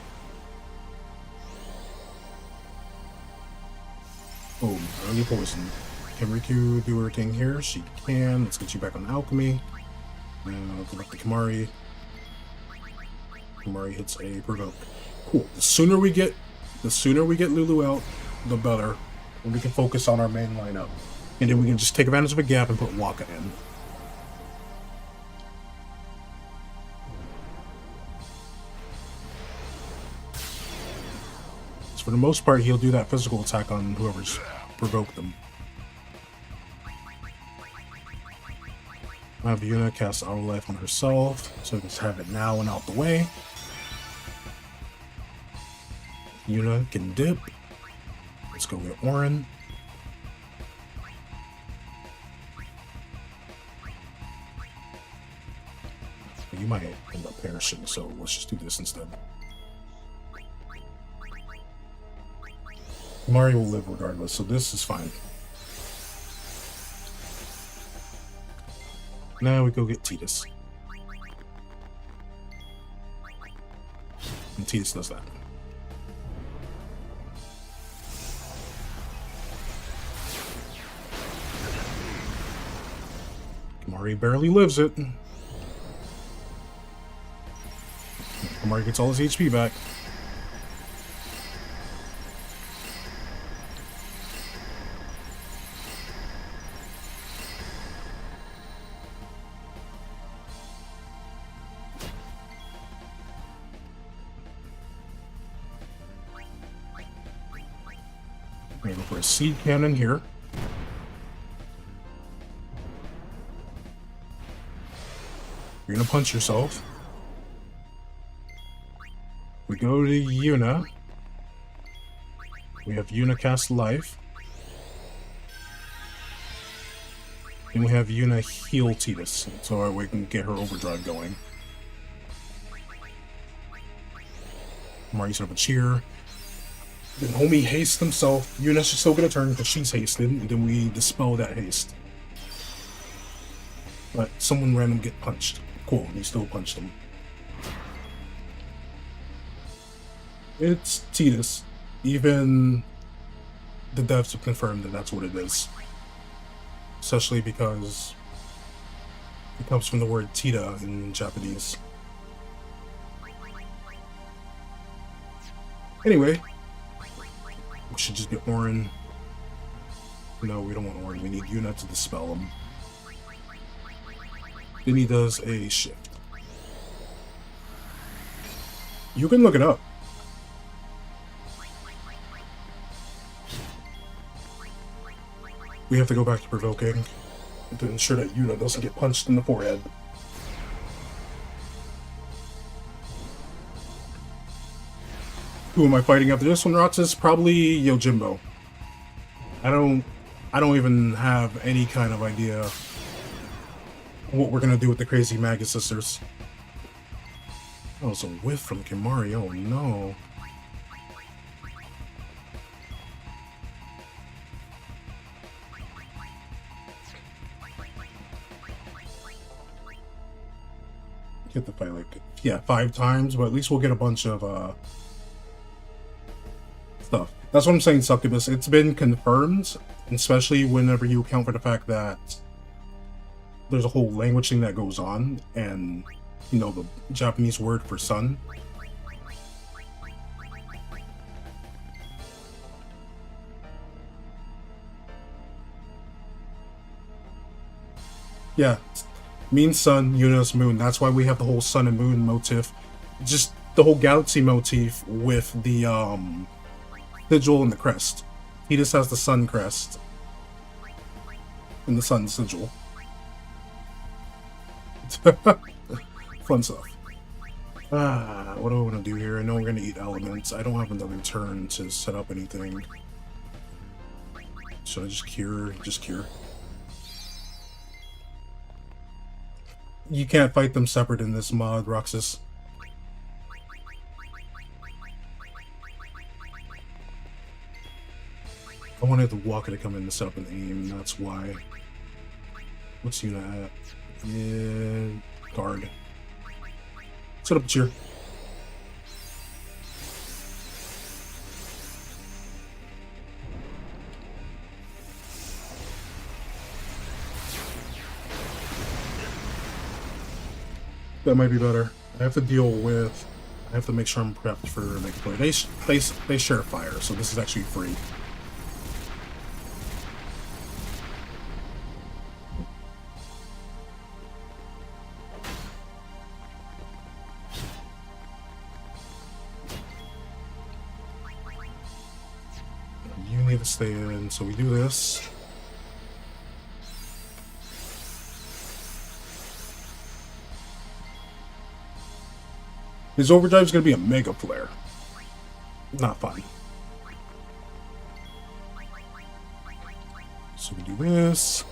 Boom. Early poison. Can Riku do her thing here? She can. Let's get you back on alchemy. And I'll go back to Kamari. Kamari hits a provoke. Cool. The sooner we get Lulu out, the better. And we can focus on our main lineup. And then we can just take advantage of a gap and put Waka in. So for the most part, he'll do that physical attack on whoever's provoked them. I have Yuna cast Auto Life on herself, so we just have it now and out the way. Yuna can dip. Let's go get Orin. You might end up perishing, so let's just do this instead. Mario will live regardless, so this is fine. Now we go get Tidus. And Tidus does that. Kamari barely lives it. Amari gets all his HP back. I'm gonna go for a seed cannon here. You're gonna punch yourself. We go to Yuna. We have Yuna cast life. And we have Yuna heal Tidus, so we can get her overdrive going. Amari set up a cheer. Then homie hastes himself. Yuna's still gonna turn because she's hasted, and then we dispel that haste. But someone random get punched. Cool, he still punched him. It's Tidus. Even the devs have confirmed that that's what it is. Especially because it comes from the word Tita in Japanese. Anyway, we should just get Orin. No, we don't want Orin. We need Yuna to dispel him. Then he does a shift. You can look it up. We have to go back to provoking to ensure that Yuna doesn't get punched in the forehead. Who am I fighting after this one, Roxas? Probably Yojimbo. I don't even have any kind of idea what we're gonna do with the crazy Magus sisters. Oh, it's a whiff from Kimari. Oh no. Get the fight like, yeah, 5 times, but at least we'll get a bunch of stuff. That's what I'm saying, Succubus. It's been confirmed, especially whenever you account for the fact that there's a whole language thing that goes on, and you know, the Japanese word for sun. Yeah, means sun, Yuna's moon. That's why we have the whole sun and moon motif. Just the whole galaxy motif with the sigil and the crest. He just has the sun crest and the sun sigil. Fun stuff. What do I want to do here? I know we're going to eat elements. I don't have another turn to set up anything. Should I just cure? Just cure. You can't fight them separate in this mod, Roxas. I wanted the Walker to come in to set up an aim, that's why. What's Yuna at? Yeah, guard. Set up a cheer. That might be better. I have to deal with. I have to make sure I'm prepped for Mega Play. They share fire, so this is actually free. You need to stay in, so we do this. His overdrive is going to be a Mega Flare. Not fun. So we do this.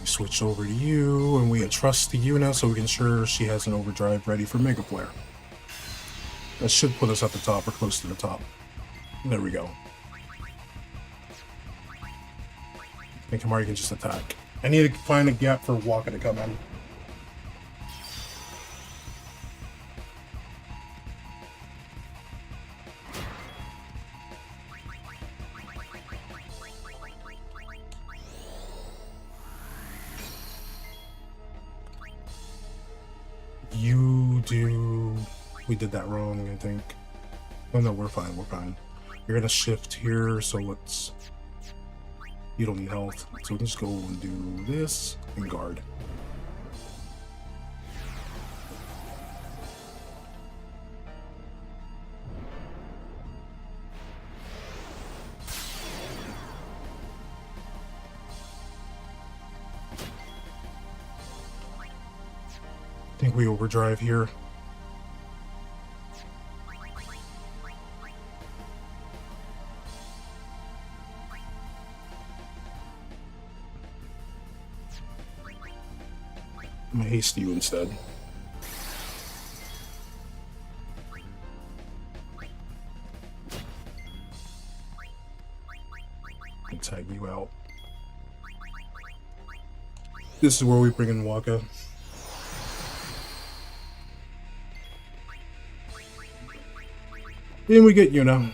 We switch over to you, and we entrust to Yuna so we can ensure she has an overdrive ready for Mega Flare. That should put us at the top or close to the top. There we go. I think Kamari can just attack. I need to find a gap for Waka to come in. You do... We did that wrong, I think. Oh no, we're fine, we're fine. You're gonna shift here, so let's... You don't need health, so we can just go and do this and guard. I think we overdrive here. I'm gonna haste you instead. And tag you out. This is where we bring in Waka. And we get Yuna.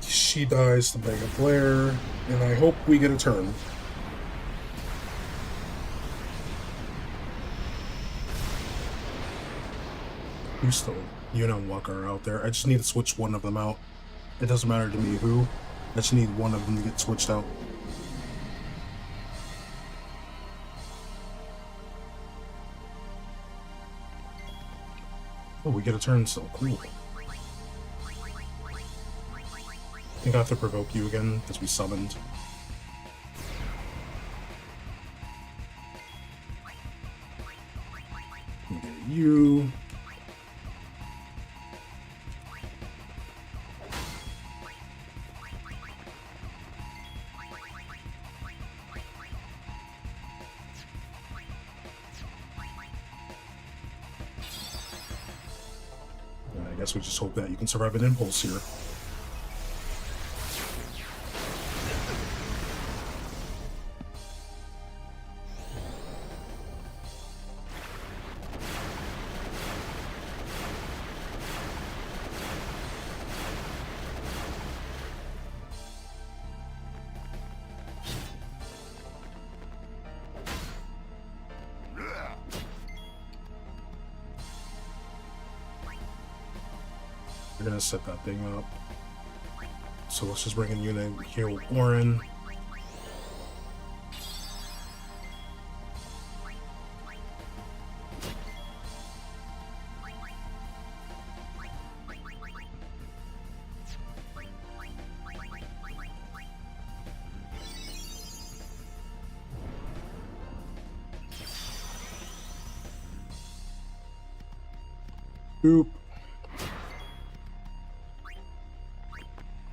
She dies to Mega Flare, and I hope we get a turn. Who's still? Yuna and Waka are out there. I just need to switch one of them out. It doesn't matter to me who. I just need one of them to get switched out. Oh, we get a turn still. Cool. I think I have to provoke you again, because we summoned. You. I guess we just hope that you can survive an impulse here. We're gonna set that thing up. So let's just bring in Yuna here with Orin. Boop.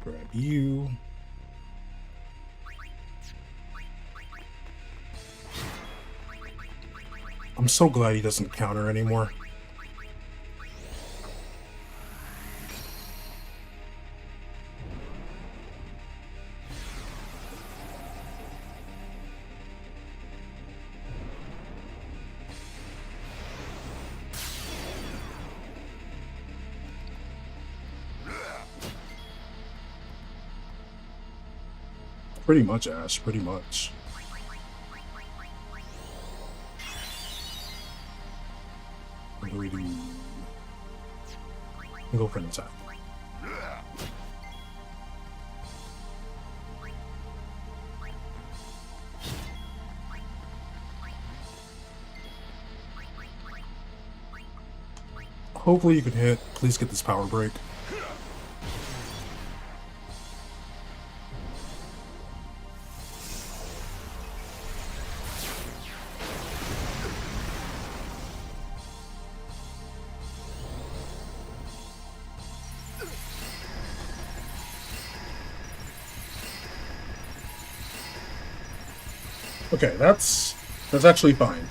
Grab you. I'm so glad he doesn't counter anymore. Pretty much, Ash, pretty much. What do we do? Go for an attack. Hopefully you can hit. Please get this power break. Okay, that's That's actually fine.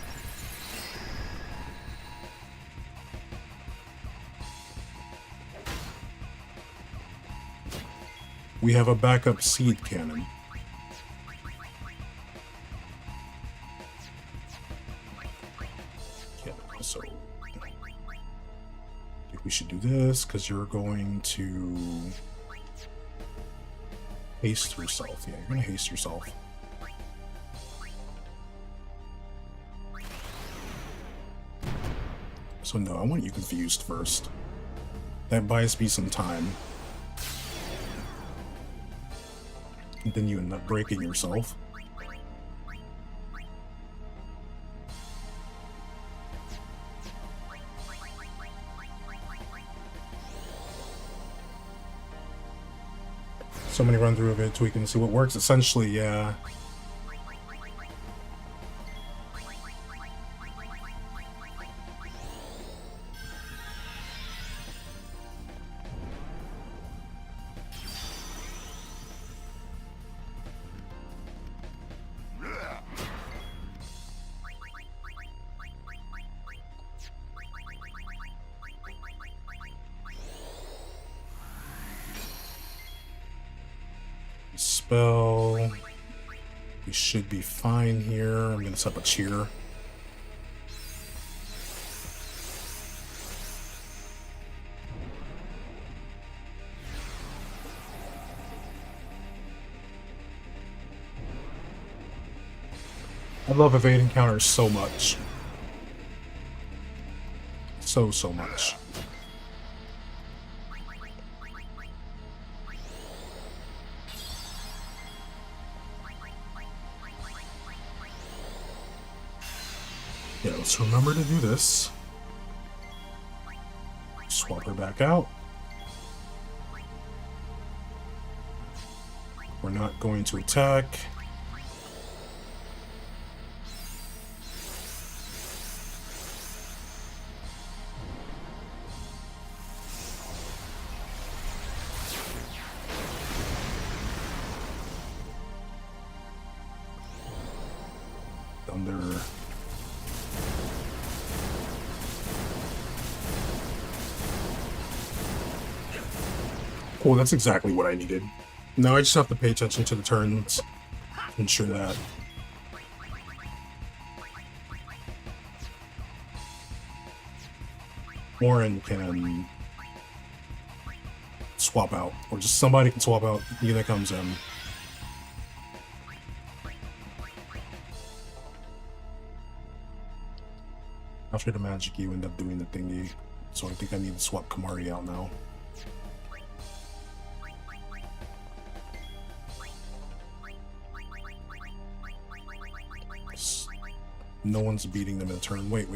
We have a backup seed cannon. Yeah, so I think we should do this because you're going to haste yourself. Yeah, you're going to haste yourself. So no, I want you confused first. That buys me some time. And then you end up breaking yourself. So many run through of it so we can see what works. Essentially, yeah. Spell. We should be fine here. I'm gonna set up a cheer. I love evade encounters so much. So much. Yeah, let's remember to do this. Swap her back out. We're not going to attack. Thunder. Cool, that's exactly what I needed. Now I just have to pay attention to the turns to ensure that. Warren can swap out, or just somebody can swap out. Either comes in. After the magic, you end up doing the thingy, so I think I need to swap Kamari out now. No one's beating them in a turn. Wait.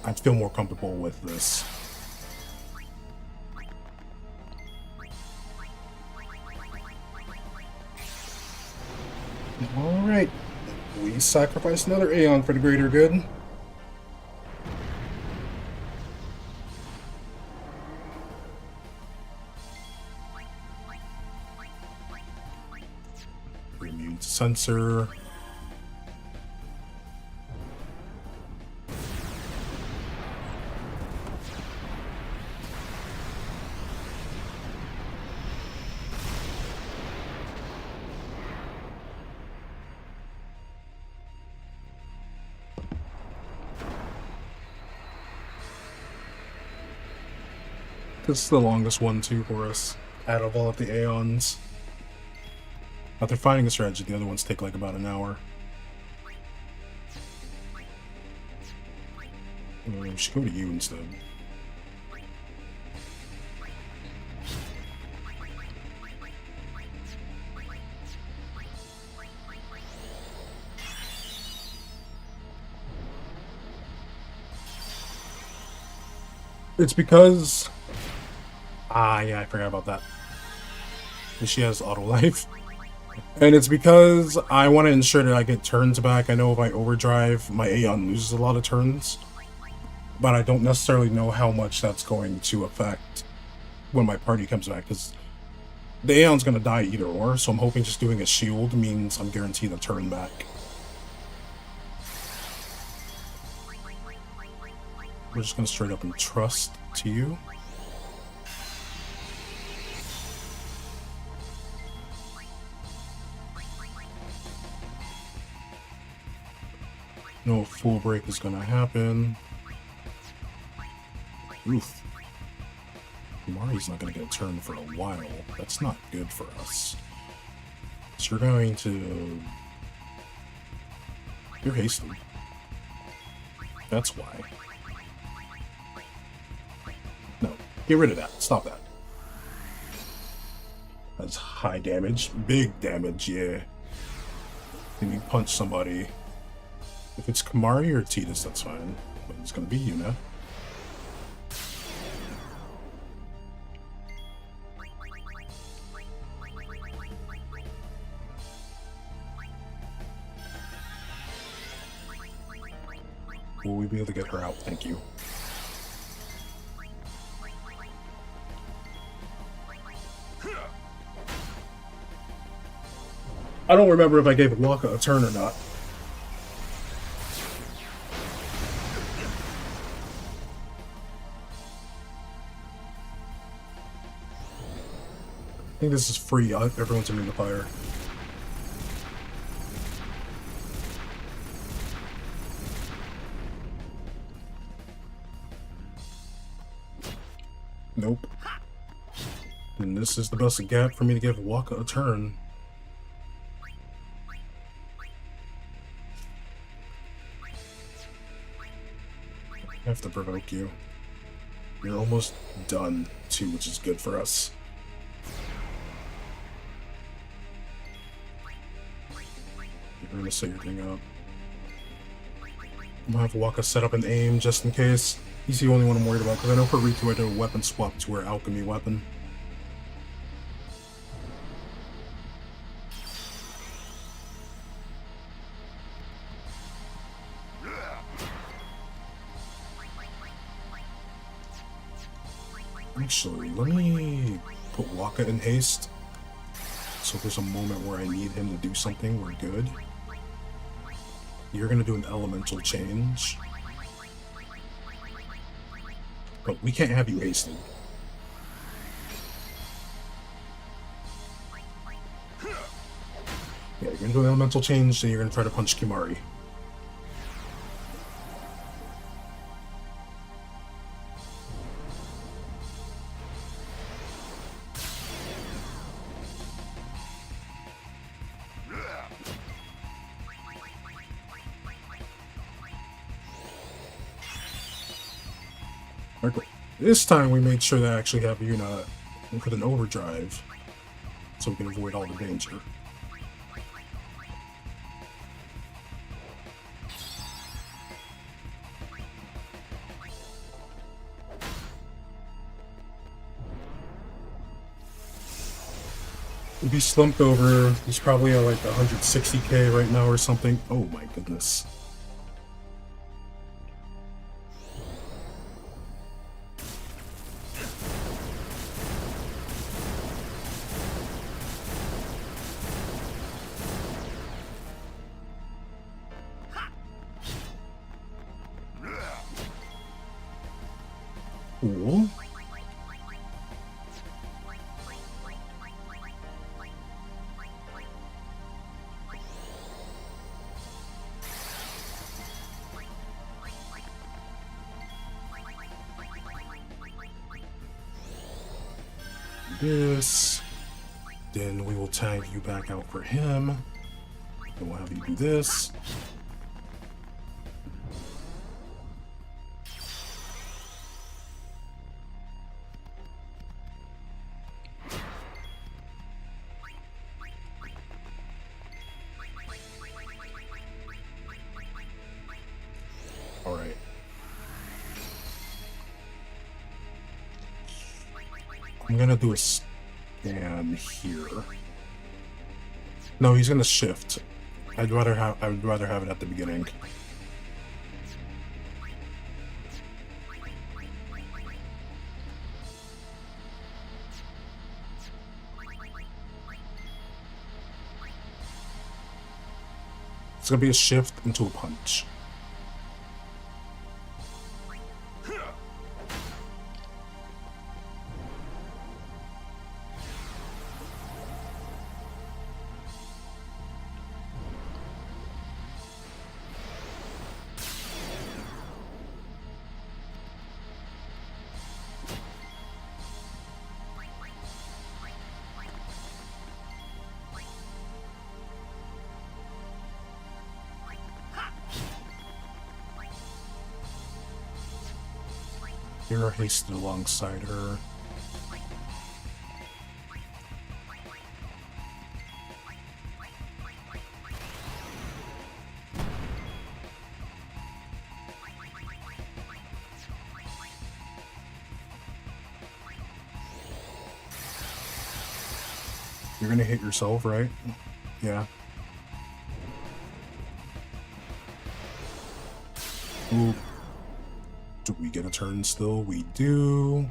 I feel more comfortable with this. Alright. We sacrifice another Aeon for the greater good. Immune sensor. This is the longest one too for us out of all of the Aeons. After finding a strategy, the other ones take like about an hour. We should go to you instead. It's because... yeah, I forgot about that. She has auto life. And it's because I want to ensure that I get turns back. I know if I overdrive, my Aeon loses a lot of turns. But I don't necessarily know how much that's going to affect when my party comes back. Because The Aeon's gonna die either or, so I'm hoping just doing a shield means I'm guaranteed a turn back. We're just gonna straight up entrust to you. No full break is gonna happen. Oof. Mari's not gonna get a turn for a while. That's not good for us. So you're going to... You're hasty. That's why. No, get rid of that. Stop that. That's high damage. Big damage, yeah. Can you punch somebody? If it's Kamari or Tidus, that's fine. But it's gonna be Yuna. Will we be able to get her out? Thank you. I don't remember if I gave Waka a turn or not. I think this is free. Everyone's immune to fire. Nope. And this is the best gap for me to give Waka a turn. I have to provoke you. You're almost done, too, which is good for us. You're gonna set your thing up. I'm gonna have Waka set up an aim just in case. He's the only one I'm worried about, because I know for Riku I did a weapon swap to her alchemy weapon. Actually, let me put Waka in haste. So if there's a moment where I need him to do something, we're good. You're gonna do an elemental change. But we can't have you hasted. Yeah, you're gonna do an elemental change, and you're gonna try to punch Kimari. Okay. This time we made sure that I actually have Yuna with an overdrive, so we can avoid all the danger. If he slumped over, he's probably at like 160k right now or something. Oh my goodness. Cool. This. Then we will tag you back out for him. And we'll have you do this. Alright. I'm gonna do a scan here. No, he's gonna shift. I would rather have it at the beginning. It's gonna be a shift into a punch. Hero hasted alongside her. You're gonna hit yourself, right? Yeah. Ooh. Do we get a turn still? We do.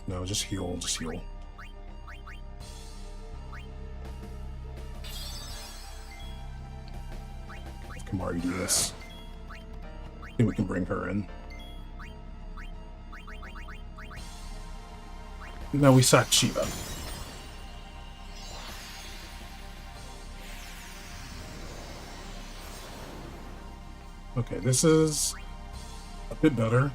No, just heal, just heal. Kamari do this. I think we can bring her in. Now we sack Shiva. Okay, this is a bit better.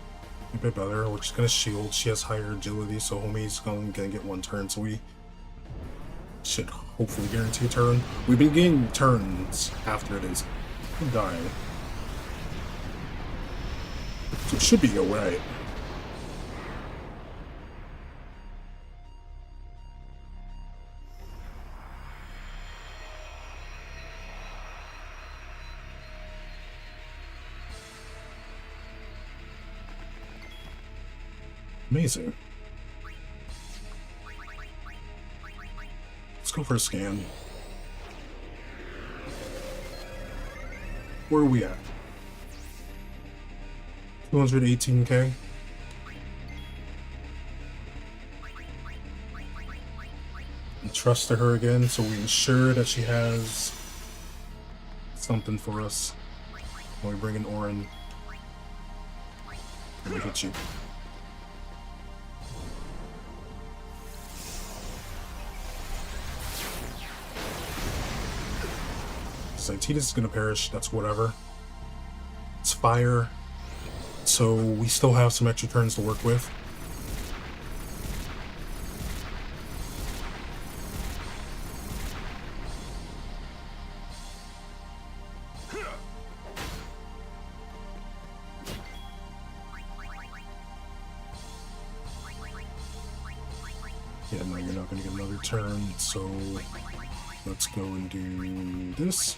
A bit better. We're just gonna shield. She has higher agility, so homie's gonna get one turn, so we should hopefully guarantee a turn. We've been getting turns after it is dying. So it should be alright. Amazing. Let's go for a scan. Where are we at? 218k. And trust to her again, so we ensure that she has something for us when we bring in Orin. Let me hit you. Titus is gonna perish, that's whatever. It's fire, so we still have some extra turns to work with. Yeah, no, you're not gonna get another turn, so let's go and do this.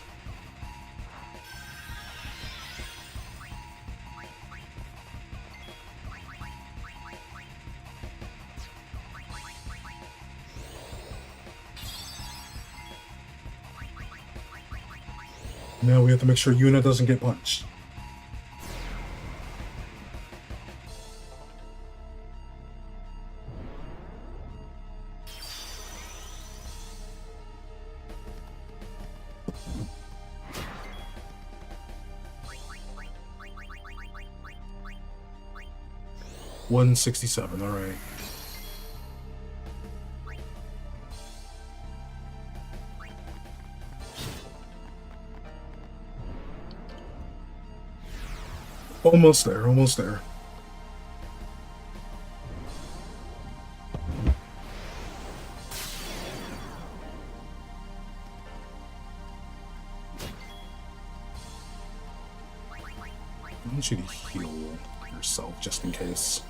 Now we have to make sure Yuna doesn't get punched. $167, all right. Almost there, almost there. I want you to heal yourself just in case.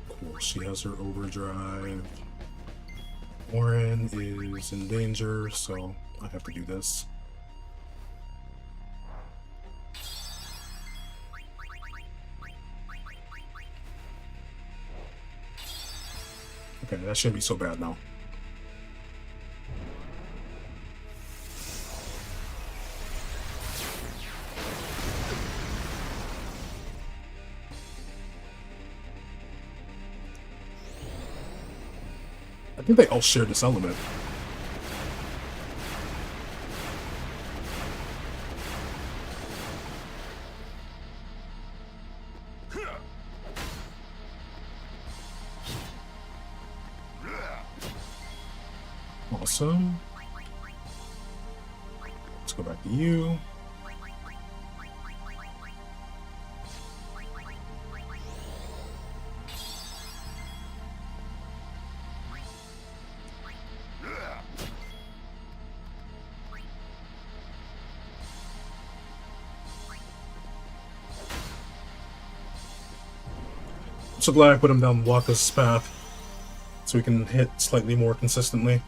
Cool, she has her overdrive. Orin is in danger, so I have to do this. Okay, that shouldn't be so bad now. think they all share this element. Awesome. Let's go back to you. I'm so glad I put him down Waka's path so we can hit slightly more consistently.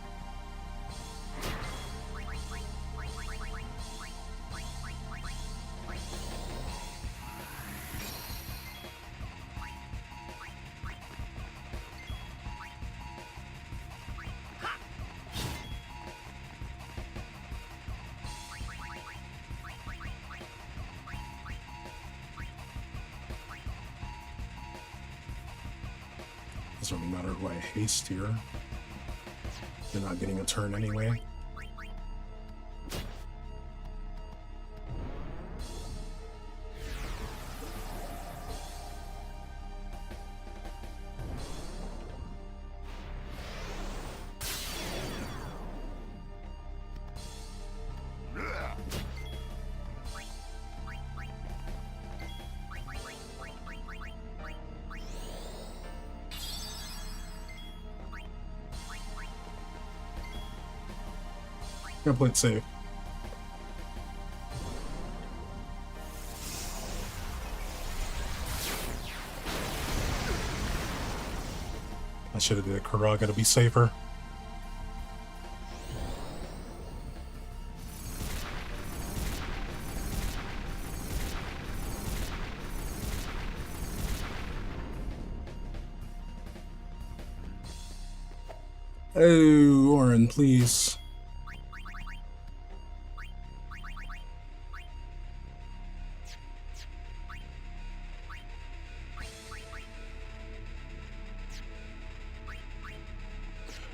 Doesn't really matter who I haste here. They're not getting a turn anyway. Gotta play it safe. I should have did a Karaga to be safer. Oh, Orin, please.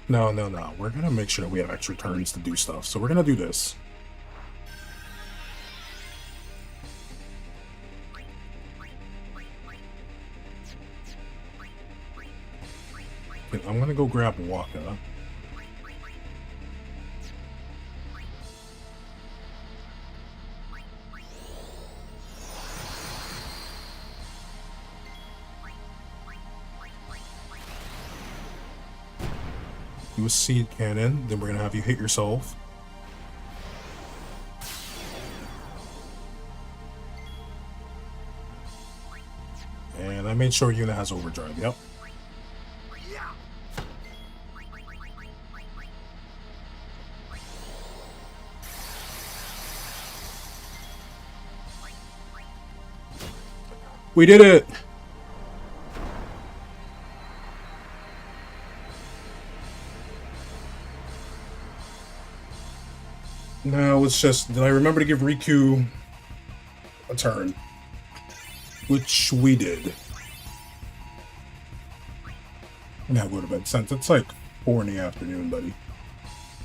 No, no, no. We're gonna make sure that we have extra turns to do stuff. So we're gonna do this. Okay, I'm gonna go grab Waka. Do a seed cannon, then we're gonna have you hit yourself. And I made sure Yuna has overdrive, yep. We did it! Now it's just, did I remember to give Riku a turn? Which we did. Now go to bed, since it's like 4 in the afternoon, buddy.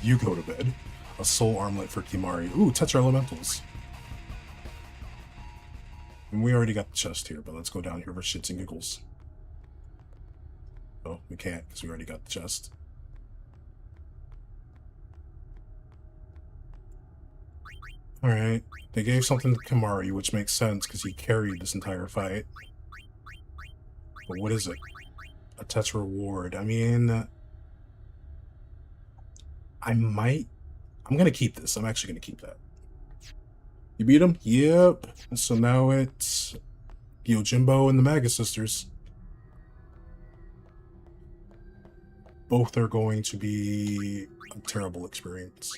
You go to bed. A soul armlet for Kimari. Ooh, Tetra Elementals. And we already got the chest here, but let's go down here for shits and giggles. Oh, we can't, because we already got the chest. Alright, they gave something to Kimari, which makes sense because he carried this entire fight. But what is it? A Tetra reward. I mean, I'm gonna keep this. I'm actually gonna keep that. You beat him? Yep. So now it's Yojimbo and the Maga Sisters. Both are going to be a terrible experience.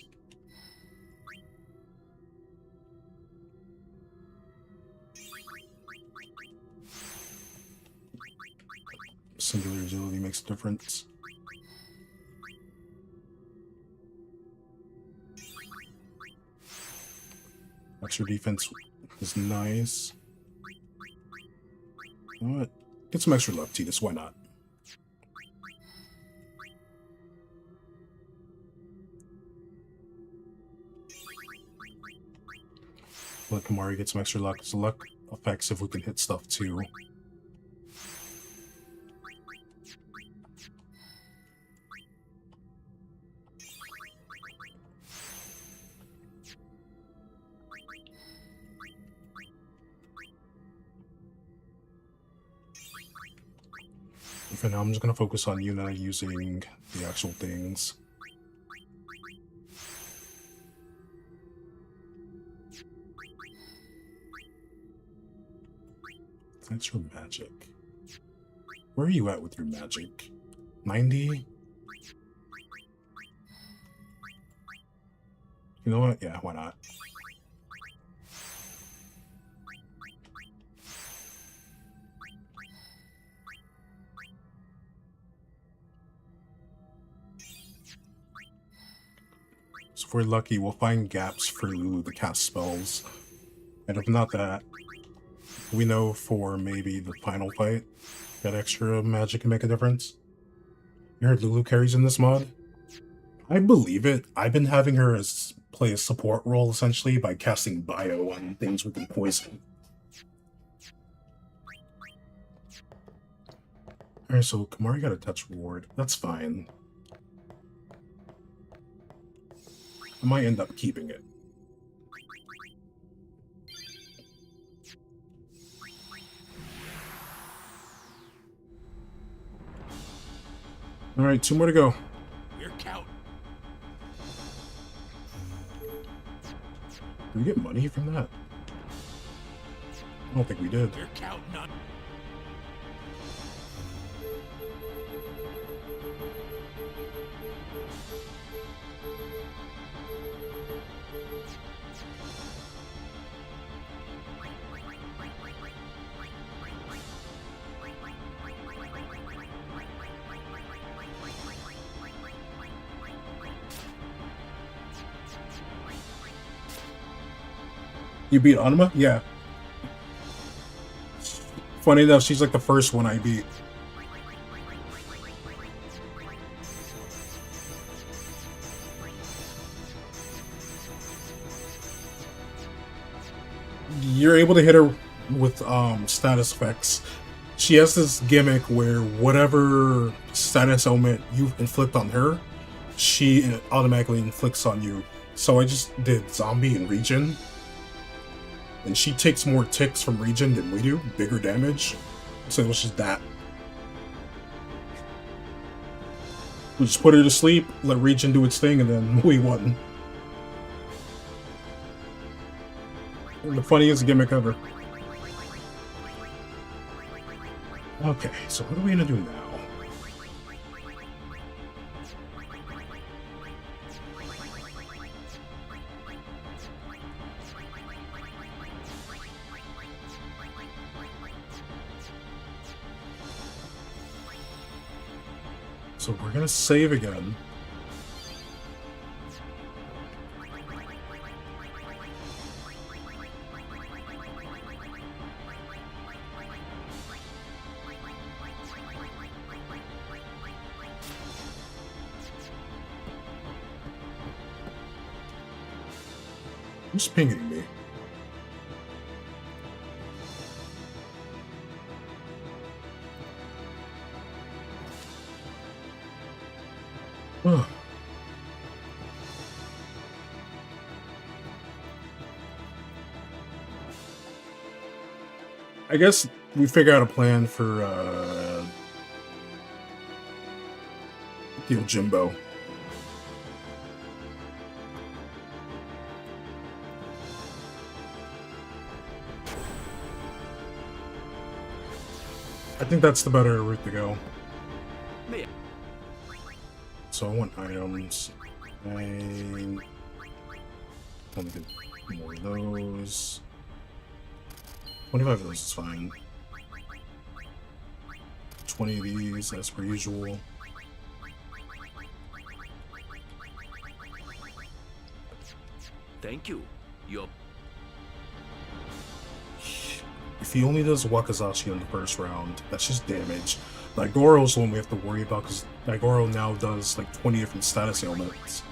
Singular agility makes a difference. Extra defense is nice. You know what? Get some extra luck, Titus. Why not? Let Kamari get some extra luck. So luck affects if we can hit stuff too. For now, I'm just gonna focus on Yuna using the actual things. That's your magic. Where are you at with your magic? 90? You know what? Yeah, why not? So if we're lucky, we'll find gaps for Lulu to cast spells. And if not that, we know for maybe the final fight, that extra magic can make a difference. You heard Lulu carries in this mod? I believe it. I've been having her play a support role, essentially, by casting bio on things we can poison. Alright, so Kamari got a touch ward. That's fine. I might end up keeping it. Alright, 2 more to go. You're counting. Did we get money from that? I don't think we did. You're counting on. You beat Anima? Yeah. Funny enough, she's like the first one I beat. You're able to hit her with status effects. She has this gimmick where whatever status element you inflict on her, she automatically inflicts on you. So I just did zombie and regen. And she takes more ticks from regen than we do, bigger damage. So it was just that. We just put her to sleep, let regen do its thing, and then we won. The funniest gimmick ever. Okay, so what are we gonna do now? So we're gonna save again. Who's pinging me? Ugh. I guess we figure out a plan for Jimbo. I think that's the better route to go. Me. So I want items. And let me get more of those. 25 of those is fine. 20 of these, as per usual. Thank you. Your If he only does Wakazashi in the first round, that's just damage. Daigoro's the one we have to worry about, because Daigoro now does like 20 different status ailments.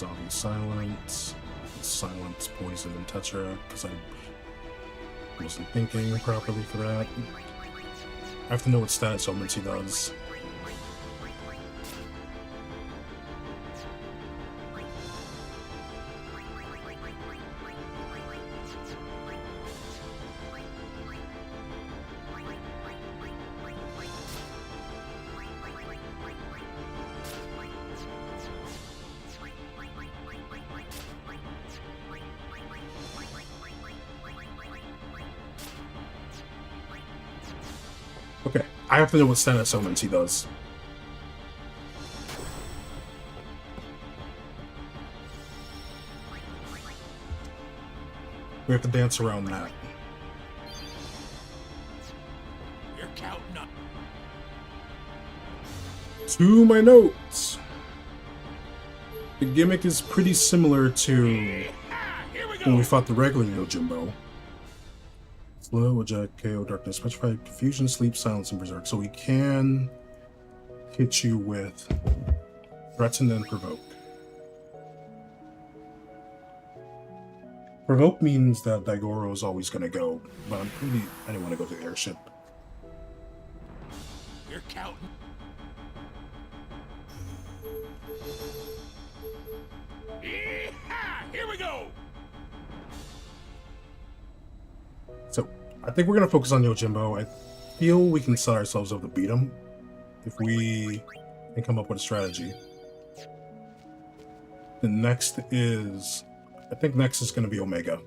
Zombie Silence, Silence, Poison, and Tetra, because I wasn't thinking properly for that. I have to know what status ailments he does. Okay, I have to know what status ailments he does. We have to dance around that. You're counting up. To my notes. The gimmick is pretty similar to Here we when we go. fought the regular Yojimbo. Slow, eject, KO, darkness, petrified, confusion, sleep, silence, and berserk. So we can hit you with threaten and provoke. Provoke means that Daigoro is always going to go, but I didn't want to go to the airship. You're counting. Yee-haw! Here we go. So I think we're going to focus on Yojimbo. I feel we can set ourselves up to beat him if we can come up with a strategy. The next is, I think next is going to be Omega.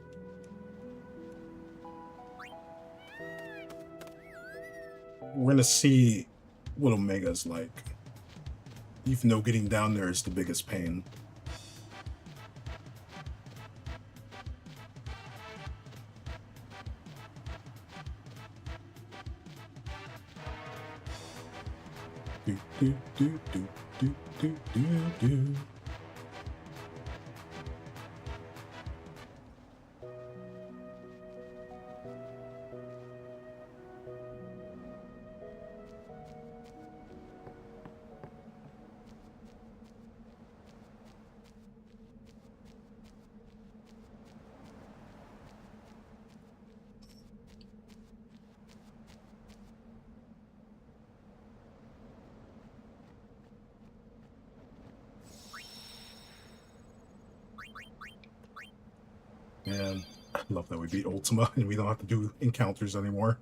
We're going to see what Omega's like. Even though getting down there is the biggest pain. Do, do, do, do, do, do, do, do. Man, I love that we beat Ultima and we don't have to do encounters anymore.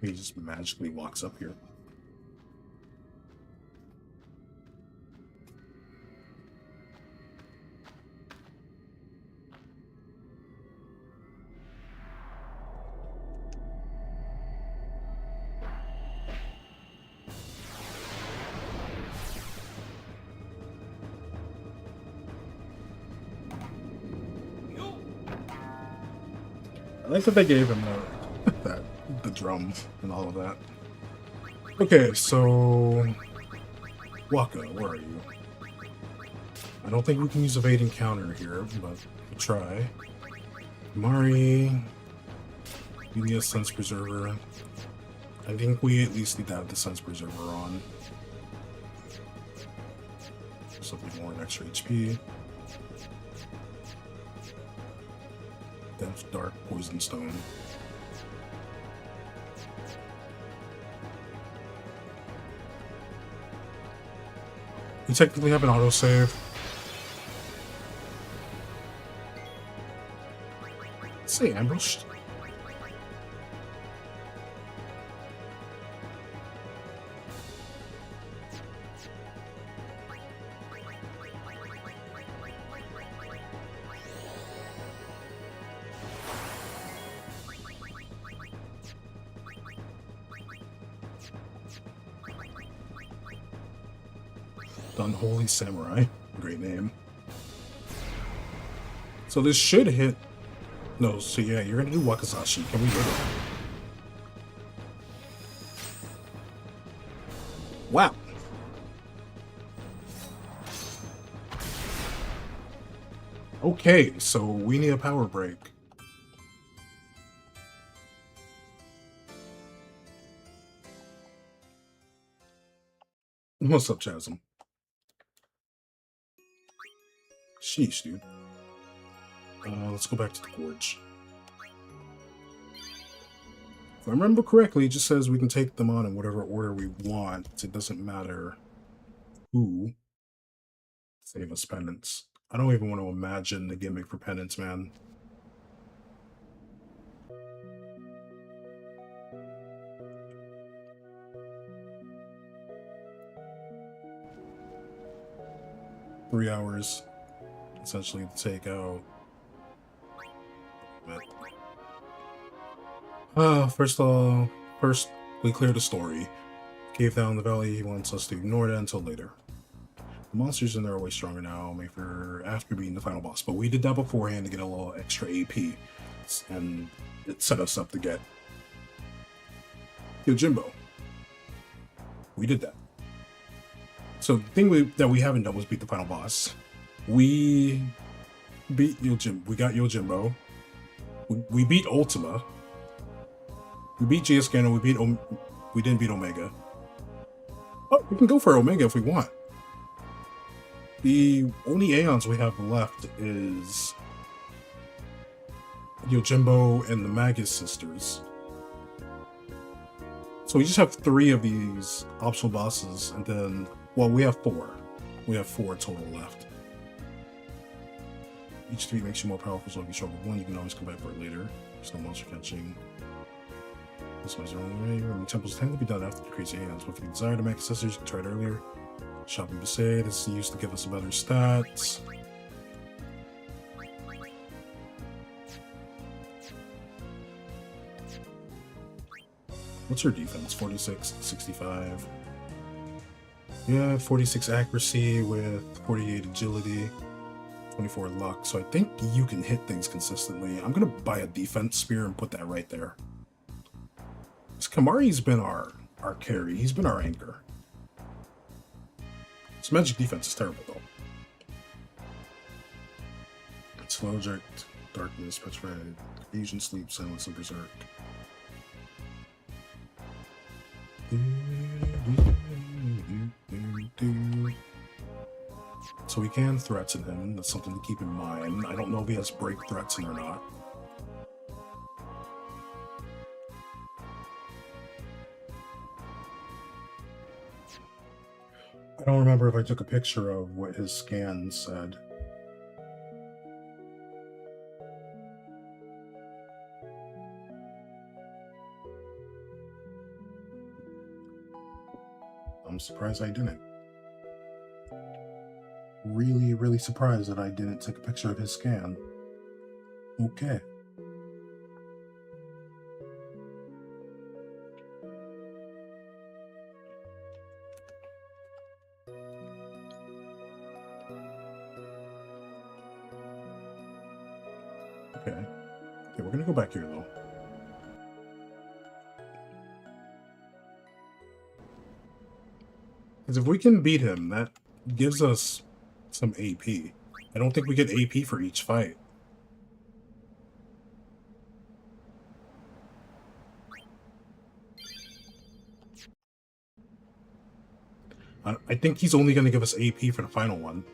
He just magically walks up here. I like that they gave him the drum and all of that. Okay, so Waka, where are you? I don't think we can use evade encounter here, but we'll try. Mari, you need a sense preserver. I think we at least need to have the sense preserver on. Something more, an extra HP. Depth, dark, poison stone. We technically have an autosave. Say ambushed. Unholy Samurai. Great name. So this should hit... No, so yeah, you're gonna do Wakazashi. Can we do it? Wow. Okay, so we need a power break. What's up, Chasm? Sheesh, dude. Let's go back to the gorge. If I remember correctly, it just says we can take them on in whatever order we want. It doesn't matter who. Save us penance. I don't even want to imagine the gimmick for penance, man. Three hours, essentially, to take out. First we clear the story. Cave down the valley, he wants us to ignore that until later. The monsters in there are way stronger now, maybe for after beating the final boss, but we did that beforehand to get a little extra AP, and it set us up to get Yojimbo. We did that. So the thing that we haven't done was beat the final boss. We beat Yojimbo. We got Yojimbo. We beat Ultima. We beat Giascano. We didn't beat Omega. Oh, we can go for Omega if we want. The only Aeons we have left is Yojimbo and the Magus sisters. So we just have 3 of these optional bosses, and then, well, we have 4. We have 4 total left. Each defeat makes you more powerful, so if you struggle with one, you can always come back for it later. There's no monster catching. This one's the only way. Temples tend to be done after the crazy hands, but if you desire to make accessories, you can try it earlier. Shopping Besaid, this is used to give us better stats. What's her defense? 46, 65. Yeah, 46 accuracy with 48 agility, 24 luck. So I think you can hit things consistently. I'm gonna buy a defense spear and put that right there. This Kamari's been our carry. He's been our anchor. His magic defense is terrible though. Slow eject, darkness, petrified, Asian sleep, silence, and berserk. So we can threaten him. That's something to keep in mind. I don't know if he has break threaten or not. I don't remember if I took a picture of what his scan said. I'm surprised I didn't. Really, really surprised that I didn't take a picture of his scan. Okay. Okay, we're gonna go back here though. Because if we can beat him, that gives us some AP. I don't think we get AP for each fight. I think he's only going to give us AP for the final one.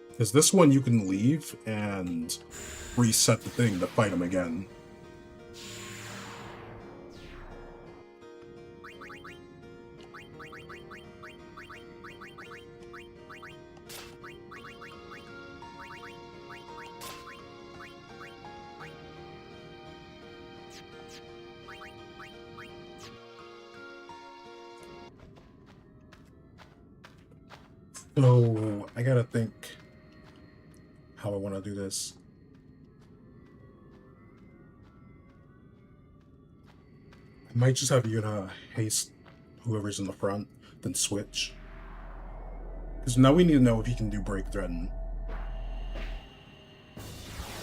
Because this one you can leave and reset the thing to fight him again. So, I gotta think how I want to do this. I might just have Yuna haste whoever's in the front, then switch. Because now we need to know if he can do break threaten.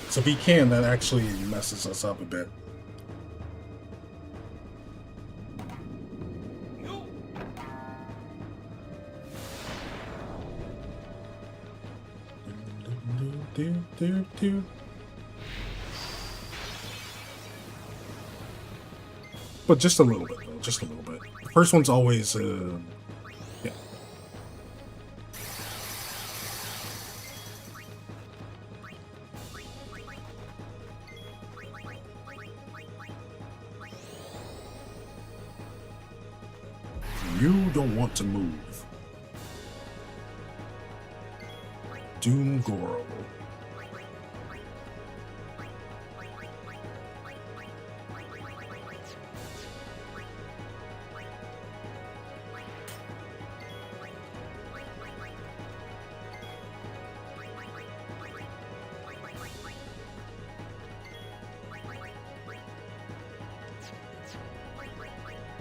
So if he can, that actually messes us up a bit. do. But just a little bit, though. Just a little bit. The first one's always, yeah. You don't want to move. Doom Goro.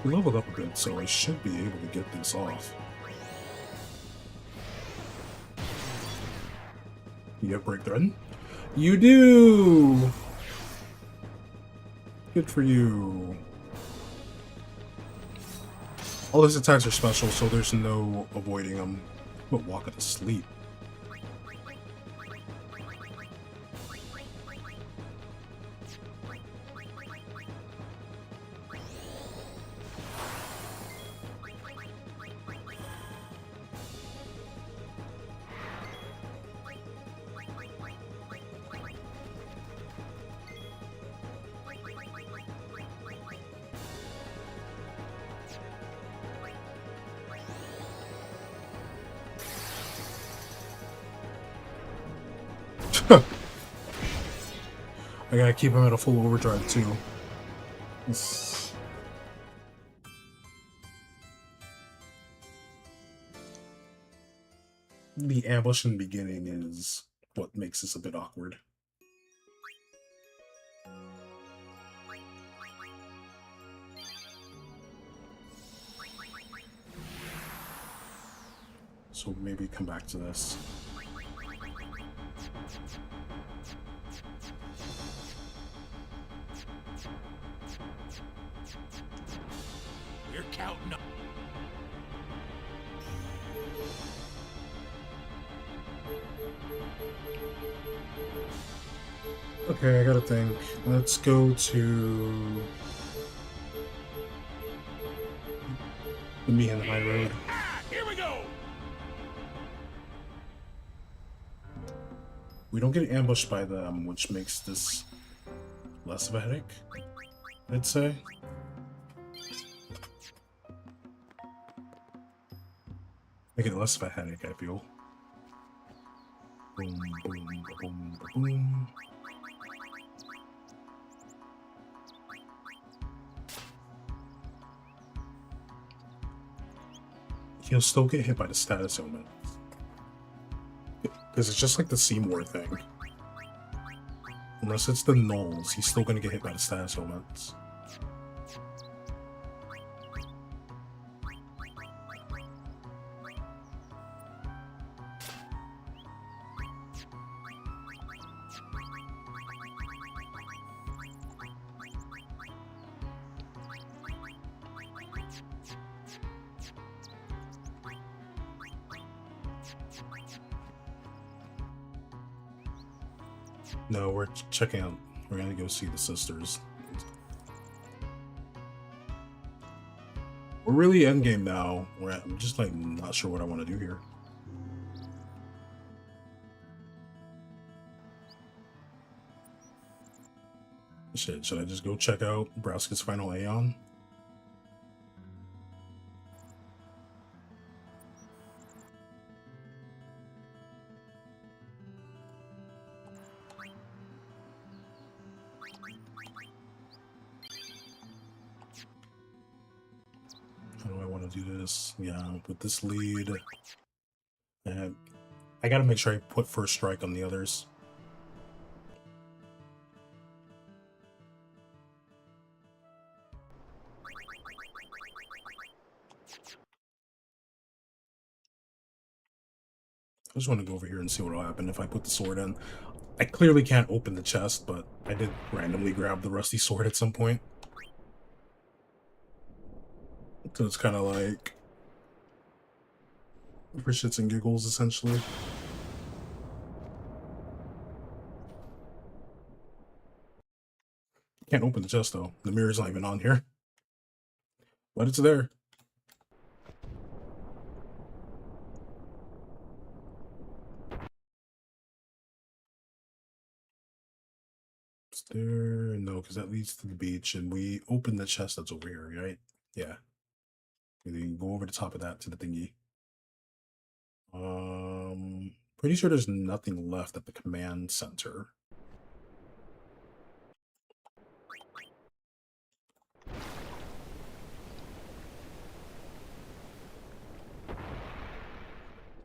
We leveled up a bit, so I should be able to get this off. You have break thread? You do! Good for you. All his attacks are special, so there's no avoiding them. But walking to sleep. I gotta keep him at a full overdrive too. The ambush in the beginning is what makes this a bit awkward. So maybe come back to this. We're counting up. Okay, I gotta think. Let's go to the Me and High Road. Here we go. We don't get ambushed by them, which makes this less of a headache, I'd say. Make it less of a headache, I feel. Boom, boom, boom, boom. He'll still get hit by the status element. Because it's just like the Seymour thing. Unless it's the nulls, he's still gonna get hit by the status elements. No, we're checking out. We're gonna go see the sisters. We're really endgame now. I'm just like not sure what I want to do here. Shit, should I just go check out Browski's final Aeon? How do I want to do this? Yeah, with this lead, and I gotta make sure I put first strike on the others. I just want to go over here and see what will happen if I put the sword in. I clearly can't open the chest, but I did randomly grab the rusty sword at some point. So it's kind of like for shits and giggles, essentially. Can't open the chest though. The mirror's not even on here. But it's there. Is there? No, because that leads to the beach, and we open the chest that's over here, right? Yeah. And then you go over the top of that to the thingy. Pretty sure there's nothing left at the command center.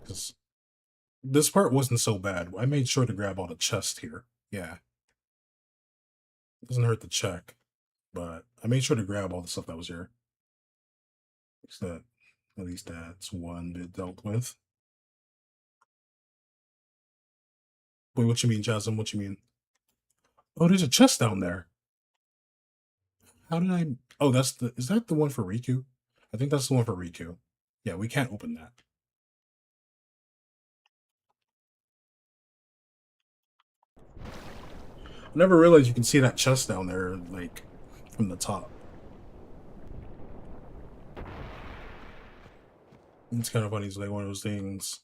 Because this part wasn't so bad. I made sure to grab all the chest here. Yeah. It doesn't hurt to check, but I made sure to grab all the stuff that was here. So at least that's one bit dealt with. Wait, what you mean, Jasmine? What you mean? Oh, there's a chest down there. How did I? Oh, that's the. Is that the one for Riku? I think that's the one for Riku. Yeah, we can't open that. I never realized you can see that chest down there, like, from the top. It's kind of funny. It's like one of those things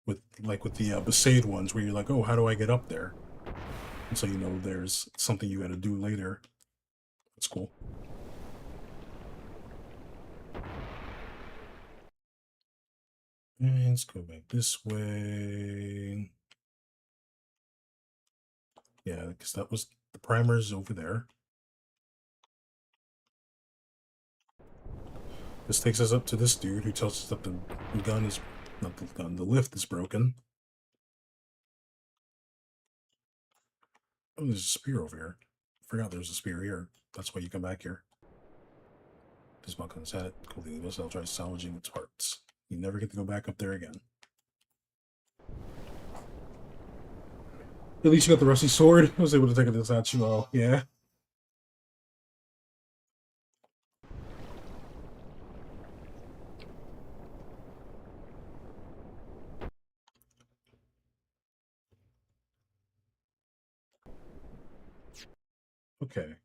with, like, with the Besaid ones, where you're like, oh, how do I get up there? And so you know there's something you got to do later. That's cool. And let's go back this way. Yeah, because that was the primers over there. This takes us up to this dude who tells us that the gun is, not the gun, the lift is broken. Oh, there's a spear over here. I forgot there's a spear here. That's why you come back here. This buckle's at it. Completely missed. I'll try salvaging its parts. You never get to go back up there again. At least you got the rusty sword. I was able to take this at you all. Yeah. Okay.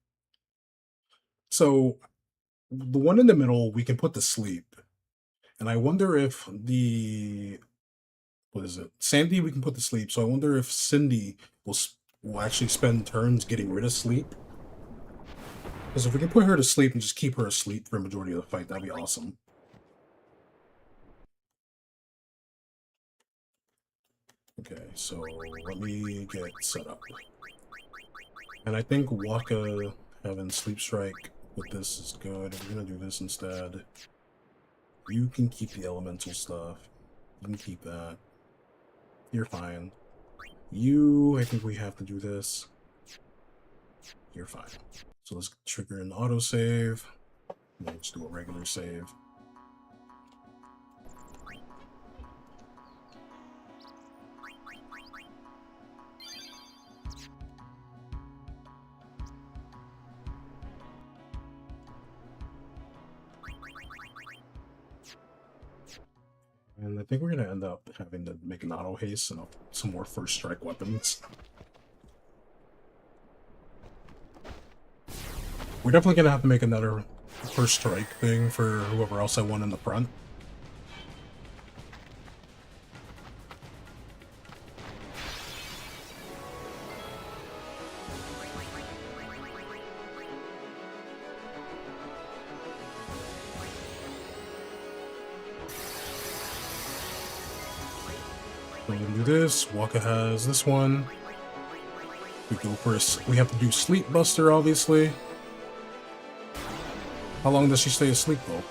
So the one in the middle we can put to sleep. And I wonder if the, what is it? Sandy we can put to sleep. So I wonder if Cindy will actually spend turns getting rid of sleep. Because if we can put her to sleep and just keep her asleep for a majority of the fight, that'd be awesome. Okay, so let me get set up. And I think Waka having Sleep Strike with this is good. If we're gonna do this instead, you can keep the elemental stuff. You can keep that. You're fine. You, I think we have to do this. You're fine. So let's trigger an autosave. Let's do a regular save. And I think we're gonna end up having to make an auto haste and some more first strike weapons. We're definitely gonna have to make another first strike thing for whoever else I want in the front. We're gonna do this. Waka has this one. We go for we have to do Sleep Buster, obviously. How long does she stay asleep, though?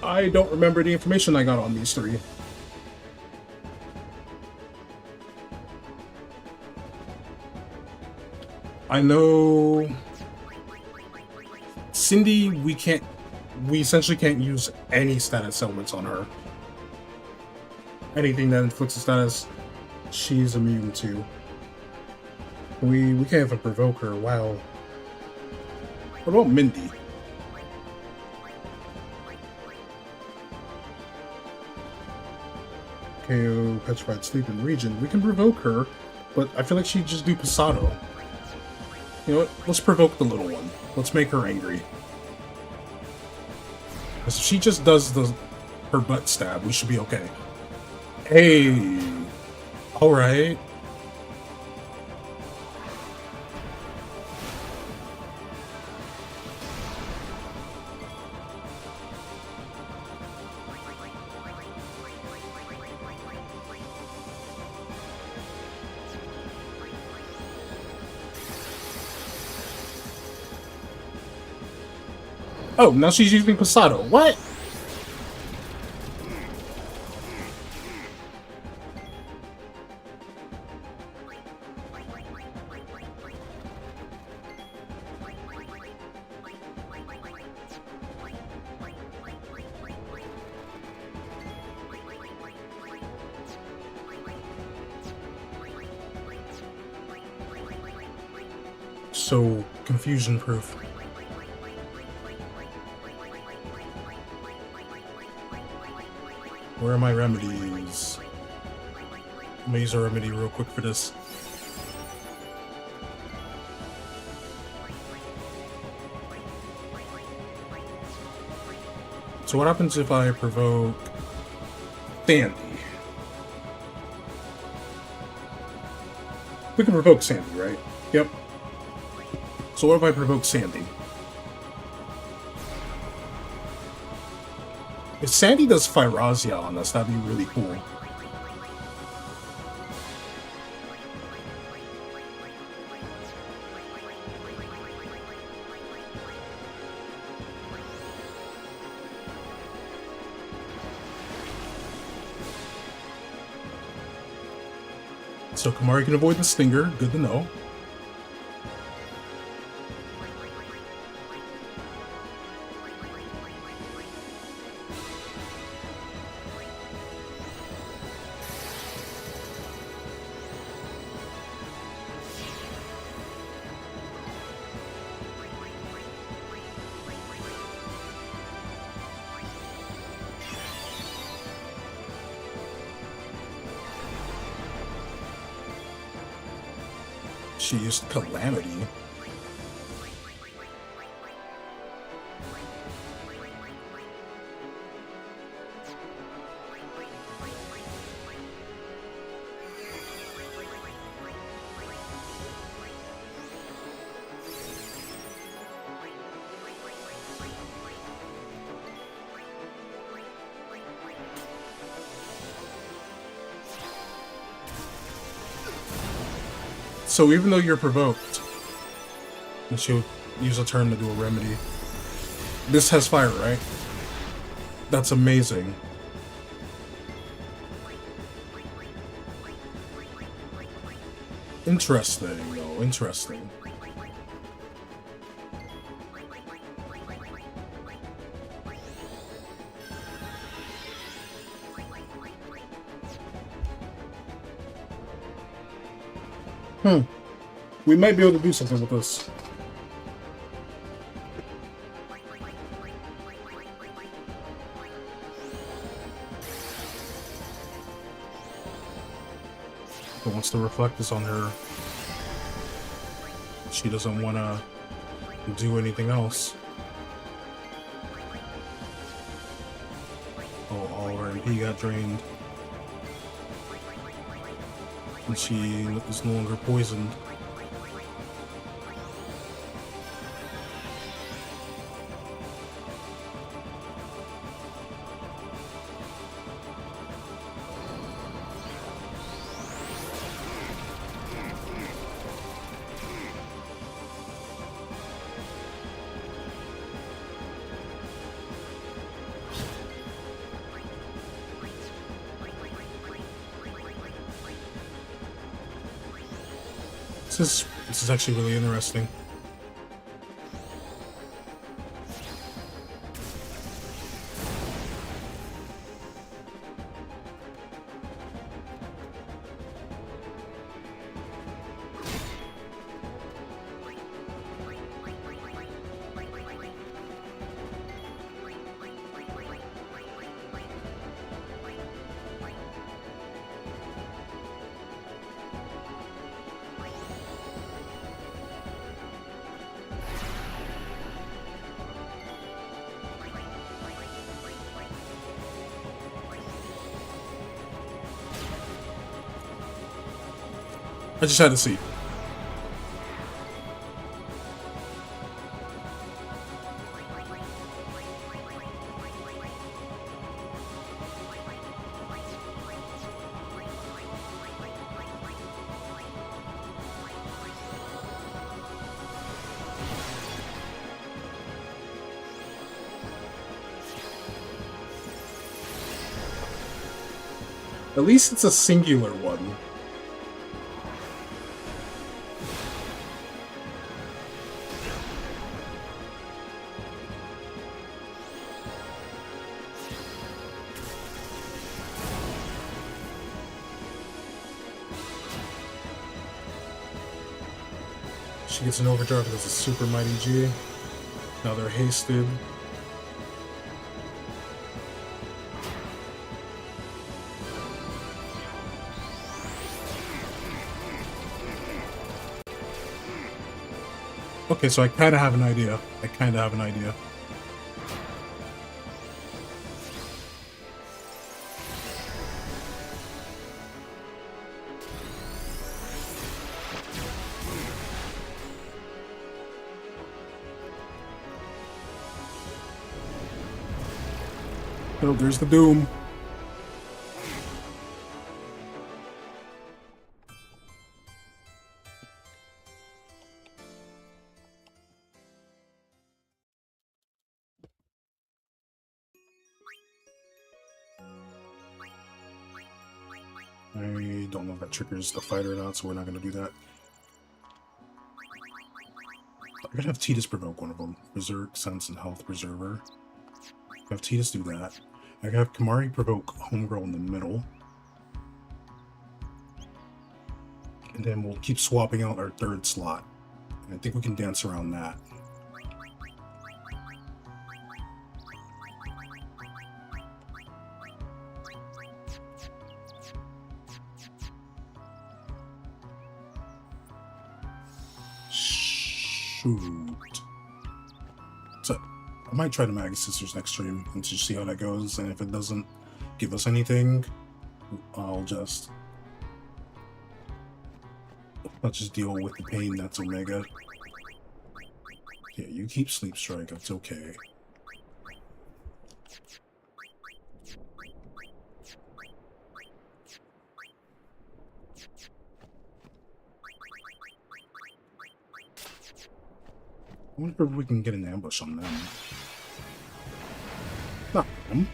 I don't remember the information I got on these three. I know Cindy, we essentially can't use any status elements on her. Anything that inflicts a status, she's immune to. We can't even provoke her. Wow. What about Mindy? KO, Petrified Sleep in Region. We can provoke her, but I feel like she'd just do Pasado. You know what? Let's provoke the little one. Let's make her angry. If she just does her butt stab, we should be okay. Hey! Alright. Oh, now she's using Pasado. What? So confusion proof. Where are my remedies? I'm gonna use a remedy real quick for this. So what happens if I provoke Sandy? We can provoke Sandy, right? Yep. So what if I provoke Sandy? If Sandy does Phyrazia on us, that'd be really cool. So Kamari can avoid the Stinger, good to know. She used Calamity. So even though you're provoked, and she'll use a turn to do a remedy, this has fire, right? That's amazing. Interesting, though. Interesting. We might be able to do something with this. But once the reflect is on her, she doesn't want to do anything else. Oh, all her MP got drained. And she is no longer poisoned. This is actually really interesting. I just had to see. At least it's a singular one. She gets an overdrive because it's a super mighty G. Now they're hasted. Okay, so I kind of have an idea. Oh, there's the doom. I don't know if that triggers the fight or not, so we're not going to do that. I'm going to have Titus provoke one of them. Berserk, Sense, and Health Preserver. I have Titus do that. I have Kamari provoke Homegirl in the middle. And then we'll keep swapping out our third slot. And I think we can dance around that. Shoot. So, I might try the Magus Sisters next stream and just see how that goes. And if it doesn't give us anything, I'll just deal with the pain that's Omega. Yeah, you keep Sleep Strike, that's okay. I wonder if we can get an ambush on them. Not them.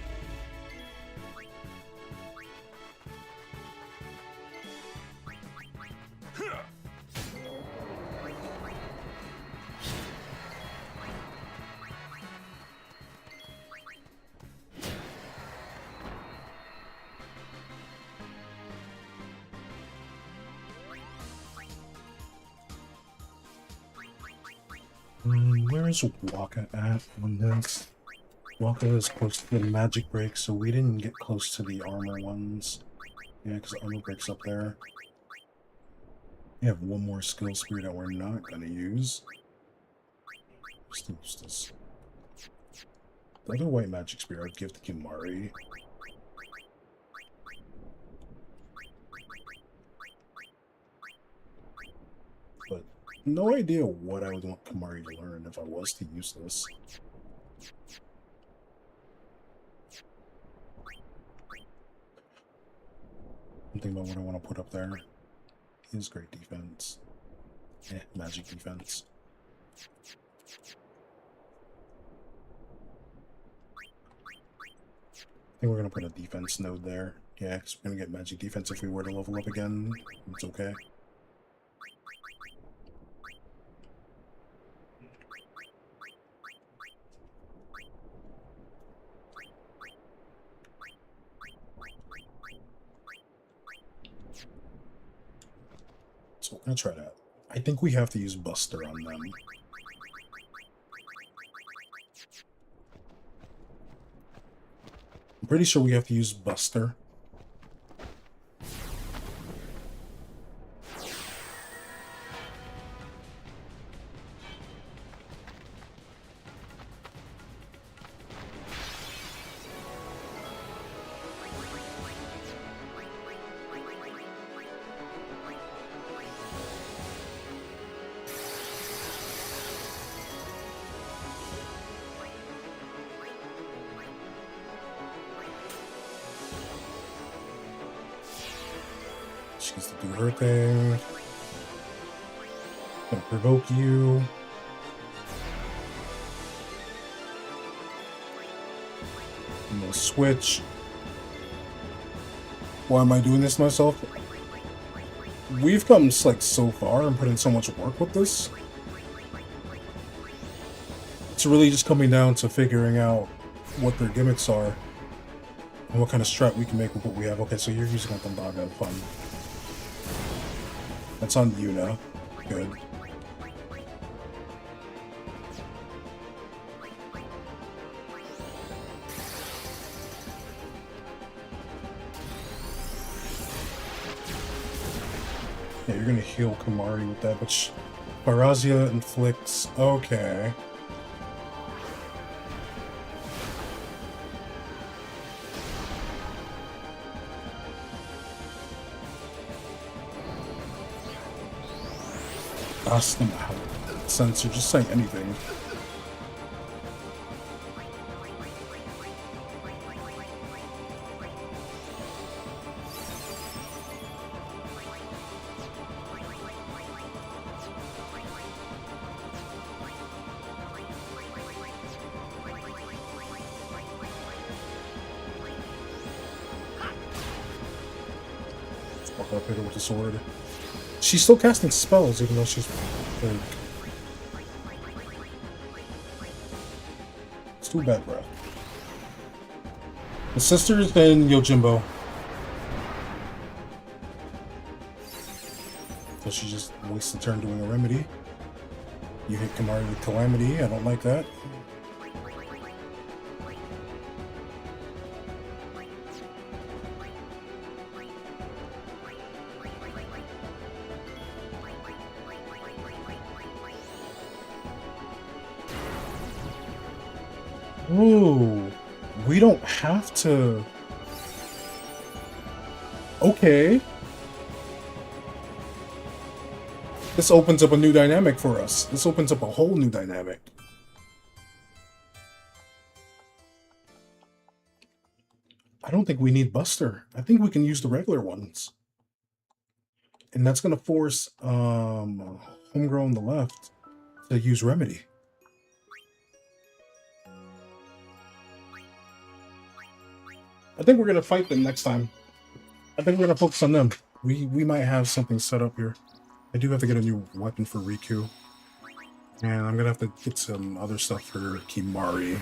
Where's Waka at on this? Waka is close to the magic break, so we didn't get close to the armor ones. Yeah, because the armor break's up there. We have one more skill spear that we're not going to use. Just use this. The other white magic spear I'd give to Kimari. But no idea what I would want Kamari to learn if I was to use this. I'm thinking about what I want to put up there. Is great defense. Magic defense. I think we're going to put a defense node there. Yeah, because we're going to get magic defense if we were to level up again. It's okay. So we're going to try that. I think we have to use Buster on them. I'm pretty sure we have to use Buster. She gets to do her thing. Gonna provoke you. I'm gonna switch. Why am I doing this to myself? We've come like so far and put in so much work with this. It's really just coming down to figuring out what their gimmicks are and what kind of strat we can make with what we have. Okay, so you're using like the have fun. That's on you now. Good. Yeah, you're gonna heal Kamari with that, but Parazia inflicts. Okay. Ask them how since you're just saying anything. Walk up, hit her with the sword. She's still casting spells, even though she's like... It's too bad, bro. The sisters and Yojimbo. So she just wastes the turn doing a remedy. You hit Kamari with Calamity. I don't like that. Ooh, we don't have to... Okay. This opens up a new dynamic for us. This opens up a whole new dynamic. I don't think we need Buster. I think we can use the regular ones. And that's going to force Homegirl on the left to use Remedy. I think we're going to fight them next time. I think we're going to focus on them. We might have something set up here. I do have to get a new weapon for Riku. And I'm going to have to get some other stuff for Kimari.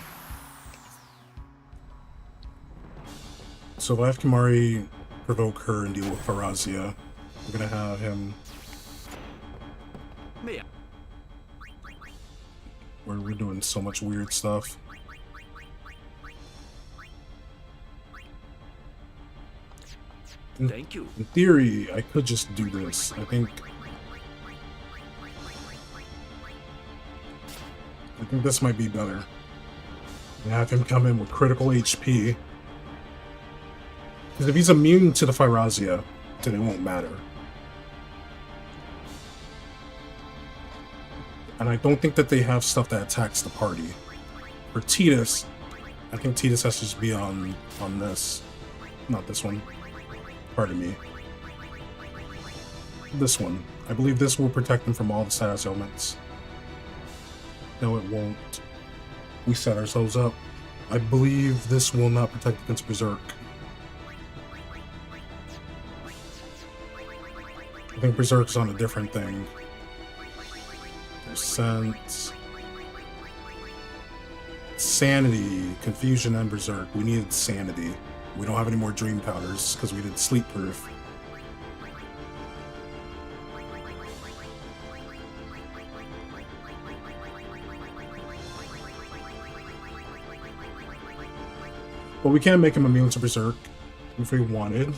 So if I have Kimari provoke her and deal with Farazia, I'm going to have him... Mia. Where we're doing so much weird stuff. Thank you. In theory, I could just do this. I think this might be better. And have him come in with critical HP. Because if he's immune to the Phyrazia, then it won't matter. And I don't think that they have stuff that attacks the party. For Tidus, I think Tidus has to just be on this. Not this one. Pardon me. This one. I believe this will protect him from all the status ailments. No, it won't. We set ourselves up. I believe this will not protect against Berserk. I think Berserk's on a different thing. There's Sense. Sanity, Confusion, and Berserk. We needed Sanity. We don't have any more Dream Powders because we did Sleep Proof. But we can make him immune to Berserk if we wanted.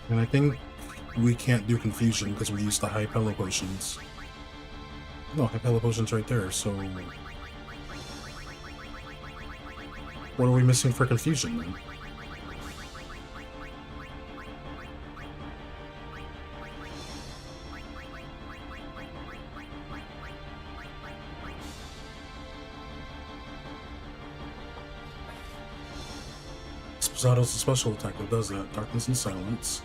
And I think we can't do Confusion because we used the High Pillow Potions. No, High Pillow Potions right there, so... What are we missing for Confusion then? Zato's a special attack that does that. Darkness and silence.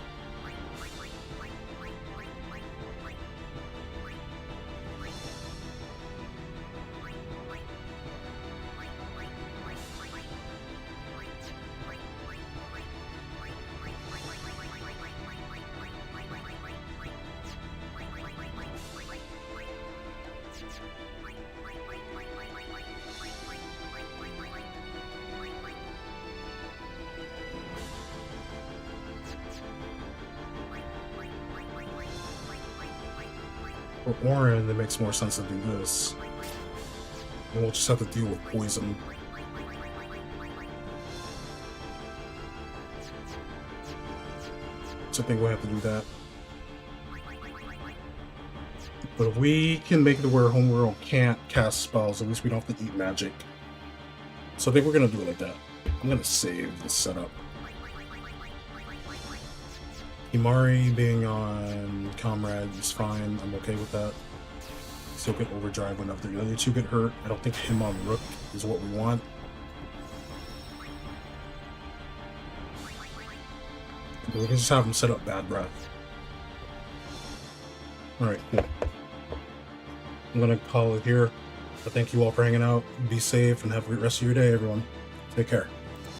For Orin, it makes more sense to do this. And we'll just have to deal with poison. So I think we'll have to do that. But if we can make it to where Homeworld can't cast spells, at least we don't have to eat magic. So I think we're gonna do it like that. I'm gonna save this setup. Himari being on Comrade is fine. I'm okay with that. Still get overdrive whenever the other two get hurt. I don't think him on Rook is what we want. But we can just have him set up Bad Breath. Alright, cool. I'm gonna call it here. But thank you all for hanging out. Be safe and have a great rest of your day, everyone. Take care.